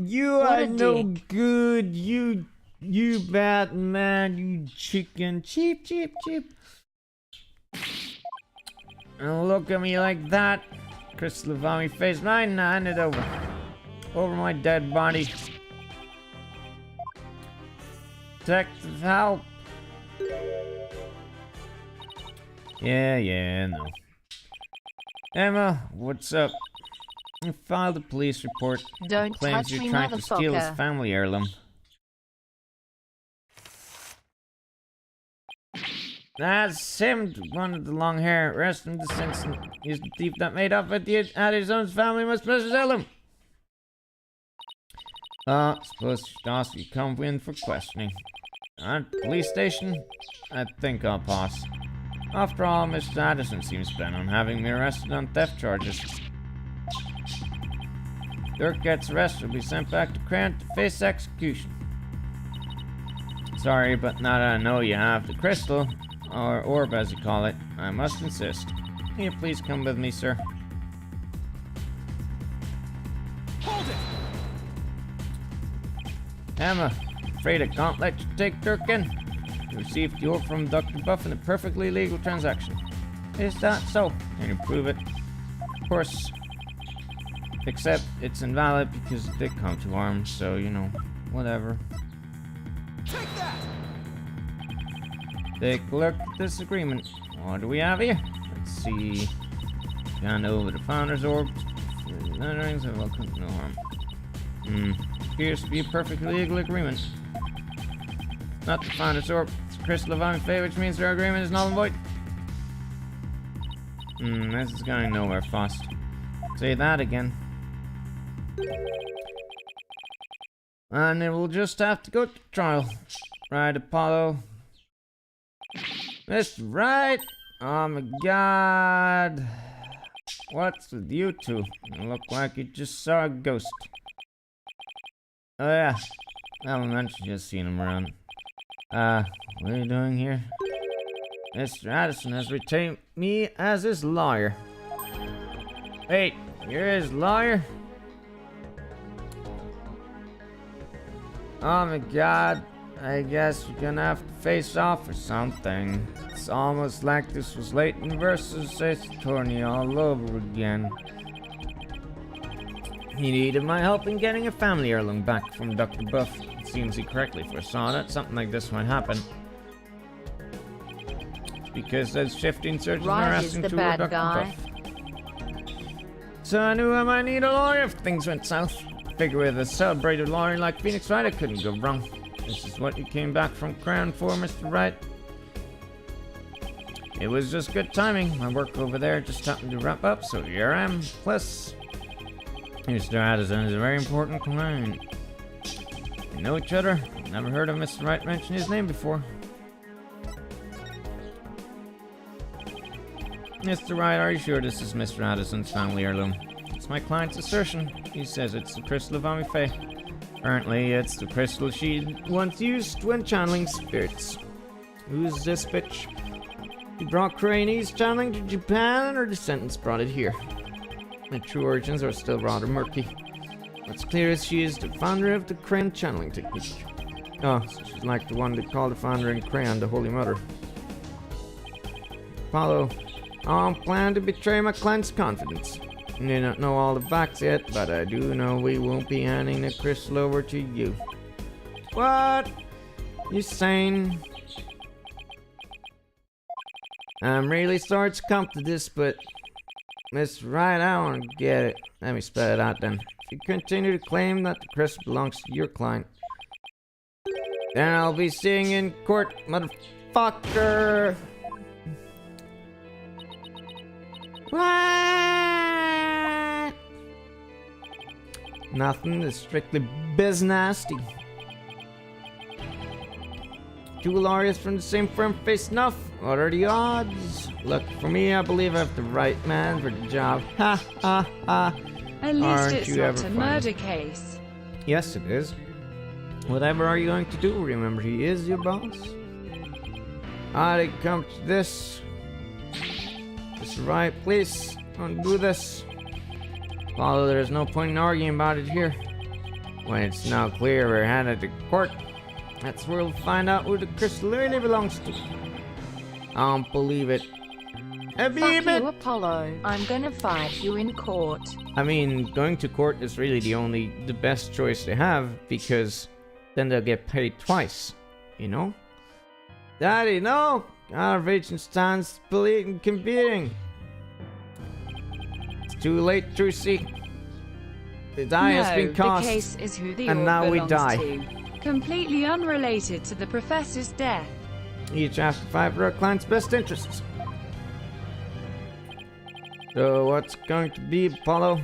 You What are a no dick. good. You Batman, you chicken. Cheap. And look at me like that. Crystal Vommy face mine, hand it over. Over my dead body. Detective help. Yeah, no. Emma, what's up? You filed a police report. Don't Claims touch you're me, trying to steal his motherfucker. family heirloom. That's him, the one with the long hair. Arrest him this instant. He's the thief that made off at his own family must possess heirloom. Suppose you should ask you come in for questioning. At the police station? I think I'll pass. After all, Mr. Addison seems bent on having me arrested on theft charges. Dirk gets arrested, will be sent back to Cran to face execution. Sorry, but now that I know you have the crystal, or orb as you call it, I must insist. Can you please come with me, sir? Hold it! Emma, afraid I can't let you take Dirk in. You received the orb from Dr. Buff in a perfectly legal transaction. Is that so? Can you prove it? Of course. Except it's invalid because it did come to arms, so, you know, whatever. Take that! Take a look at this agreement. What do we have here? Let's see. Gone over the Founder's Orb. Rings have welcomed no harm. Appears to be a perfectly legal agreement. Not the Founder's Orb. It's a crystal of Unfay, which means our agreement is null and void. This is going nowhere fast. Say that again. And it will just have to go to trial. Right, Apollo? Mr. Right? Oh my god. What's with you two? You look like you just saw a ghost. Oh yeah. I haven't mentioned just seen him around. What are you doing here? Mr. Addison has retained me as his lawyer. Wait, you're his lawyer? Oh my god, I guess we're gonna have to face off or something. It's almost like this was Leighton versus Ace Attorney all over again. He needed my help in getting a family heirloom back from Dr. Buff. It seems he correctly foresaw that something like this might happen. It's because those shifting surgeons are Right is asking the to bad Dr. guy. Buff. So I knew I might need a lawyer if things went south. Figure with a celebrated lawyer like Phoenix Wright, I couldn't go wrong. This is what you came back from Crown for, Mr. Wright. It was just good timing. My work over there just happened to wrap up, so here I am. Plus, Mr. Addison is a very important client. We know each other. Never heard of Mr. Wright mention his name before. Mr. Wright, are you sure this is Mr. Addison's family heirloom? It's my client's assertion. He says it's the crystal of Amifei. Apparently, it's the crystal she once used when channeling spirits. Who's this bitch? He brought Crane's channeling to Japan, or descendants brought it here? My true origins are still rather murky. What's clear is she is the founder of the Crane channeling technique. Oh, so she's like the one that called the founder in Crayon the Holy Mother. Apollo, I don't plan to betray my client's confidence. I may not know all the facts yet, but I do know we won't be handing the crystal over to you. What? You sane? I'm really sorry to come to this, but Miss Wright, I don't get it. Let me spell it out then. If you continue to claim that the crystal belongs to your client, then I'll be seeing you in court, motherfucker. What? Nothing. It's strictly business. Two lawyers from the same firm face enough. What are the odds? Look, for me, I believe I have the right man for the job. Ha ha ha. At least Aren't it's you not ever a funny? murder case. Yes, it is. Whatever are you going to do? Remember, he is your boss. I come to this. Mr. Right, please undo this. Although there's no point in arguing about it here. When it's now clear we're headed to court, that's where we'll find out who the crystal really belongs to. I don't believe it. Fuck you, Apollo. I'm gonna fight you in court. I mean, going to court is really the best choice they have, because then they'll get paid twice, you know? Daddy, no! Our agent stands competing. It's too late, Trucy. The die has been cast, the case is who the and orb now we belongs die. to. Completely unrelated to the professor's death. Each have to fight for our client's best interests. So what's going to be, Apollo?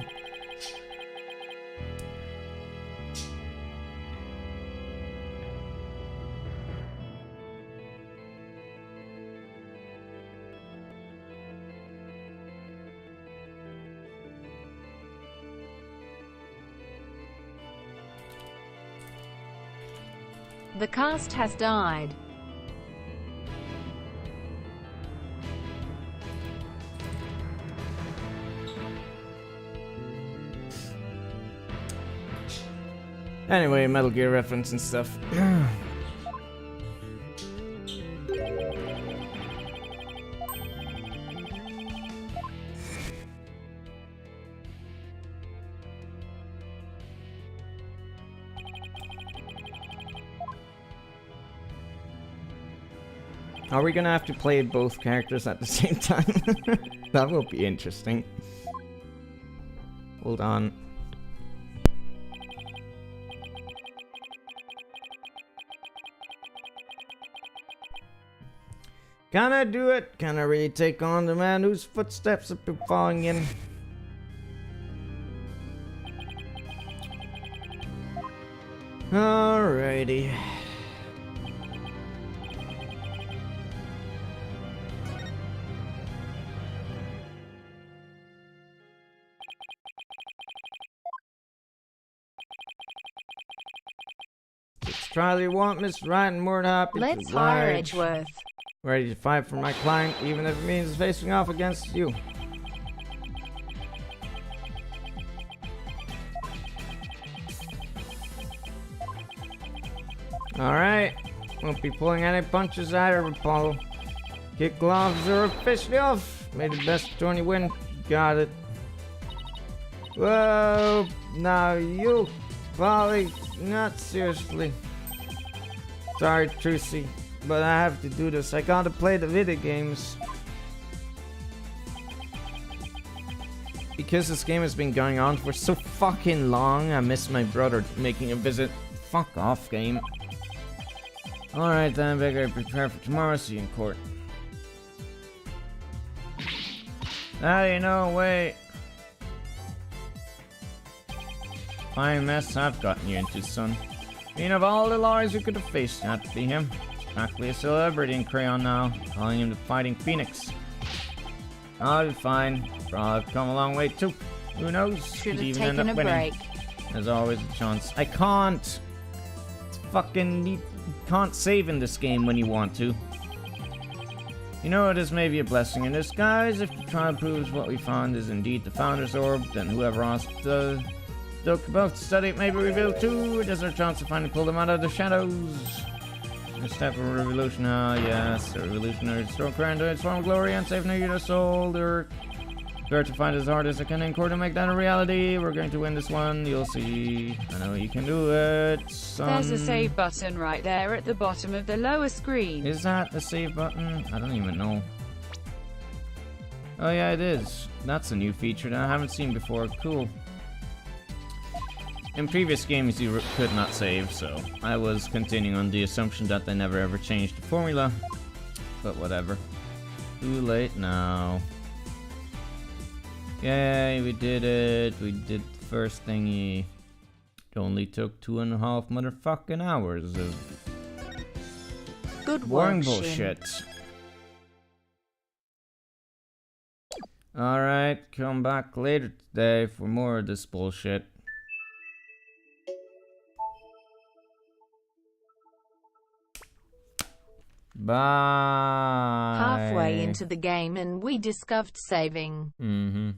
The cast has died. Anyway, Metal Gear reference and stuff. Are we gonna have to play both characters at the same time? That will be interesting. Hold on. Can I do it? Can I really take on the man whose footsteps have been falling in? Alrighty. It's trial you want, Miss Wright, and more than happy to Let's hire oblige. Edgeworth. Ready to fight for my client, even if it means facing off against you. Alright. Won't be pulling any punches either, Apollo. Kick gloves are officially off. May the best attorney win. Got it. Whoa. Now you, Polly. Not seriously. Sorry, Trucy. But I have to do this. I gotta play the video games. Because this game has been going on for so fucking long, I miss my brother making a visit. Fuck off, game. Alright then, better prepare for tomorrow. See you in court. Daddy, no, wait. Fine mess I've gotten you into, son. I mean, of all the lawyers you could have faced, not to be him. Practically a celebrity in Crayon now, calling him the Fighting Phoenix. I'll be fine. I've come a long way too. Who knows? Should Could have even end taken up a winning. break. There's always a chance. I can't! It's fucking... You can't save in this game when you want to. You know, it is maybe a blessing in disguise. If the trial proves what we found is indeed the Founder's Orb, then whoever asked the Duke about to study it may be revealed too. It is our chance to finally pull them out of the shadows. A step of a revolution, yes. A revolutionary stroke around to its form of glory and save your soul. They're there to find as hard as I can in court to make that a reality. We're going to win this one, you'll see. I know you can do it, son. There's a save button right there at the bottom of the lower screen. Is that the save button? I don't even know. Oh yeah, it is. That's a new feature that I haven't seen before. Cool. In previous games you could not save, so I was continuing on the assumption that they never ever changed the formula. But whatever. Too late now. Yay, we did it. We did the first thingy. It only took 2.5 motherfucking hours of Good boring work, bullshit. Alright, come back later today for more of this bullshit. Bye. Halfway into the game and we discovered saving. Mm-hmm.